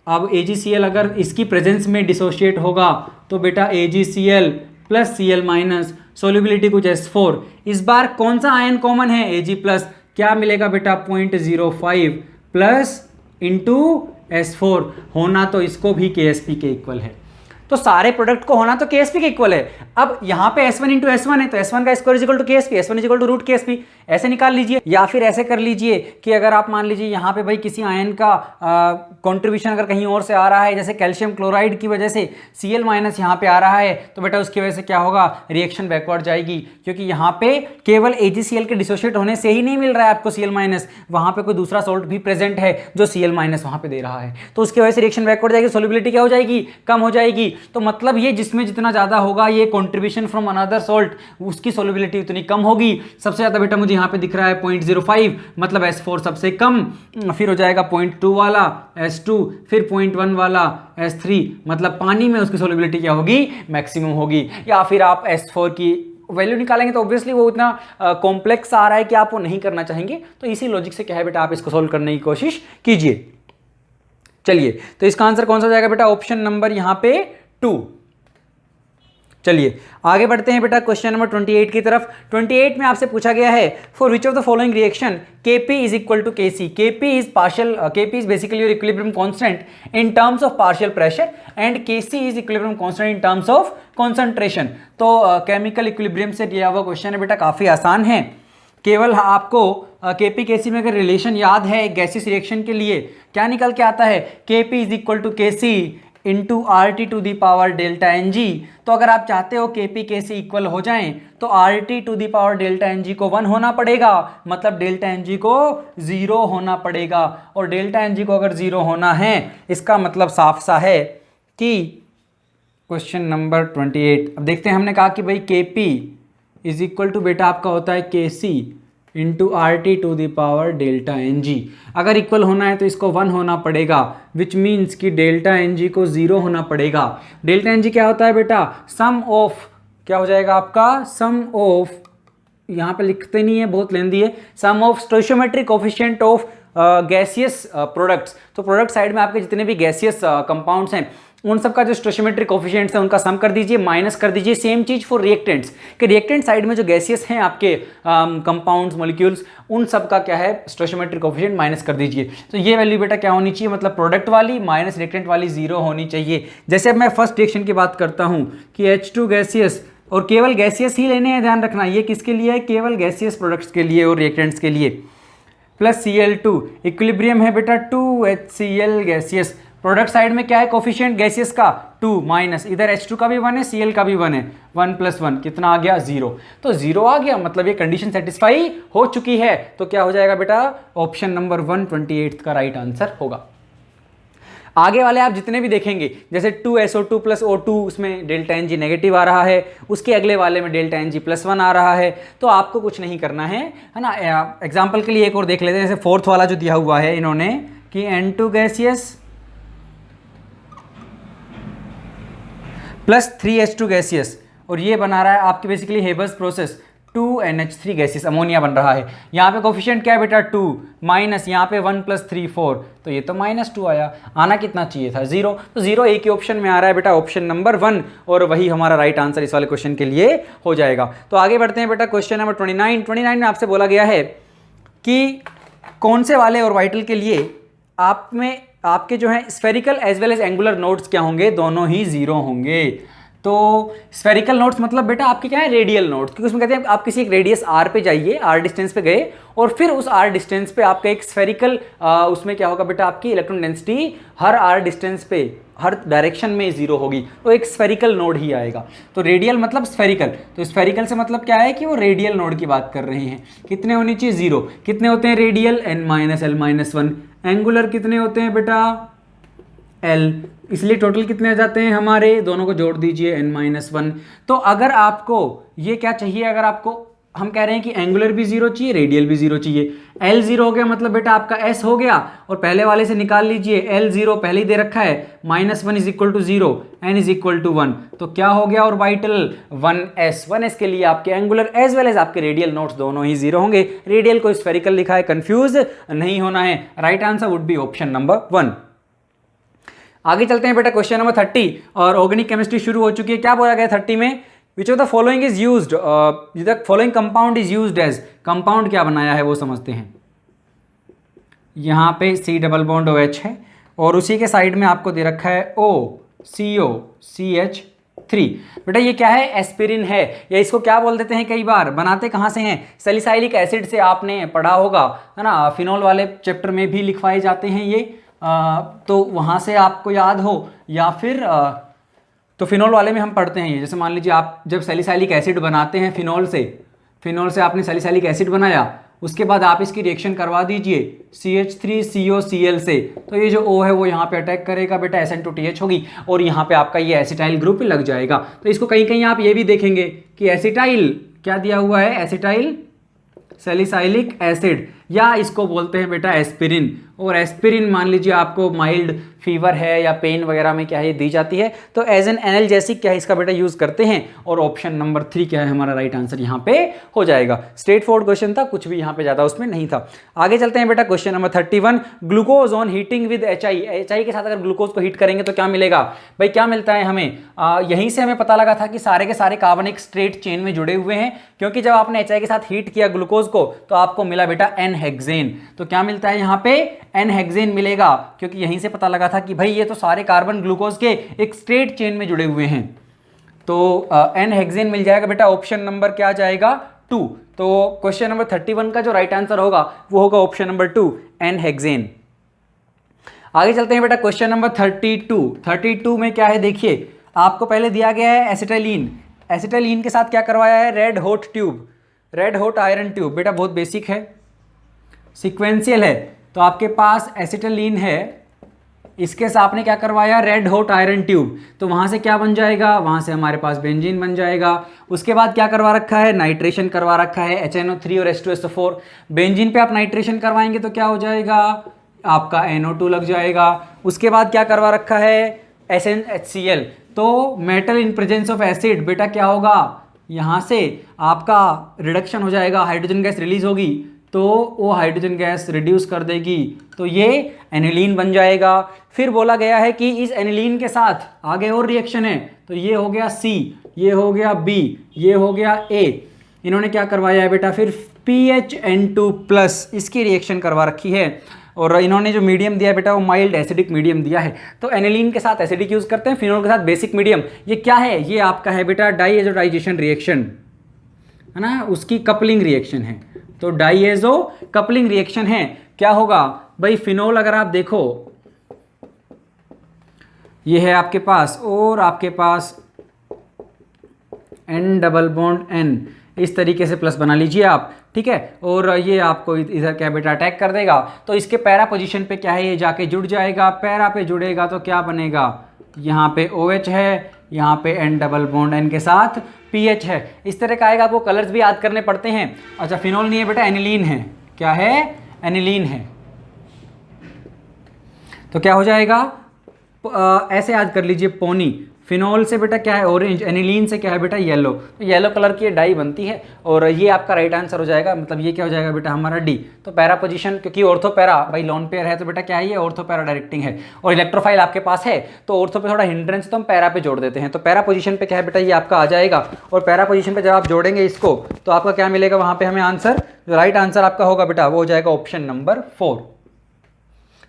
अब AgCl अगर इसकी प्रेजेंस में डिसोशिएट होगा तो बेटा AgCl + Cl-, सोल्युबिलिटी कुछ S4। इस बार कौन सा आयन कॉमन है, Ag+, क्या मिलेगा बेटा 0.05 प्लस इंटू S4, होना तो इसको भी KSP के इक्वल है। तो सारे प्रोडक्ट को होना तो KSP के इक्वल है। अब यहाँ पे S1 × S1 है तो S1 का square equal to KSP, S1 = √KSP, ऐसे निकाल लीजिए। या फिर ऐसे कर लीजिए कि अगर आप मान लीजिए यहाँ पे भाई किसी आयन का कंट्रीब्यूशन अगर कहीं और से आ रहा है, जैसे कैल्शियम क्लोराइड की वजह से Cl- यहाँ पे आ रहा है, तो बेटा उसकी वजह से क्या होगा, रिएक्शन बैकवर्ड जाएगी, क्योंकि यहाँ पे केवल AgCl के डिसोशिएट होने से ही नहीं मिल रहा है आपको Cl-, वहाँ पे कोई दूसरा सोल्ट भी प्रेजेंट है जो Cl- वहाँ पे दे रहा है, तो उसकी वजह से रिएक्शन बैकवर्ड जाएगी, सोल्युबिलिटी क्या हो जाएगी, कम हो जाएगी। तो मतलब ये जिसमें जितना ज़्यादा होगा ये कंट्रीब्यूशन फ्रॉम अनदर सॉल्ट, उसकी सोल्युबिलिटी उतनी कम होगी। सबसे ज़्यादा बेटा मुझे यहाँ पे दिख रहा है 0.05, मतलब S4 सबसे कम, फिर हो जाएगा 0.2 वाला S2, फिर 0.1 वाला S3, मतलब पानी में उसकी सोल्युबिलिटी क्या होगी, मैक्सिमम होगी। या फिर आप S4 की वैल्यू निकालेंगे तो ऑब्वियसली वो इतना कॉम्प्लेक्स आ रहा है कि आप वो नहीं करना चाहेंगे, तो इसी लॉजिक से क्या है बेटा आप इसको सोल्व करने की कोशिश कीजिए। चलिए, तो इसका आंसर कौन सा जाएगा बेटा, ऑप्शन नंबर यहाँ पे 2। चलिए आगे बढ़ते हैं बेटा क्वेश्चन नंबर 28 की तरफ। 28 में आपसे पूछा गया है for which of the following reaction Kp = Kc। Kp is basically your equilibrium constant in terms of partial pressure and Kc is equilibrium constant in terms of concentration। तो केमिकल इक्विलिब्रियम से दिया हुआ क्वेश्चन है बेटा, काफी आसान है। केवल आपको Kp Kc में अगर रिलेशन याद है गैसियस रिएक्शन के लिए, क्या निकल के आता है, Kp = Kc इंटू RT⁴ΔNg। तो अगर आप चाहते हो Kp Kc इक्वल हो जाएं तो RT⁴ΔNg को 1 होना पड़ेगा, मतलब ΔNg को 0 होना पड़ेगा, और ΔNg को अगर 0 होना है इसका मतलब साफ सा है कि क्वेश्चन नंबर 28। अब देखते हैं, हमने कहा कि भाई Kp = बेटा आपका होता है Kc into R T to the power delta N G. अगर इक्वल होना है तो इसको 1 होना पड़ेगा, विच मीन्स कि डेल्टा एन जी को 0 होना पड़ेगा। डेल्टा एन जी क्या होता है बेटा, सम ऑफ, क्या हो जाएगा आपका, सम ऑफ, यहाँ पे लिखते नहीं है, बहुत लेंदी है, sum of stoichiometric coefficient of gaseous products. तो प्रोडक्ट साइड में आपके जितने भी गैसियस कंपाउंड्स हैं उन सब का जो स्टोइचियोमेट्रिक कोफिशिएंट्स है उनका सम कर दीजिए, माइनस कर दीजिए। सेम चीज फॉर रिएक्टेंट्स, कि रिएक्टेंट साइड में जो गैसियस हैं आपके कंपाउंड्स मॉलिक्यूल्स उन सब का क्या है स्टोइचियोमेट्रिक कोफिशिएंट माइनस कर दीजिए। तो ये वैल्यू बेटा क्या होनी चाहिए, मतलब प्रोडक्ट वाली माइनस रिएक्टेंट वाली 0 होनी चाहिए। जैसे अब मैं फर्स्ट रिएक्शन की बात करता हूँ कि H2 गैसियस, और केवल गैसियस ही लेने हैं, ध्यान रखना ये किसके लिए है, केवल गैसियस प्रोडक्ट्स के लिए और रिएक्टेंट्स के लिए, प्लस Cl2, इक्विलिब्रियम है बेटा 2HCl गैसियस। प्रोडक्ट साइड में क्या है कोफिशिएंट गैसियस का 2, माइनस इधर H2 का भी 1 है, Cl का भी 1 है, 1 + 1 कितना आ गया 0। तो 0 आ गया, मतलब ये कंडीशन सेटिस्फाई हो चुकी है। तो क्या हो जाएगा बेटा, ऑप्शन नंबर 128 का राइट आंसर होगा। आगे वाले आप जितने भी देखेंगे, जैसे 2SO2 + O2, उसमें डेल्टा एन जी नेगेटिव आ रहा है, उसके अगले वाले में डेल्टा एन जी +1 आ रहा है। तो आपको कुछ नहीं करना है ना। एग्जाम्पल के लिए एक और देख लेते हैं, जैसे फोर्थ वाला जो दिया हुआ है इन्होंने कि N2 gaseous plus 3H2 gaseous, और ये बना रहा है आपके basically Haber's process, 2NH3 gaseous, ammonia बन रहा है। यहाँ पे कोफिशिएंट क्या है बेटा 2, माइनस यहाँ पे 1 + 3 4, तो ये तो -2 आया, आना कितना चाहिए था 0। तो 0 एक ही ऑप्शन में आ रहा है बेटा, ऑप्शन नंबर 1, और वही हमारा राइट आंसर इस वाले क्वेश्चन के लिए हो जाएगा। तो आगे बढ़ते हैं बेटा, क्वेश्चन नंबर 29 में आपसे बोला गया है कि कौन से वाले ऑर्बिटल के लिए आप में आपके जो है spherical as well as angular nodes क्या होंगे, दोनों ही 0 होंगे। तो स्फेरिकल नोड्स मतलब बेटा आपके क्या है रेडियल नोड्स, क्योंकि उसमें कहते हैं आप किसी एक रेडियस r पे जाइए, r डिस्टेंस पे गए और फिर उस r डिस्टेंस पे आपका एक स्फेरिकल उसमें क्या होगा बेटा, आपकी इलेक्ट्रॉन डेंसिटी हर r डिस्टेंस पे हर डायरेक्शन में 0 होगी, तो एक स्फेरिकल नोड ही आएगा। तो रेडियल मतलब स्फेरिकल, तो स्फेरिकल से मतलब क्या है कि वो रेडियल नोड की बात कर रहे हैं। कितने होनी चाहिए 0। कितने होते हैं रेडियल, n-l-1। एंगुलर कितने होते हैं बेटा l, इसलिए टोटल कितने आ जाते हैं हमारे, दोनों को जोड़ दीजिए n-1। तो अगर आपको ये क्या चाहिए, अगर आपको हम कह रहे हैं कि एंगुलर भी 0 चाहिए, रेडियल भी 0 चाहिए, l 0 हो गया मतलब बेटा आपका s हो गया, और पहले वाले से निकाल लीजिए, l 0 पहले ही दे रखा है, -1 = 0, n = 1, तो क्या हो गया ऑर्बिटल 1s के लिए आपके एंगुलर एज वेल एज आपके रेडियल नोड्स दोनों ही 0 होंगे। रेडियल को स्फेरिकल लिखा है, कंफ्यूज नहीं होना है, right answer would be option number 1। आगे चलते हैं बेटा, क्वेश्चन नंबर 30, और ऑर्गेनिक केमिस्ट्री शुरू हो चुकी है। क्या बोला गया 30 में, which of the following is used, the following compound is used as, compound क्या बनाया है वो समझते हैं। यहाँ पे C डबल बॉन्ड OH है, और उसी के साइड में आपको दे रखा है OCO-CH3। बेटा ये क्या है, एस्पिरिन है, या इसको क्या बोल देते हैं, कई बार बनाते कहाँ से हैं, सैलिसाइलिक एसिड से, आपने पढ़ा होगा है ना, फिनॉल वाले चैप्टर में भी लिखवाए जाते हैं ये, तो वहाँ से आपको याद हो, या फिर तो फिनॉल वाले में हम पढ़ते हैं ये। जैसे मान लीजिए आप जब सैलिसाइलिक एसिड बनाते हैं फिनॉल से आपने सैलिसाइलिक एसिड बनाया, उसके बाद आप इसकी रिएक्शन करवा दीजिए CH3COCl से, तो ये जो O है वो यहाँ पे अटैक करेगा बेटा, SN2TH होगी, और यहाँ पे आपका ये एसिटाइल ग्रुप लग जाएगा। तो इसको कहीं कहीं आप ये भी देखेंगे कि एसिटाइल क्या दिया हुआ है, एसिटाइल सैलिसाइलिक एसिड, या इसको बोलते हैं बेटा एस्पिरिन। और एस्पिरिन मान लीजिए आपको माइल्ड फीवर है या पेन वगैरह में क्या है दी जाती है, तो एज एन एनाल्जेसिक क्या है इसका बेटा यूज करते हैं, और ऑप्शन नंबर 3 क्या है हमारा राइट आंसर यहाँ पे हो जाएगा। स्ट्रेट फॉरवर्ड क्वेश्चन था, कुछ भी यहाँ पे ज्यादा उसमें नहीं था। आगे चलते हैं बेटा, question number 31, glucose on heating with HI के साथ अगर ग्लूकोज को हीट करेंगे तो क्या मिलेगा, भाई क्या मिलता है हमें, यहीं से हमें पता लगा था कि सारे के सारे कार्बन एक स्ट्रेट चेन में जुड़े हुए हैं, क्योंकि जब आपने HI के साथ हीट किया ग्लूकोज को तो आपको मिला बेटा N-हेक्सेन। तो क्या मिलता है यहाँ पे, N-हेक्सेन मिलेगा, क्योंकि यहीं से पता लगा था कि भाई ये तो सारे कार्बन ग्लूकोज के एक स्ट्रेट चेन में जुड़े हुए हैं। तो N-हेक्सेन मिल जाएगा बेटा, ऑप्शन नंबर क्या जाएगा 2। तो क्वेश्चन नंबर 31 का जो राइट आंसर होगा वो होगा ऑप्शन नंबर 2, N-हेक्सेन। आगे चलते हैं बेटा, क्वेश्चन नंबर 32 में क्या है देखिए, आपको पहले दिया गया है एसिटाइलिन के साथ क्या करवाया है, रेड हॉट आयरन ट्यूब। बेटा बहुत बेसिक है, सीक्वेंशियल है, तो आपके पास एसिटाइलिन है इसके साथ आपने क्या करवाया, रेड हॉट आयरन ट्यूब, तो वहां से क्या बन जाएगा, वहां से हमारे पास बेंजीन बन जाएगा। उसके बाद क्या करवा रखा है, नाइट्रेशन करवा रखा है, HNO3 और H2SO4। बेंजीन पे आप नाइट्रेशन करवाएंगे तो क्या हो जाएगा, आपका NO2 लग जाएगा। उसके बाद क्या करवा रखा है, SnHCl, तो metal in presence of acid, बेटा क्या होगा, यहाँ से आपका रिडक्शन हो जाएगा, हाइड्रोजन गैस रिलीज होगी, तो वो हाइड्रोजन गैस रिड्यूस कर देगी, तो ये एनिलीन बन जाएगा। फिर बोला गया है कि इस एनिलीन के साथ आगे और रिएक्शन है, तो ये हो गया C, ये हो गया B, ये हो गया A। इन्होंने क्या करवाया है बेटा, फिर PHN2+ इसकी रिएक्शन करवा रखी है, और इन्होंने जो मीडियम दिया है बेटा वो माइल्ड एसिडिक मीडियम दिया है। तो एनिलीन के साथ एसिडिक यूज करते हैं, फिनोल के साथ बेसिक मीडियम। ये क्या है, ये आपका है बेटा डाइएजोडाइजेशन रिएक्शन, है ना, उसकी कपलिंग रिएक्शन है। तो डाइएजो कपलिंग रिएक्शन है। क्या होगा भाई, फिनोल अगर आप देखो, ये है आपके पास, और आपके पास N डबल बॉन्ड N, इस तरीके से प्लस बना लीजिए आप, ठीक है। और ये आपको इधर क्या बेटा अटैक कर देगा, तो इसके पैरा पोजीशन पे क्या है, ये जाके जुड़ जाएगा, पैरा पे जुड़ेगा तो क्या बनेगा, यहाँ पे OH है, यहाँ पे N डबल बॉन्ड N के साथ PH है। इस तरह का आएगा, आपको कलर्स भी याद करने पड़ते हैं। अच्छा फिनोल नहीं है बेटा, एनिलीन है। क्या है, एनिलीन है। तो क्या हो जाएगा, ऐसे याद कर लीजिए, पोनी। फिनोल से बेटा क्या है, ऑरेंज। एनिलीन से क्या है बेटा, येलो। तो येलो कलर की डाई बनती है, और ये आपका राइट आंसर हो जाएगा। मतलब ये क्या हो जाएगा बेटा, हमारा D। तो पैरा पोजीशन, क्योंकि ऑर्थो पैरा भाई लॉन पेयर है, तो बेटा क्या है, ये ऑर्थो पैरा डायरेक्टिंग है। और इलेक्ट्रोफाइल आपके पास है, तो ऑर्थो पे थोड़ा हिंड्रेंस, तो हम पैरा पे जोड़ देते हैं। तो पैरा पोजीशन पे क्या है बेटा, ये आपका आ जाएगा। और पैरा पोजीशन पे जब आप जोड़ेंगे इसको, तो आपका क्या मिलेगा वहां पे हमें आंसर, जो राइट आंसर आपका होगा बेटा वो हो जाएगा ऑप्शन नंबर 4।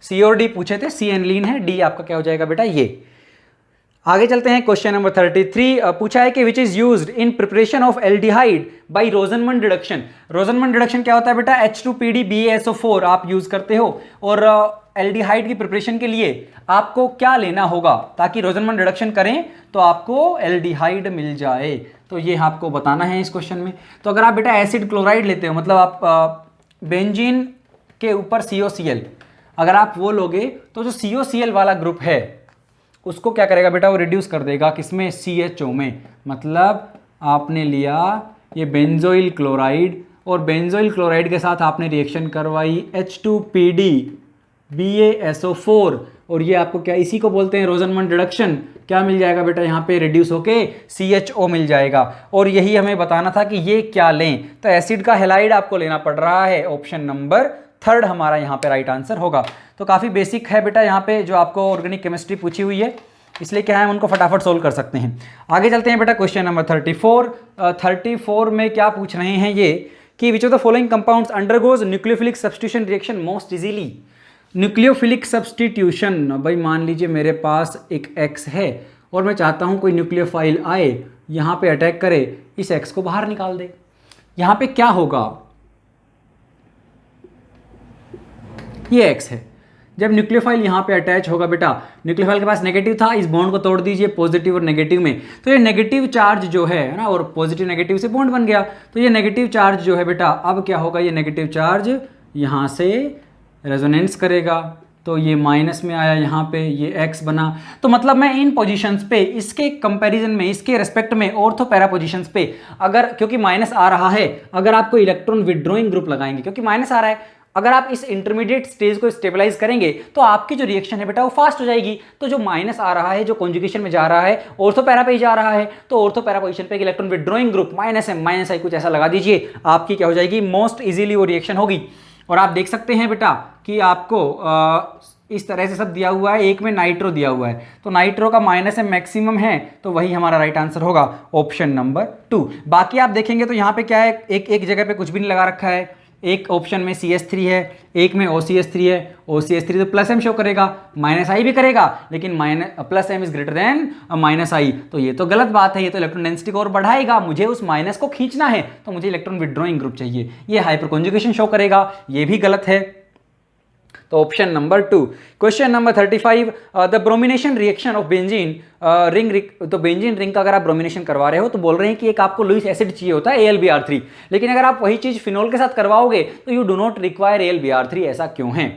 C और D पूछे थे, C एनिलीन है, D आपका क्या हो जाएगा बेटा ये। आगे चलते हैं, क्वेश्चन नंबर 33 पूछा है कि which is used in preparation of aldehyde by Rosenmund reduction. Rosenmund reduction क्या होता है बेटा, H2PDBaSO4 आप यूज करते हो, और एल्डिहाइड की प्रिपरेशन के लिए आपको क्या लेना होगा ताकि रोजनमन रिडक्शन करें तो आपको एल्डिहाइड मिल जाए। तो ये आपको बताना है इस क्वेश्चन में। तो अगर आप बेटा एसिड क्लोराइड लेते हो, मतलब आप बेंजीन के ऊपर COCl, अगर आप वो लोगे तो जो COCl वाला ग्रुप है उसको क्या करेगा बेटा, वो रिड्यूस कर देगा किसमें, CHO में। मतलब आपने लिया ये बेंजोइल क्लोराइड, और बेंजोइल क्लोराइड के साथ आपने रिएक्शन करवाई H2PDBaSO4, और ये आपको क्या, इसी को बोलते हैं रोजनमन रिडक्शन। क्या मिल जाएगा बेटा, यहाँ पे रिड्यूस होके CHO मिल जाएगा। और यही हमें बताना था कि ये क्या लें, तो एसिड का हेलाइड आपको लेना पड़ रहा है। ऑप्शन नंबर 3 हमारा यहाँ पे राइट आंसर होगा। तो काफ़ी बेसिक है बेटा यहाँ पे, जो आपको ऑर्गेनिक केमिस्ट्री पूछी हुई है, इसलिए क्या है उनको फटाफट सोल्व कर सकते हैं। आगे चलते हैं बेटा, क्वेश्चन नंबर 34। 34 में क्या पूछ रहे हैं ये, कि विच of the following compounds undergoes nucleophilic substitution reaction most easily. Nucleophilic substitution, भाई मान लीजिए मेरे पास एक X है और मैं चाहता हूँ कोई न्यूक्लियोफाइल आए, यहाँ पे अटैक करे, इस X को बाहर निकाल दे। यहाँ पे क्या होगा, ये X है। जब न्यूक्लियोफाइल यहाँ पे अटैच होगा बेटा, न्यूक्लियोफाइल के पास नेगेटिव था, इस बॉन्ड को तोड़ दीजिए पॉजिटिव और नेगेटिव में, तो ये नेगेटिव चार्ज जो है ना, और पॉजिटिव नेगेटिव से बॉन्ड बन गया, तो ये नेगेटिव चार्ज जो है बेटा, अब क्या होगा, ये नेगेटिव चार्ज यहाँ से रेजोनेंस करेगा, तो ये माइनस में आया, यहाँ पे ये X बना। तो मतलब मैं इन पोजीशंस पे, इसके कंपैरिजन में, इसके रेस्पेक्ट में ऑर्थो पैरा पोजीशंस पे, अगर क्योंकि माइनस आ रहा है, अगर आपको इलेक्ट्रॉन विड्रॉइंग ग्रुप लगाएंगे, क्योंकि माइनस आ रहा है, अगर आप इस इंटरमीडिएट स्टेज को स्टेबलाइज करेंगे तो आपकी जो रिएक्शन है बेटा वो फास्ट हो जाएगी। तो जो माइनस आ रहा है, जो कॉन्जुगेशन में जा रहा है, ऑर्थो पैरा पे ही जा रहा है, तो ऑर्थो पैरा पोजीशन पे एक इलेक्ट्रॉन विड्रॉइंग ग्रुप माइनस है कुछ ऐसा लगा दीजिए, आपकी क्या हो जाएगी, मोस्ट इजीली वो रिएक्शन होगी। और आप देख सकते हैं बेटा कि आपको इस तरह से सब दिया हुआ है, एक में नाइट्रो दिया हुआ है, तो नाइट्रो का माइनस है मैक्सिमम है, तो वही हमारा राइट आंसर होगा ऑप्शन नंबर 2। बाकी आप देखेंगे तो यहाँ पे क्या है, एक जगह पे कुछ भी नहीं लगा रखा है, एक ऑप्शन में CH3 है, एक में OCH3 है, OCH3 तो प्लस M शो करेगा, माइनस I भी करेगा, लेकिन plus M is greater then minus I, तो ये तो गलत बात है, ये तो इलेक्ट्रॉन डेंसिटी को और बढ़ाएगा, मुझे उस माइनस को खींचना है, तो मुझे इलेक्ट्रॉन विड्रॉइंग ग्रुप चाहिए, ये हाइपर कॉन्जुगेशन शो करेगा, ये भी गलत है, तो option number 2। Question number 35, the bromination reaction of benzene ring, तो बेंजीन रिंग का अगर आप ब्रोमिनेशन करवा रहे हो तो बोल रहे हैं कि एक आपको लुईस एसिड चाहिए होता है AlBr3, लेकिन अगर आप वही चीज फिनोल के साथ करवाओगे तो you do not require AlBr3, ऐसा क्यों है?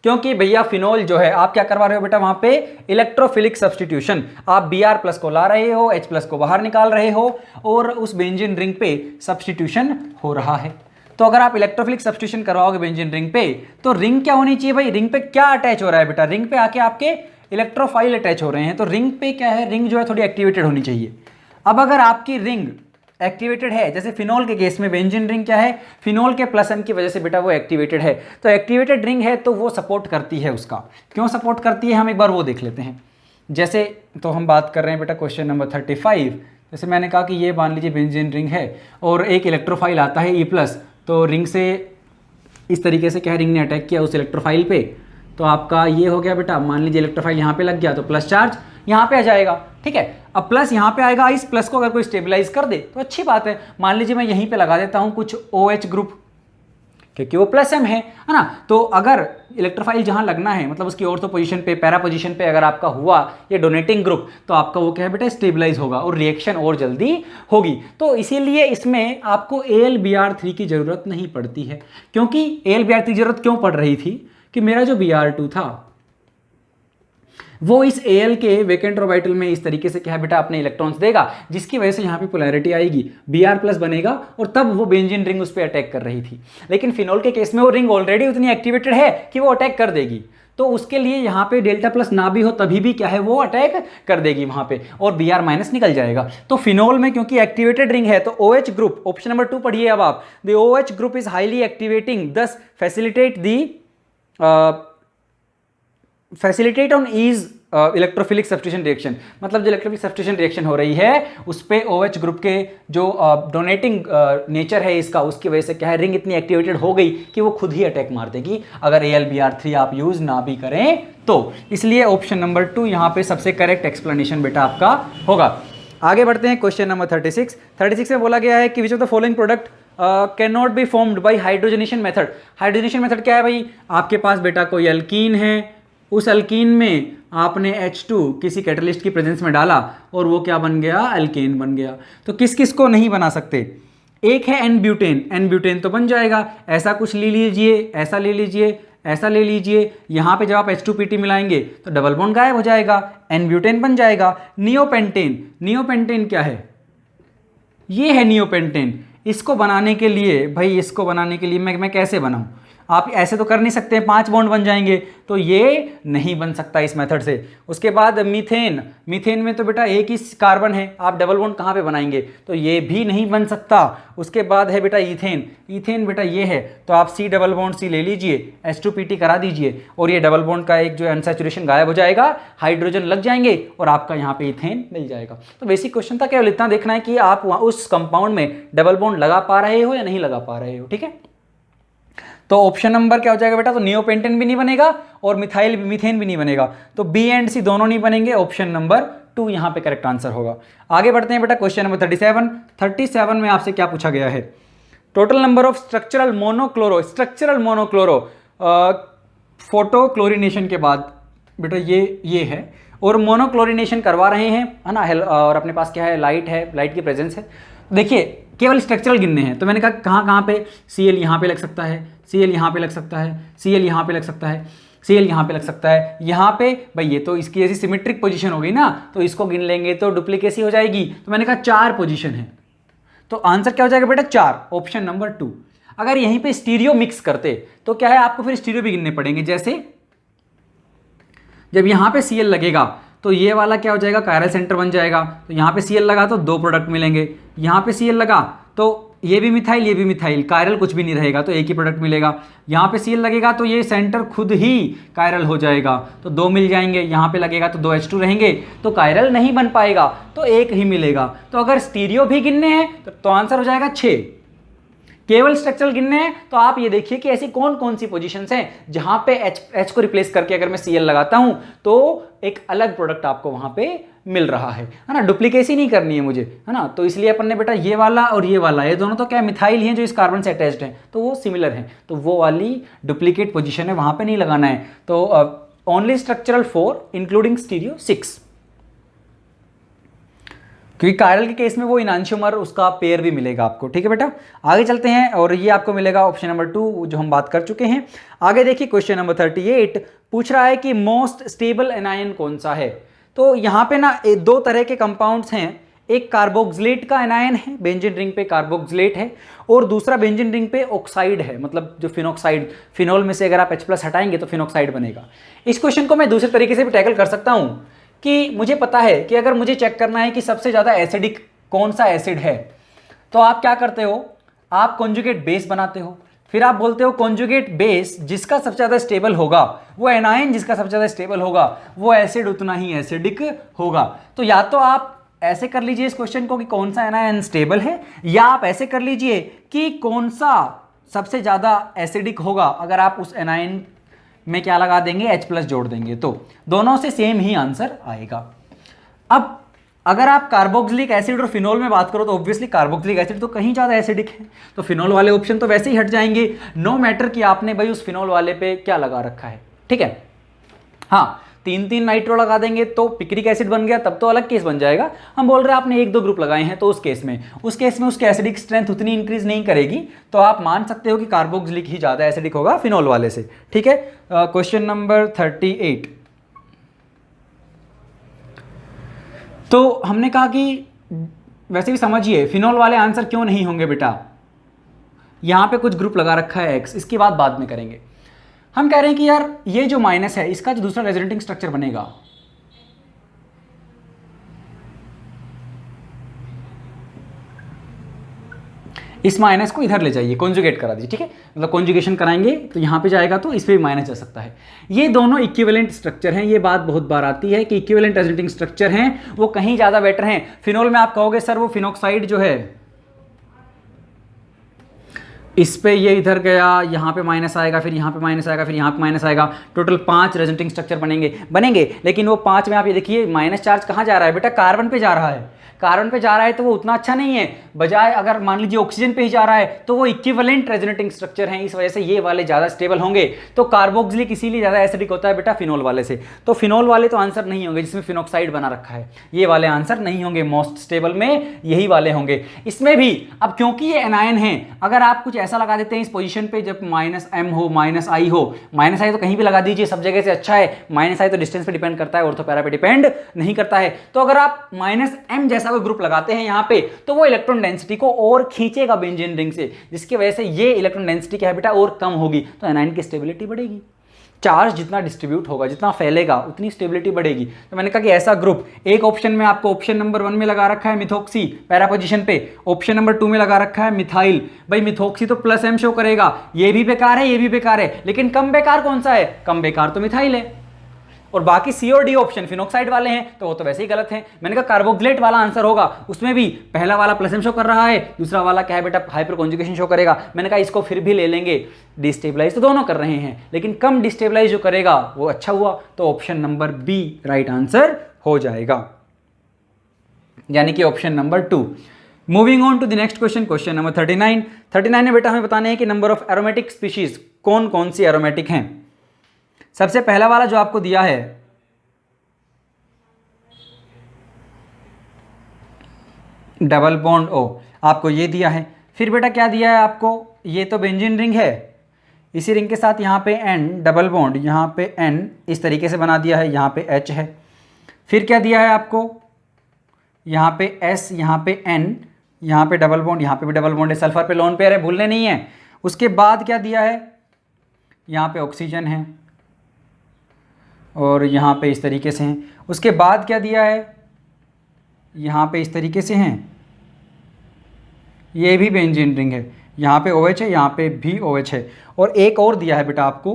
क्योंकि भैया फिनोल जो है आप क्या करवा रहे हो बेटा, वहां पे इलेक्ट्रोफिलिक सब्स्टिट्यूशन, आप Br+ को ला रहे हो, H+ को बाहर निकाल रहे हो और उस बेंजीन रिंग पे सब्स्टिट्यूशन हो रहा है। तो अगर आप इलेक्ट्रोफिलिक सब्स्टिट्यूशन करवाओगे बेंजीन रिंग पे, तो रिंग क्या होनी चाहिए भाई, रिंग पे क्या अटैच हो रहा है बेटा, रिंग पे आके आपके इलेक्ट्रोफाइल अटैच हो रहे हैं। तो रिंग पे क्या है, रिंग जो है थोड़ी एक्टिवेटेड होनी चाहिए। अब अगर आपकी रिंग एक्टिवेटेड है, जैसे फिनोल के केस में बेंजीन रिंग क्या है, फिनोल के +M की वजह से बेटा वो एक्टिवेटेड है, तो एक्टिवेटेड रिंग है तो वो सपोर्ट करती है उसका। क्यों सपोर्ट करती है, हम एक बार वो देख लेते हैं। जैसे तो हम बात कर रहे हैं बेटा क्वेश्चन नंबर 35। जैसे मैंने कहा कि ये मान लीजिए बेंजीन रिंग है और एक इलेक्ट्रोफाइल आता है E+, तो रिंग से इस तरीके से क्या है, रिंग ने अटैक किया उस इलेक्ट्रोफाइल पे, तो आपका ये हो गया बेटा, मान लीजिए इलेक्ट्रोफाइल यहाँ पे लग गया तो प्लस चार्ज यहाँ पे आ जाएगा, ठीक है। अब प्लस यहाँ पे आएगा, इस प्लस को अगर कोई स्टेबलाइज कर दे तो अच्छी बात है। मान लीजिए मैं यहीं पे लगा देता हूँ कुछ OH ग्रुप, क्योंकि वो +M है ना। तो अगर इलेक्ट्रोफाइल जहाँ लगना है, मतलब उसकी ऑर्थो पोजीशन पे, पैरा पोजीशन पे अगर आपका हुआ ये डोनेटिंग ग्रुप, तो आपका वो क्या है बेटा, स्टेबलाइज होगा और रिएक्शन और जल्दी होगी। तो इसीलिए इसमें आपको AlBr3 की जरूरत नहीं पड़ती है। क्योंकि AlBr3 की जरूरत क्यों पड़ रही थी, कि मेरा जो Br2 था वो इस Al के वेकेंट ऑर्बिटल में इस तरीके से क्या है बेटा, अपने इलेक्ट्रॉन्स देगा, जिसकी वजह से यहाँ पे पोलैरिटी आएगी, Br+ बनेगा और तब वो बेंजीन रिंग उस पर अटैक कर रही थी। लेकिन फिनोल के केस में वो रिंग ऑलरेडी उतनी एक्टिवेटेड है कि वो अटैक कर देगी, तो उसके लिए यहाँ पे Δ+ ना भी हो तभी भी क्या है, वो अटैक कर देगी वहां पे और Br- निकल जाएगा। तो फिनोल में क्योंकि एक्टिवेटेड रिंग है तो OH ग्रुप, ऑप्शन नंबर 2 पढ़िए अब आप, the OH group is highly activating, thus facilitate the facilitate on ease electrophilic substitution reaction. मतलब जो इलेक्ट्रोफिलिक सब्स्टिट्यूशन रिएक्शन हो रही है उस पे OH ग्रुप के जो डोनेटिंग नेचर है इसका, उसकी वजह से क्या है, रिंग इतनी एक्टिवेटेड हो गई कि वो खुद ही अटैक मार देगी अगर AlBr3 आप यूज ना भी करें तो। इसलिए ऑप्शन नंबर 2 यहाँ पे सबसे करेक्ट एक्सप्लेनेशन बेटा आपका होगा। आगे बढ़ते हैं क्वेश्चन नंबर 36 में बोला गया है कि विच of the following product can not be formed by hydrogenation method. Hydrogenation method क्या है भाई, आपके पास बेटा कोई अल्कीन है, उस अल्कीन में आपने H2 किसी कैटलिस्ट की प्रेजेंस में डाला और वो क्या बन गया, अल्केन बन गया। तो किस किस को नहीं बना सकते, एक है N-ब्यूटेन तो बन जाएगा, ऐसा कुछ ले लीजिए, ऐसा ले लीजिए, ऐसा ले लीजिए, यहाँ पे जब आप H2PT मिलाएंगे तो डबल बॉन्ड गायब हो जाएगा, N-ब्यूटेन बन जाएगा। नियोपेंटेन क्या है, ये है नियोपेंटेन। इसको बनाने के लिए भाई, इसको बनाने के लिए मैं कैसे बनाऊं, आप ऐसे तो कर नहीं सकते, 5 बॉन्ड बन जाएंगे, तो ये नहीं बन सकता इस मेथड से। उसके बाद मीथेन में तो बेटा एक ही कार्बन है, आप डबल बॉन्ड कहाँ पे बनाएंगे, तो ये भी नहीं बन सकता। उसके बाद है बेटा ईथेन बेटा ये है, तो आप C+C ले लीजिए, H2PT करा दीजिए और ये डबल बॉन्ड का एक जो अनसैचुरेशन गायब हो जाएगा, हाइड्रोजन लग जाएंगे और आपका यहाँ पे इथेन मिल जाएगा। तो बेसिक क्वेश्चन था, केवल इतना देखना है कि आप उस कंपाउंड में डबल बॉन्ड लगा पा रहे हो या नहीं लगा पा रहे हो, ठीक है। तो ऑप्शन नंबर क्या हो जाएगा बेटा, तो नियोपेंटेन भी नहीं बनेगा और मीथेन भी नहीं बनेगा, तो B एंड C दोनों नहीं बनेंगे, ऑप्शन नंबर 2 यहां पे करेक्ट आंसर होगा। आगे बढ़ते हैं बेटा क्वेश्चन नंबर 37 में आपसे क्या पूछा गया है, total number of structural monochloro photo chlorination के बाद बेटा ये है और मोनोक्लोरिनेशन करवा रहे हैं, है ना, और अपने पास क्या है, लाइट की प्रेजेंस है। देखिए केवल स्ट्रक्चरल गिनने हैं, तो मैंने कहा कहाँ पे Cl यहाँ पे लग सकता है, Cl यहाँ पे लग सकता है, Cl यहाँ पे लग सकता है, Cl यहाँ पे लग सकता है, यहाँ पे भाई ये तो इसकी ऐसी सिमेट्रिक पोजीशन हो गई ना, तो इसको गिन लेंगे तो डुप्लीकेसी हो जाएगी। तो मैंने कहा 4 पोजीशन है, तो आंसर क्या हो जाएगा बेटा 4, ऑप्शन नंबर 2। अगर यहीं पे स्टीरियो मिक्स करते तो क्या है, आपको फिर स्टीरियो भी गिनने पड़ेंगे। जैसे जब यहाँ पे Cl लगेगा तो ये वाला क्या हो जाएगा, कायरल सेंटर बन जाएगा, तो यहाँ पे Cl लगा तो 2 प्रोडक्ट मिलेंगे, यहाँ पे Cl लगा तो ये भी मिथाइल, कायरल कुछ भी नहीं रहेगा तो एक ही प्रोडक्ट मिलेगा। यहाँ पे Cl लगेगा तो ये सेंटर खुद ही कायरल हो जाएगा, तो 2 मिल जाएंगे। यहाँ पे लगेगा तो 2 H2 रहेंगे, तो कायरल नहीं बन पाएगा, तो एक ही मिलेगा। तो अगर स्टीरियो भी गिनने हैं तो आंसर हो जाएगा 6। केवल स्ट्रक्चरल गिनने हैं तो आप ये देखिए कि ऐसी कौन कौन सी पोजीशंस हैं जहां पे H को रिप्लेस करके अगर मैं Cl लगाता हूं तो एक अलग प्रोडक्ट आपको वहां पे मिल रहा है ना, डुप्लीकेसी नहीं करनी है मुझे, है ना। तो इसलिए अपन ने बेटा ये वाला और ये वाला, ये दोनों तो क्या मिथाइल ही हैं जो इस कार्बन से अटैच्ड हैं, तो वो सिमिलर हैं, तो वो वाली डुप्लीकेट पोजीशन है, वहां पे नहीं लगाना है। तो ओनली स्ट्रक्चरल 4 इंक्लूडिंग स्टीरियो 6। क्योंकि कायरल के केस में वो इनांशियोमर उसका पेयर भी मिलेगा आपको। ठीक है बेटा, आगे चलते हैं और ये आपको मिलेगा ऑप्शन नंबर 2 जो हम बात कर चुके हैं। आगे देखिए क्वेश्चन नंबर 38 पूछ रहा है कि मोस्ट स्टेबल एनायन कौन सा है। तो यहाँ पे ना दो तरह के कंपाउंड्स हैं, एक कार्बोक्सिलेट का एनायन है, बेंजीन रिंग पे कार्बोक्सिलेट है, और दूसरा बेंजीन रिंग पे ऑक्साइड है, मतलब जो फिनॉक्साइड, फिनोल में से अगर आप H+ हटाएंगे तो फिनॉक्साइड बनेगा। इस क्वेश्चन को मैं दूसरे तरीके से भी टैकल कर सकता हूँ कि मुझे पता है कि अगर मुझे चेक करना है कि सबसे ज़्यादा एसिडिक कौन सा एसिड है, तो आप क्या करते हो, आप कॉन्जुगेट बेस बनाते हो, फिर आप बोलते हो कॉन्जुगेट बेस जिसका सबसे ज़्यादा स्टेबल होगा, वो एनायन जिसका सबसे ज़्यादा स्टेबल होगा, वो एसिड उतना ही एसिडिक होगा। तो या तो आप ऐसे कर लीजिए इस क्वेश्चन को कि कौन सा एनायन स्टेबल है, या आप ऐसे कर लीजिए कि कौन सा सबसे ज़्यादा एसिडिक होगा, अगर आप उस एनायन में क्या लगा देंगे, H+ जोड़ देंगे, तो दोनों से सेम ही आंसर आएगा। अब अगर आप कार्बोक्सिलिक एसिड और फिनोल में बात करो तो ऑब्वियसली कार्बोक्सिलिक एसिड तो कहीं ज़्यादा एसिडिक है, तो फिनोल वाले ऑप्शन तो वैसे ही हट जाएंगे, नो मैटर कि आपने भाई उस फिनोल वाले पे क्या लगा रखा है। ठीक है, हाँ 3 नाइट्रो लगा देंगे तो पिक्रिक एसिड बन गया, तब तो अलग केस बन जाएगा। हम बोल रहे हैं आपने 1-2 ग्रुप लगाए हैं तो उस केस में उसकी एसिडिक स्ट्रेंथ उतनी इंक्रीज नहीं करेगी, तो आप मान सकते हो कि कार्बोक्सिलिक ही ज़्यादा एसिडिक होगा फिनोल वाले से। ठीक है, क्वेश्चन नंबर 38। तो हमने कहा कि वैसे भी समझिए फिनोल वाले आंसर क्यों नहीं होंगे बेटा, यहां पे कुछ ग्रुप लगा रखा है X, इसकी बात बाद में करेंगे। हम कह रहे हैं कि यार ये जो माइनस है इसका जो दूसरा रेजोनेटिंग स्ट्रक्चर बनेगा, इस माइनस को इधर ले जाइए, कॉन्जुगेट करा दीजिए। ठीक है, मतलब कॉन्जुगेशन कराएंगे तो यहां पे जाएगा तो इस पे भी माइनस जा सकता है। ये दोनों इक्विवेलेंट स्ट्रक्चर हैं, ये बात बहुत बार आती है कि इक्विवेलेंट रेजोनेटिंग स्ट्रक्चर हैं वो कहीं ज्यादा बेटर हैं। फिनोल में आप कहोगे सर वो फिनॉक्साइड जो है इस पे ये इधर गया, यहाँ पे माइनस आएगा, फिर यहाँ पे माइनस आएगा, फिर यहाँ पे माइनस आएगा, टोटल 5 रेजोनेटिंग स्ट्रक्चर बनेंगे। लेकिन वो 5 में आप ये देखिए माइनस चार्ज कहाँ जा रहा है बेटा, कार्बन पे जा रहा है। कार्बन पे जा रहा है तो वो उतना अच्छा नहीं है, बजाय अगर मान लीजिए ऑक्सीजन पे ही जा रहा है तो वो इक्विवेलेंट रेजोनेटिंग स्ट्रक्चर हैं, इस वजह से ये वाले ज़्यादा स्टेबल होंगे। तो कार्बोक्सिलिक इसीलिए ज़्यादा एसिडिक होता है बेटा फिनोल वाले से, तो फिनोल वाले तो आंसर नहीं होंगे जिसमें फिनॉक्साइड बना रखा है, ये वाले आंसर नहीं होंगे, मोस्ट स्टेबल में यही वाले होंगे। इसमें भी अब क्योंकि ये एनायन है, अगर आप कुछ ऐसा लगा देते हैं इस पोजीशन पे जब -m हो, -i हो, -i तो कहीं भी लगा दीजिए, सब जगह से अच्छा है, -i तो डिस्टेंस पे डिपेंड करता है, ऑर्थो पैरा पे डिपेंड नहीं करता है। तो अगर आप -m जैसा कोई ग्रुप लगाते हैं यहाँ पे तो वो इलेक्ट्रॉन डेंसिटी को और खींचेगा बेंजीन रिंग से, जिसकी वजह से ये इलेक्ट्रॉन डेंसिटी क्या है बेटा और कम होगी, तो एनायन की स्टेबिलिटी बढ़ेगी। चार्ज जितना डिस्ट्रीब्यूट होगा, जितना फैलेगा, उतनी स्टेबिलिटी बढ़ेगी। तो मैंने कहा कि ऐसा ग्रुप, एक ऑप्शन में आपको ऑप्शन नंबर 1 में लगा रखा है मिथॉक्सी पैरा पोजीशन पे, ऑप्शन नंबर 2 में लगा रखा है मिथाइल। भाई मिथॉक्सी तो +m शो करेगा, ये भी बेकार है, ये भी बेकार है, लेकिन कम बेकार कौन सा है, कम बेकार तो मिथाइल है। और बाकी C और D ऑप्शन फिनॉक्साइड वाले हैं तो वो तो वैसे ही गलत हैं। मैंने कहा कार्बोक्सिलेट वाला आंसर होगा, उसमें भी पहला वाला +m शो कर रहा है, दूसरा वाला क्या है बेटा हाइपर कॉन्जुगेशन शो करेगा। मैंने कहा इसको फिर भी ले लेंगे, डिस्टेबलाइज तो दोनों कर रहे हैं, लेकिन कम डिस्टेबलाइज जो करेगा वो अच्छा हुआ, तो option number B right answer हो जाएगा, यानी कि option number 2। Moving on to the next question, question number 39 में बेटा हमें बताने हैं कि नंबर ऑफ एरोमेटिक स्पीशीज कौन कौन सी एरोमेटिक हैं। सबसे पहला वाला जो आपको दिया है डबल बॉन्ड O, आपको ये दिया है। फिर बेटा क्या दिया है आपको, ये तो बेंजीन रिंग है, इसी रिंग के साथ यहाँ पे N डबल बॉन्ड, यहाँ पे N इस तरीके से बना दिया है, यहाँ पे H है। फिर क्या दिया है आपको, यहाँ पे S, यहाँ पे N, यहाँ पे डबल बॉन्ड, यहाँ पे भी डबल बॉन्ड है, सल्फर पे लोन पेयर है, भूलने नहीं है। उसके बाद क्या दिया है, यहाँ पे ऑक्सीजन है और यहाँ पे इस तरीके से हैं। उसके बाद क्या दिया है, यहाँ पे इस तरीके से हैं, ये भी बेंजीन रिंग है, यहाँ पे OH है, यहाँ पे भी OH है। और एक और दिया है बेटा आपको,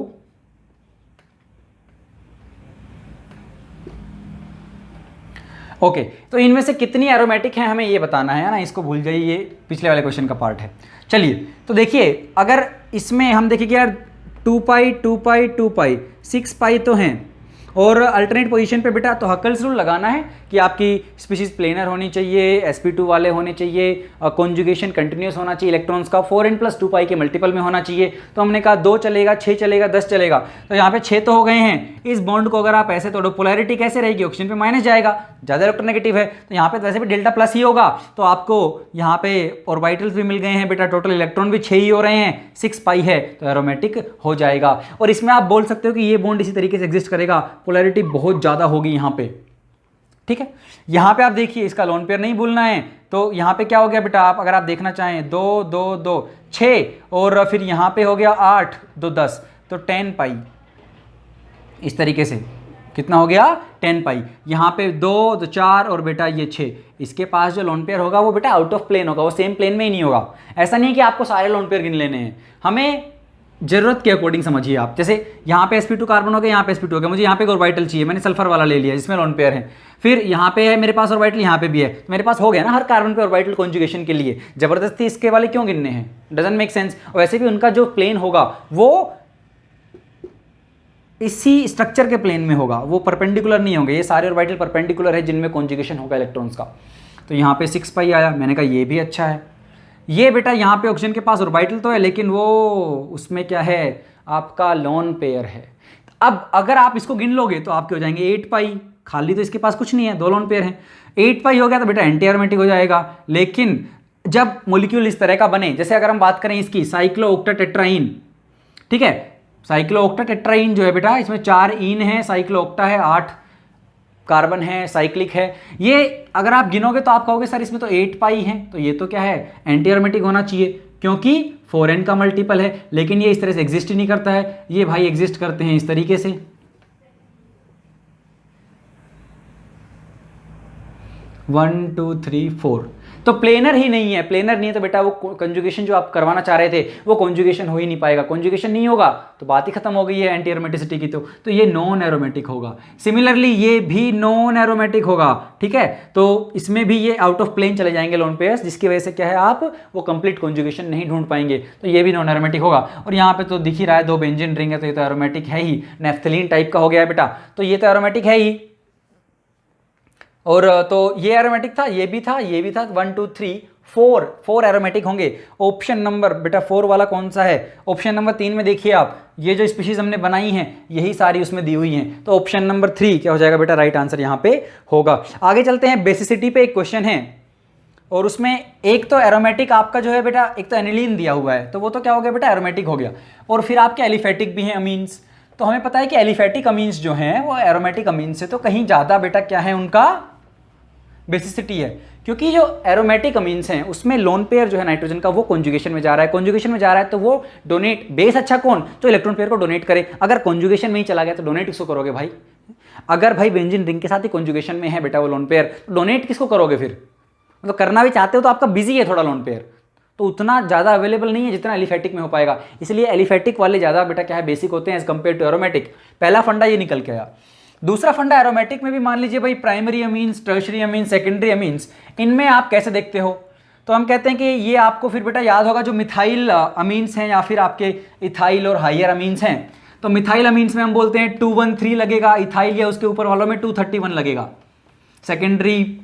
ओके तो इनमें से कितनी एरोमेटिक हैं हमें ये बताना है ना, इसको भूल जाइए, ये पिछले वाले क्वेश्चन का पार्ट है। चलिए तो देखिए, अगर इसमें हम देखिए कि यार 2 पाई 2 पाई 2 पाई 6 पाई तो हैं, और अल्टरनेट पोजीशन पे बेटा तो हकल्स रूल लगाना है कि आपकी स्पीशीज प्लेनर होनी चाहिए, sp2 वाले होने चाहिए, कॉन्जुगेशन कंटिन्यूस होना चाहिए, इलेक्ट्रॉन्स का 4n+2 के मल्टीपल में होना चाहिए। तो हमने कहा 2 चलेगा, 6 चलेगा, 10 चलेगा। तो यहाँ पे 6 तो हो गए हैं। इस बॉन्ड को अगर आप ऐसे तोड़ो, पोलैरिटी कैसे रहेगी, ऑक्सीजन पे माइनस जाएगा, ज़्यादा इलेक्ट्रोनेगेटिव है, तो यहाँ पे वैसे भी डेल्टा प्लस ही होगा। तो आपको यहाँ पे ऑर्बिटल्स भी मिल गए हैं बेटा, टोटल इलेक्ट्रॉन भी 6 ही हो रहे हैं, 6 पाई है, तो एरोमेटिक हो जाएगा। और इसमें आप बोल सकते हो कि ये बॉन्ड इसी तरीके से एग्जिस्ट करेगा, पोलैरिटी बहुत ज़्यादा होगी यहाँ पे, ठीक है। यहाँ पे आप देखिए, इसका लोन पेयर नहीं भूलना है। तो यहाँ पे क्या हो गया बेटा, आप अगर आप देखना चाहें 2 2 2 6 और फिर यहाँ पे हो गया 8 2 10, तो 10 पाई इस तरीके से, कितना हो गया 10 पाई। यहाँ पे 2 2 4 और बेटा ये 6, इसके पास जो लोन पेयर होगा वो बेटा आउट ऑफ प्लेन होगा, वो सेम प्लेन में ही नहीं होगा। ऐसा नहीं है कि आपको सारे लोन पेयर गिन लेने हैं, हमें जरूरत के अकॉर्डिंग समझिए आप। जैसे यहाँ पे sp2 कार्बन हो गया, यहाँ पे sp2 हो गया, मुझे यहाँ पे एक ऑर्बिटल चाहिए, मैंने सल्फर वाला ले लिया जिसमें लोन पेयर है। फिर यहाँ पे है मेरे पास ऑर्बिटल, यहाँ पे भी है, तो मेरे पास हो गया ना हर कार्बन पे ऑर्बिटल कॉन्जुगेशन के लिए। जबरदस्ती इसके वाले क्यों गिनने हैं, डजंट मेक सेंस। और वैसे भी उनका जो प्लेन होगा वो इसी स्ट्रक्चर के प्लेन में होगा, वो परपेंडिकुलर नहीं होंगे। ये सारे ऑर्बिटल परपेंडिकुलर है जिनमें कॉन्जुगेशन होगा इलेक्ट्रॉन्स का। तो यहाँ पे 6 पाई आया, मैंने कहा ये भी अच्छा है। ये बेटा यहाँ पे ऑक्सीजन के पास ऑर्बिटल तो है, लेकिन वो उसमें क्या है, आपका लोन पेयर है। अब अगर आप इसको गिन लोगे तो आपके हो जाएंगे 8 पाई, खाली तो इसके पास कुछ नहीं है, 2 लोन पेयर हैं। 8 पाई हो गया तो बेटा एंटी एरोमेटिक हो जाएगा। लेकिन जब मोलिक्यूल इस तरह का बने, जैसे अगर हम बात करें इसकी साइक्लोओक्टाटेट्राइन, ठीक है, साइक्लोओक्टाटेट्राइन जो है बेटा, इसमें 4 ईन है, साइक्लोओक्टा है, 8 कार्बन है, साइक्लिक है। ये अगर आप गिनोगे तो आप कहोगे सर इसमें तो 8 पाई है, तो ये तो क्या है, एंटी एरोमेटिक होना चाहिए क्योंकि 4n का मल्टीपल है। लेकिन ये इस तरह से एग्जिस्ट ही नहीं करता है, ये भाई एग्जिस्ट करते हैं इस तरीके से। 1 2 3 4, तो प्लेनर ही नहीं है। प्लेनर नहीं है तो बेटा वो कंजुगेशन जो आप करवाना चाह रहे थे वो कंजुगेशन हो ही नहीं पाएगा। कंजुगेशन नहीं होगा तो बात ही खत्म हो गई है एंटी एरोमेटिसिटी की। तो ये नॉन एरोमेटिक होगा। सिमिलरली ये भी नॉन एरोमेटिक होगा, ठीक है। तो इसमें भी ये आउट ऑफ प्लेन चले जाएंगे लोन पेयर्स, जिसकी वजह से क्या है, आप वो कंप्लीट कंजुगेशन नहीं ढूंढ पाएंगे। तो ये भी नॉन एरोमेटिक होगा। और यहाँ पे तो दिख ही रहा है 2 बेंजीन रिंग है, तो ये तो एरोमेटिक है ही, नेफ्थलीन टाइप का हो गया है बेटा, तो ये तो एरोमेटिक है ही। और तो ये एरोमेटिक था, ये भी था, ये भी था। 1 2 3 4 एरोमेटिक होंगे। ऑप्शन नंबर बेटा 4 वाला कौन सा है, ऑप्शन नंबर 3 में देखिए आप, ये जो स्पीशीज हमने बनाई हैं यही सारी उसमें दी हुई हैं। तो ऑप्शन नंबर 3 क्या हो जाएगा बेटा, राइट आंसर यहाँ पे होगा। आगे चलते हैं, बेसिसिटी पे एक क्वेश्चन है और उसमें एक तो एरोमेटिक आपका जो है बेटा, एक तो एनिलीन दिया हुआ है, तो वो तो क्या हो गया बेटा, एरोमेटिक हो गया। और फिर आपके एलिफेटिक भी हैं अमीन्स, तो हमें पता है कि एलिफेटिक अमीन्स जो हैं वो एरोमेटिक अमीन से तो कहीं ज़्यादा बेटा क्या है, उनका बेसिसिटी है। क्योंकि जो एरोमेटिक अमीन्स हैं उसमें लोन पेयर जो है नाइट्रोजन का वो कॉन्जुगेशन में जा रहा है, कॉन्जुगेशन में जा रहा है तो वो डोनेट, बेस अच्छा कौन, तो इलेक्ट्रॉन पेयर को डोनेट करे। अगर कॉन्जुगेशन में ही चला गया तो डोनेट किसको करोगे भाई। अगर भाई बेंजीन रिंग के साथ ही कॉन्जुगेशन में है बेटा वो लोन पेयर, तो डोनेट किसको करोगे फिर। मतलब करना भी चाहते हो तो आपका बिजी है थोड़ा लोन पेयर, तो उतना ज़्यादा अवेलेबल नहीं है जितना एलिफेटिक में हो पाएगा। इसलिए एलिफेटिक वाले ज़्यादा बेटा क्या है, बेसिक होते हैं एज कम्पेयर टू एरोमेटिक। पहला फंडा ये निकल के आया। दूसरा फंडा एरोमेटिक में भी मान लीजिए भाई primary amines, tertiary amines, secondary amines, इनमें आप कैसे देखते हो, तो हम कहते हैं कि ये आपको फिर बेटा याद होगा जो मिथाइल अमीन्स हैं या फिर आपके इथाइल और हाइयर अमीन्स हैं। तो मिथाइल अमीन्स में हम बोलते हैं 213 लगेगा, इथाइल या उसके ऊपर वालों में 231 लगेगा। सेकेंडरी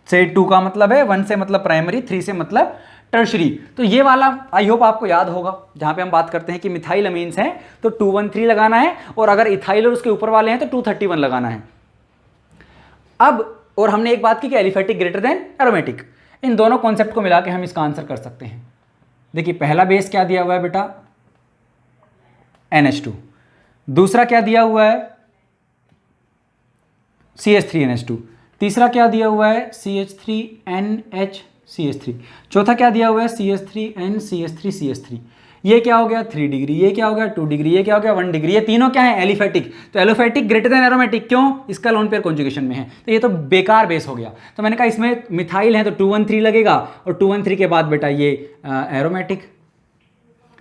से 2 का मतलब है, 1 से मतलब प्राइमरी, 3 से मतलब टर्शरी। तो ये वाला आई होप आपको याद होगा, जहां पे हम बात करते हैं कि मिथाइल अमीन्स हैं तो 213 लगाना है, और अगर इथाइल और उसके ऊपर वाले हैं तो 231 लगाना है। अब और हमने एक बात की कि एलिफेटिक ग्रेटर देन एरोमेटिक, इन दोनों कॉन्सेप्ट को मिला के हम इसका आंसर कर सकते हैं। देखिए पहला बेस क्या दिया हुआ है बेटा, NH2, दूसरा क्या दिया हुआ है CH3NH2, तीसरा क्या दिया हुआ है CH3NHCH3, चौथा क्या दिया हुआ है CH3NCH3CH3। ये क्या हो गया 3 डिग्री, ये क्या हो गया 2 डिग्री, ये क्या हो गया 1 डिग्री। ये तीनों क्या है एलिफेटिक। तो एलिफेटिक ग्रेटर देन एरोमेटिक, क्यों, इसका लोन पेयर कॉन्जुगेशन में है, तो ये तो बेकार बेस हो गया। तो मैंने कहा इसमें मिथाइल है तो 213 लगेगा, और 213 के बाद बेटा ये एरोमेटिक।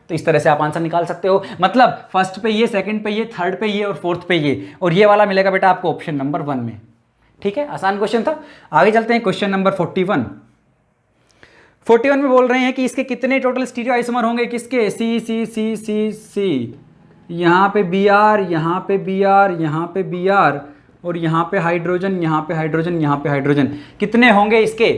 तो इस तरह से आप आंसर निकाल सकते हो। मतलब फर्स्ट पे ये, सेकंड पे ये, थर्ड पे ये और फोर्थ पे ये, और ये वाला मिलेगा बेटा आपको ऑप्शन नंबर 1 में। ठीक है, आसान क्वेश्चन था। आगे चलते हैं क्वेश्चन नंबर 41 में बोल रहे हैं कि इसके कितने टोटल स्टीरियो आइसोमर होंगे, किसके, सी सी सी सी सी यहाँ पे Br, यहाँ पे Br, यहाँ पे Br, और यहाँ पे हाइड्रोजन, यहाँ पे हाइड्रोजन, यहाँ पे हाइड्रोजन। कितने होंगे इसके?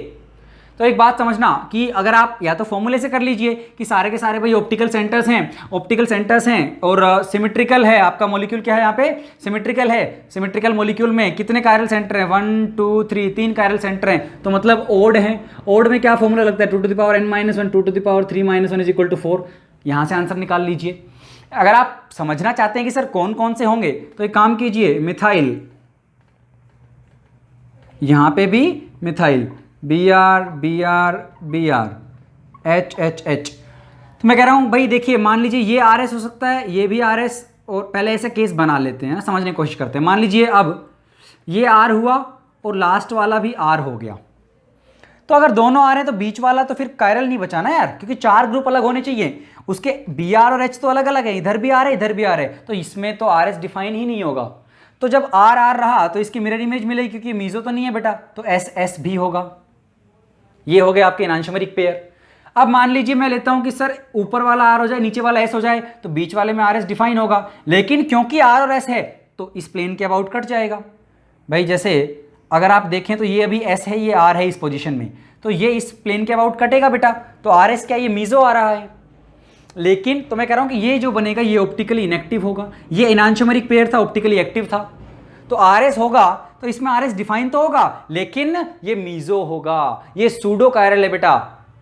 तो एक बात समझना कि अगर आप या तो फॉर्मूले से कर लीजिए कि सारे के सारे भाई ऑप्टिकल सेंटर्स हैं और सिमेट्रिकल है, आपका मॉलिक्यूल क्या है यहाँ पे, सिमेट्रिकल है। सिमेट्रिकल मॉलिक्यूल में कितने कायरल सेंटर हैं? 1 2 3, 3 कायरल सेंटर हैं, तो मतलब ओड है। ओड में क्या फॉर्मूला लगता है? 2 to the power n-1, 2 to the power 3 - 1 is equal to 4। यहाँ से आंसर निकाल लीजिए। अगर आप समझना चाहते हैं कि सर कौन कौन से होंगे, तो एक काम कीजिए, मिथाइल, यहाँ पे भी methyl, Br Br Br, H। तो मैं कह रहा हूँ भाई देखिए, मान लीजिए ये RS हो सकता है, ये भी RS, और पहले ऐसे केस बना लेते हैं, समझने की कोशिश करते हैं। मान लीजिए अब ये R हुआ और लास्ट वाला भी R हो गया, तो अगर दोनों आ रहे हैं तो बीच वाला तो फिर कायरल नहीं बचाना यार, क्योंकि 4 ग्रुप अलग होने चाहिए। उसके Br और H तो अलग अलग है, इधर भी आ रहे इधर भी आ रहे, तो इसमें तो RS डिफाइन ही नहीं होगा। तो जब R R रहा तो इसकी मिरर इमेज मिलेगी, क्योंकि मीजो तो नहीं है बेटा, तो S S भी होगा। ये हो गए आपके एनांशोमेरिक पेयर। अब मान लीजिए मैं लेता हूं कि सर ऊपर वाला R हो जाए, नीचे वाला S हो जाए, तो बीच वाले में RS डिफाइन होगा, लेकिन क्योंकि R और S है तो इस प्लेन के अबाउट कट जाएगा। भाई जैसे अगर आप देखें तो ये अभी S है, ये R है इस पोजीशन में, तो ये इस प्लेन के अबाउट कटेगा बेटा, तो RS क्या, ये मीजो आ रहा है। लेकिन तो मैं कह रहा हूं कि ये जो बनेगा ये ऑप्टिकली इनएक्टिव होगा, ये एनांशोमेरिक पेयर था, ऑप्टिकली एक्टिव था, तो RS होगा तो इसमें RS डिफाइन तो होगा, लेकिन ये मीजो होगा, ये सूडो कायरल है बेटा,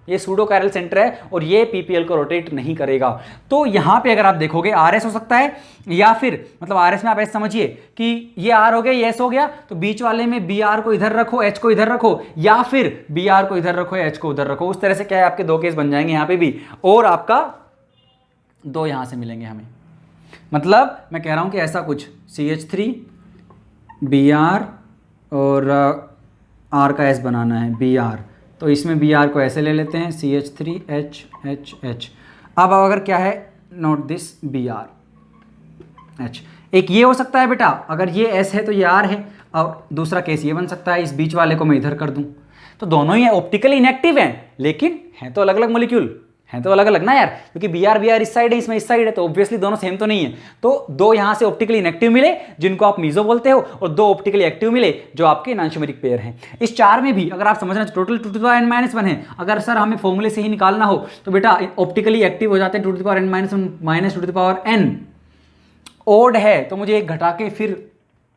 ये सूडो कायरल सेंटर है, और ये PPL को रोटेट नहीं करेगा। तो यहां पे अगर आप देखोगे RS हो सकता है, या फिर मतलब RS में आप ऐसे समझिए कि ये R हो गया, ये S हो गया, तो बीच वाले में Br को इधर रखो, H को इधर रखो, या फिर Br को इधर रखो, H को उधर रखो। उस तरह से क्या है, आपके 2 केस बन जाएंगे यहाँ पे भी, और आपका 2 यहां से मिलेंगे हमें। मतलब मैं कह रहा हूं कि ऐसा कुछ CH3 Br और R का S बनाना है Br, तो इसमें Br को ऐसे ले लेते हैं CH3H। अब अगर क्या है, नोट दिस Br H, एक ये हो सकता है बेटा, अगर ये S है तो ये R है, और दूसरा केस ये बन सकता है, इस बीच वाले को मैं इधर कर दूं, तो दोनों ही ऑप्टिकली इनएक्टिव हैं, लेकिन हैं तो अलग अलग मॉलिक्यूल, हैं तो अलग अलग ना यार, क्योंकि Br इस साइड है, इसमें इस साइड है, तो ऑब्वियसली दोनों सेम तो नहीं है। तो 2 यहां से ऑप्टिकली इनएक्टिव मिले जिनको आप मीजो बोलते हो, और 2 ऑप्टिकली एक्टिव मिले जो आपके एनांशोमेरिक पेयर हैं। इस 4 में भी अगर आप समझना, total 2 to the power n-1 है, अगर सर हमें फॉर्मूले से ही निकालना हो तो बेटा ऑप्टिकली एक्टिव हो जाते हैं 2 to the power n-1 - 2 to the power n। Odd है तो मुझे एक घटा के फिर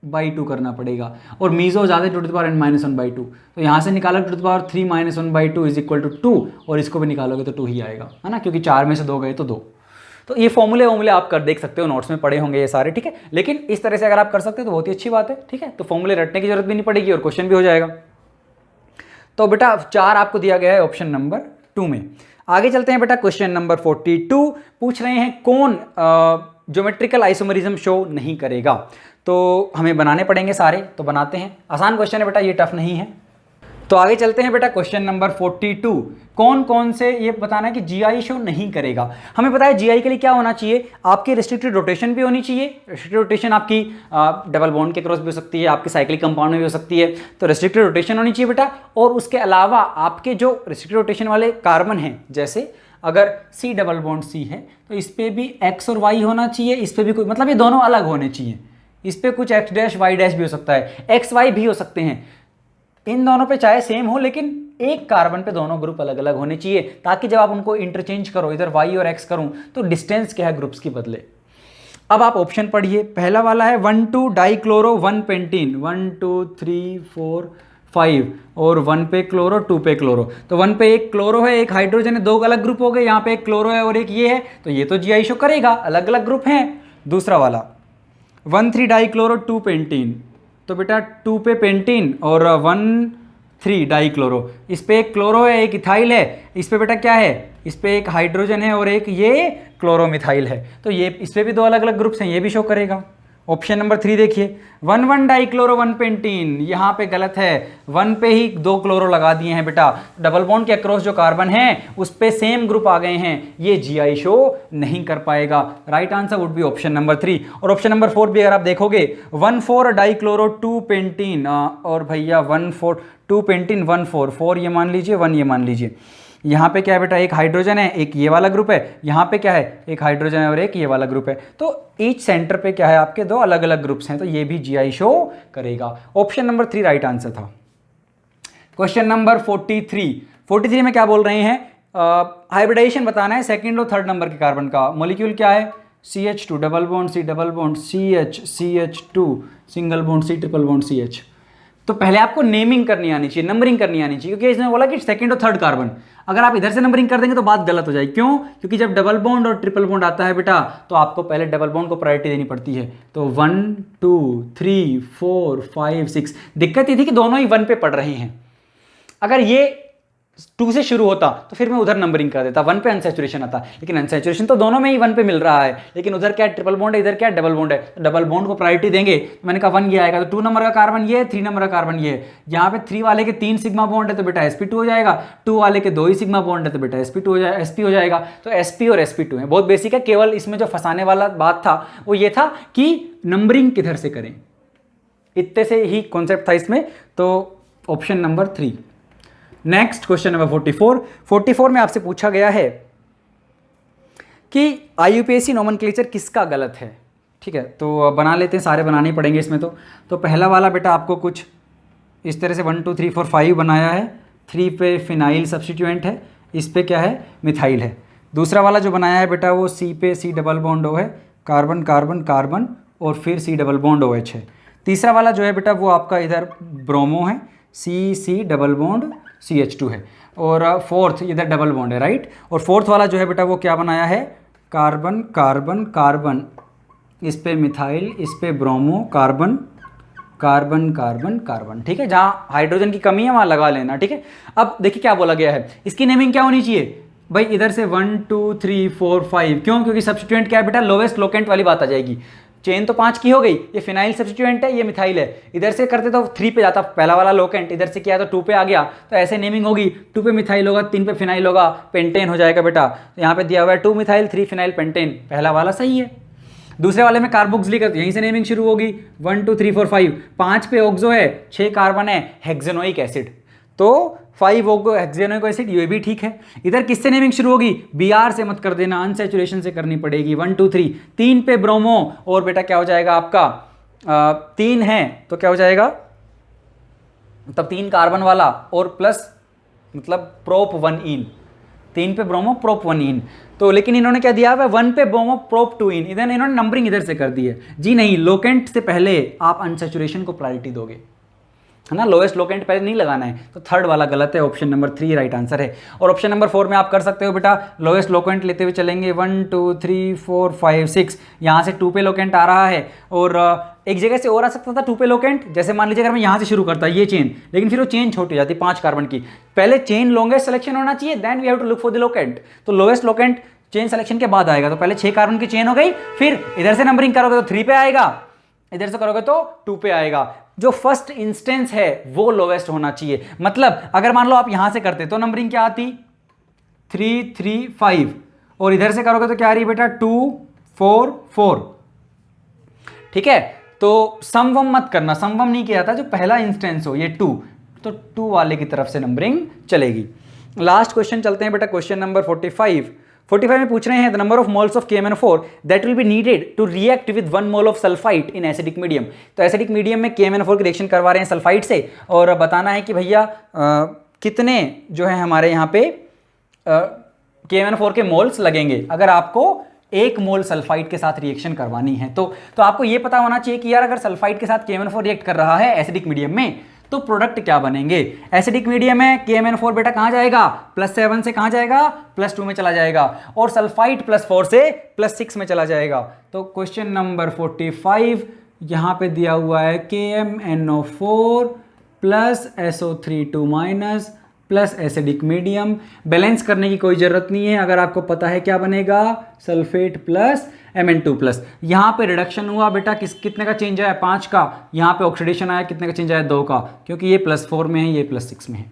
by 2 करना पड़ेगा, और मीजो हो जाते हैं 2 to the power n-1/2, तो यहाँ से निकालोगे 2 to the power 3 - 1/2 is equal to 2, और इसको भी निकालोगे तो 2 ही आएगा, है ना, क्योंकि 4 में से 2 गए तो 2। तो ये फॉर्मूले आप कर देख सकते हो, नोट्स में पढ़े होंगे ये सारे, ठीक है। लेकिन इस तरह से अगर आप कर सकते हो तो बहुत ही अच्छी बात है, ठीक है। तो फॉर्मूले रटने की जरूरत भी नहीं पड़ेगी और क्वेश्चन भी हो जाएगा। तो बेटा 4 आपको दिया गया है ऑप्शन नंबर 2 में। आगे चलते हैं बेटा, क्वेश्चन नंबर 42 पूछ रहे हैं कौन ज्योमेट्रिकल आइसोमरिज्म शो नहीं करेगा। तो हमें बनाने पड़ेंगे सारे, तो बनाते हैं। आसान क्वेश्चन है बेटा, ये टफ नहीं है। तो आगे चलते हैं बेटा, क्वेश्चन नंबर 42 कौन कौन से ये बताना है कि GI शो नहीं करेगा। हमें पता है GI के लिए क्या होना चाहिए, आपकी रिस्ट्रिक्टेड रोटेशन भी होनी चाहिए। रिस्ट्रिक्टेड रोटेशन आपकी डबल बॉन्ड के क्रॉस भी हो सकती है, आपकी साइक्लिक कंपाउंड में भी हो सकती है, तो रिस्ट्रिक्टेड रोटेशन होनी चाहिए बेटा। और उसके अलावा आपके जो रिस्ट्रिक्टेड रोटेशन वाले कार्बन हैं, जैसे अगर C डबल बॉन्ड C है तो इस पर भी X और Y होना चाहिए, इस पर भी कोई, मतलब ये दोनों अलग होने चाहिए। इस पर कुछ X डैश Y डैश भी हो सकता है, XY भी हो सकते हैं। इन दोनों पे चाहे सेम हो, लेकिन एक कार्बन पे दोनों ग्रुप अलग अलग होने चाहिए, ताकि जब आप उनको इंटरचेंज करो, इधर Y और X करूं, तो डिस्टेंस क्या है ग्रुप्स की बदले। अब आप ऑप्शन पढ़िए। पहला वाला है 1,2 डाइक्लोरो 1 पेंटीन, 1 2 3 4 5, और 1 पे क्लोरो 2 पे क्लोरो। तो 1 पे एक क्लोरो है, एक हाइड्रोजन है, 2 अलग ग्रुप हो गए। यहाँ पे एक क्लोरो है और एक ये है, तो ये तो GI शो करेगा, अलग अलग ग्रुप हैं। दूसरा वाला 1,3 डाइक्लोरो 2 पेंटीन, तो बेटा 2 पे पेंटीन और 1,3 डाइक्लोरो। इस पे एक क्लोरो है, एक इथाइल है, इस पे बेटा क्या है, इस पे एक हाइड्रोजन है और एक ये क्लोरोमिथाइल है, तो ये इस पे भी 2 अलग अलग ग्रुप्स हैं, ये भी शो करेगा। ऑप्शन नंबर 3 देखिए, 1,1 डाइक्लोरो 1 पेंटीन, यहाँ पे गलत है, 1 पे ही 2 क्लोरो लगा दिए हैं बेटा। डबल बॉन्ड के अक्रॉस जो कार्बन है उस पे सेम ग्रुप आ गए हैं, ये GI शो नहीं कर पाएगा। Right answer would be option number 3। और ऑप्शन नंबर 4 भी अगर आप देखोगे, 1,4 डाइक्लोरो 2 पेंटीन, और भैया 1,4 2 पेंटीन 1,4 4 ये मान लीजिए, 1 ये मान लीजिए, यहाँ पे क्या है बेटा, एक हाइड्रोजन है, एक ये वाला ग्रुप है, यहाँ पे क्या है, एक हाइड्रोजन है और एक ये वाला ग्रुप है। तो ईच सेंटर पे क्या है, आपके दो अलग अलग ग्रुप्स हैं, तो ये भी GI शो करेगा। ऑप्शन नंबर 3 राइट आंसर था। क्वेश्चन नंबर 43 में क्या बोल रहे हैं, हाइब्रिडाइजेशन बताना है सेकंड और थर्ड नंबर के कार्बन का। मॉलिक्यूल क्या है, CH2 double bond C double bond CH CH2 single bond C triple bond CH। तो पहले आपको नेमिंग करनी आनी चाहिए, नंबरिंग करनी आनी चाहिए, क्योंकि इसने बोला कि सेकंड और थर्ड कार्बन। अगर आप इधर से नंबरिंग कर देंगे तो बात गलत हो जाएगी। क्यों? क्योंकि जब डबल बॉन्ड और ट्रिपल बॉन्ड आता है बेटा, तो आपको पहले डबल बॉन्ड को प्रायोरिटी देनी पड़ती है। तो 1 2 3 4 5 6। दिक्कत ये थी कि दोनों ही 1 पे पढ़ रहे हैं। अगर ये 2 से शुरू होता तो फिर मैं उधर नंबरिंग कर देता, 1 पे अनसैचुरेशन आता, लेकिन अनसैचुरेशन तो दोनों में ही 1 पे मिल रहा है, लेकिन उधर क्या ट्रिपल बॉन्ड है, इधर क्या डबल बॉन्ड है। तो डबल बॉन्ड को प्रायोरिटी देंगे, तो मैंने कहा 1 ये आएगा, तो 2 नंबर का कार्बन ये है, 3 नंबर का कार्बन ये है। यहाँ पे 3 वाले के 3 सिग्मा बॉन्ड है तो बेटा sp2 हो जाएगा, 2 वाले के 2 ही सिग्मा बॉन्ड है तो बेटा sp2 हो जाएगा, sp हो जाएगा। तो sp और sp2 है, बहुत बेसिक है। केवल इसमें जो फंसाने वाला बात था वो ये था कि नंबरिंग किधर से करें, इतने से ही कॉन्सेप्ट था इसमें। तो option number 3। Next question number 44 में आपसे पूछा गया है कि IUPAC नोमेनक्लेचर किसका गलत है। ठीक है, तो बना लेते हैं, सारे बनाने ही पड़ेंगे इसमें। तो पहला वाला बेटा आपको कुछ इस तरह से 1 2 3 4 5 बनाया है, 3 पे फिनाइल सब्स्टिट्यूएंट है, इस पे क्या है, मिथाइल है। दूसरा वाला जो बनाया है बेटा वो C पे C डबल बॉन्ड O है, कार्बन कार्बन कार्बन और फिर C डबल बॉन्ड OH है। तीसरा वाला जो है बेटा वो आपका इधर ब्रोमो है, C डबल बॉन्ड CH2 है, और फोर्थ इधर डबल बॉन्ड है, राइट। और फोर्थ वाला जो है बेटा वो क्या बनाया है, कार्बन कार्बन कार्बन, इस पे मिथाइल, इस पे bromo, carbon carbon carbon carbon. ठीक है, जहाँ हाइड्रोजन की कमी है वहाँ लगा लेना। ठीक है, अब देखिए क्या बोला गया है, इसकी नेमिंग क्या होनी चाहिए भाई, इधर से 1 2 3 4 5। क्यों? क्योंकि सब्स्टिट्यूएंट क्या है बेटा, लोवेस्ट लोकेंट वाली बात आ जाएगी। चेन तो 5 की हो गई, ये फिनाइल सब्स्टिट्यूएंट है, ये मिथाइल है। इधर से करते तो 3 पे जाता पहला वाला लोकेंट, इधर से किया तो 2 पे आ गया, तो ऐसे नेमिंग होगी, 2 पे मिथाइल होगा, 3 पे फिनाइल होगा, पेंटेन हो जाएगा बेटा। तो यहाँ पे दिया हुआ है 2 मिथाइल 3 फिनाइल पेंटेन, पहला वाला सही है। दूसरे वाले में कार्बोक्सिलिक, यहीं से नेमिंग शुरू होगी, 1 2 3 4 5। 5 पे ऑक्सो है, 6 कार्बन है, हेक्सेनोइक एसिड, तो 5 हेक्सेनोइक एसिड, ये भी ठीक है। इधर किससे नेमिंग शुरू होगी, Br से मत कर देना, अनसैचुरेशन से करनी पड़ेगी। 1 2 3, 3 पे ब्रोमो, और बेटा क्या हो जाएगा आपका 3 है तो क्या हो जाएगा, तब 3 कार्बन वाला और प्लस मतलब प्रोप 1 इन, 3 पे ब्रोमो प्रोप 1 इन। तो लेकिन इन्होंने क्या दिया है, 1 पे ब्रोमो प्रोप 2 इन, इधर इन्होंने नंबरिंग इधर से कर दी है। जी नहीं, लोकेंट से पहले आप अनसैचुरेशन को प्रायोरिटी दोगे, है ना, लोएस्ट लोकेंट पहले नहीं लगाना है। तो थर्ड वाला गलत है, ऑप्शन नंबर 3 राइट आंसर है। और ऑप्शन नंबर 4 में आप कर सकते हो बेटा, लोएस्ट लोकेंट लेते हुए चलेंगे, 1 2 3 4 5 6, यहाँ से 2 पे लोकेंट आ रहा है, और एक जगह से और आ सकता था 2 पे लोकेंट। जैसे मान लीजिए अगर मैं यहाँ से शुरू करता ये चेन, लेकिन फिर वो चेन छोटी हो जाती 5 कार्बन की। पहले चेन लॉन्गेस्ट सिलेक्शन होना चाहिए, then we have to look for the locant. तो लोएस्ट लोकेंट चेन सिलेक्शन के बाद आएगा, तो पहले 6 कार्बन की चेन हो गई, फिर इधर से नंबरिंग करोगे तो 3 पे आएगा, इधर से करोगे तो 2 पे आएगा। जो फर्स्ट इंस्टेंस है वो लोवेस्ट होना चाहिए। मतलब अगर मान लो आप यहां से करते तो नंबरिंग क्या आती, 3 3 5, और इधर से करोगे तो क्या आ रही है बेटा 2 4 4। ठीक है, तो समवम मत करना, समवम नहीं किया था, जो पहला इंस्टेंस हो ये 2, तो 2 वाले की तरफ से नंबरिंग चलेगी। लास्ट क्वेश्चन चलते हैं बेटा, क्वेश्चन नंबर 45 में पूछ रहे हैं the number of moles of KMnO4 that will be needed to react with 1 mole of sulphite in acidic medium. तो एसिडिक मीडियम में KMnO4 की रिएक्शन करवा रहे हैं सल्फाइट से, और बताना है कि भैया कितने जो है हमारे यहाँ पे KMnO4 के मोल्स लगेंगे अगर आपको 1 मोल सल्फाइट के साथ रिएक्शन करवानी है। तो आपको ये पता होना चाहिए कि यार अगर सल्फाइट के साथ KMnO4 रिएक्ट कर रहा है एसिडिक मीडियम में तो प्रोडक्ट क्या बनेंगे। एसिडिक मीडियम में KMnO4 बेटा कहाँ जाएगा, +7 से कहाँ जाएगा, +2 में चला जाएगा, और सल्फाइट +4 से +6 में चला जाएगा। तो क्वेश्चन नंबर 45 यहाँ पे दिया हुआ है KMnO4 + SO3 plus acidic medium. Balance करने की कोई ज़रूरत नहीं है, अगर आपको पता है क्या बनेगा, सल्फेट प्लस Mn2+। यहाँ पे रिडक्शन हुआ बेटा, कितने का चेंज आया, 5 का। यहाँ पे ऑक्सीडेशन आया, कितने का चेंज आया, 2 का, क्योंकि ये +4 में है, ये +6 में है।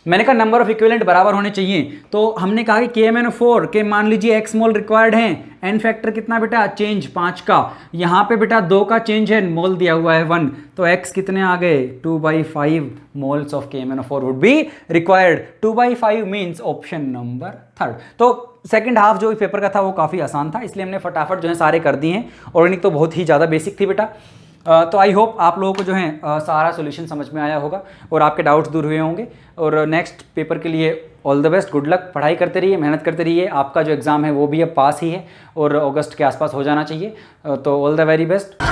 मैंने कहा नंबर ऑफ इक्विवेलेंट बराबर होने चाहिए, तो हमने कहा कि KMnO4 के मान लीजिए x मोल रिक्वायर्ड हैं, n फैक्टर कितना बेटा चेंज 5 का, यहाँ पे बेटा 2 का चेंज है, मोल दिया हुआ है 1, तो x कितने आ गए 2/5 moles of KMnO4 would be required. 2/5 means option number 3। तो सेकंड हाफ जो पेपर का था वो काफ़ी आसान था, इसलिए हमने फटाफट जो है सारे कर दिए हैं। ऑर्गेनिक तो बहुत ही ज़्यादा बेसिक थी बेटा। तो आई होप आप लोगों को जो है सारा सॉल्यूशन समझ में आया होगा और आपके डाउट्स दूर हुए होंगे। और नेक्स्ट पेपर के लिए all the best, good luck, पढ़ाई करते रहिए, मेहनत करते रहिए। आपका जो एग्ज़ाम है वो भी अब पास ही है और अगस्त के आसपास हो जाना चाहिए। तो ऑल द वेरी बेस्ट।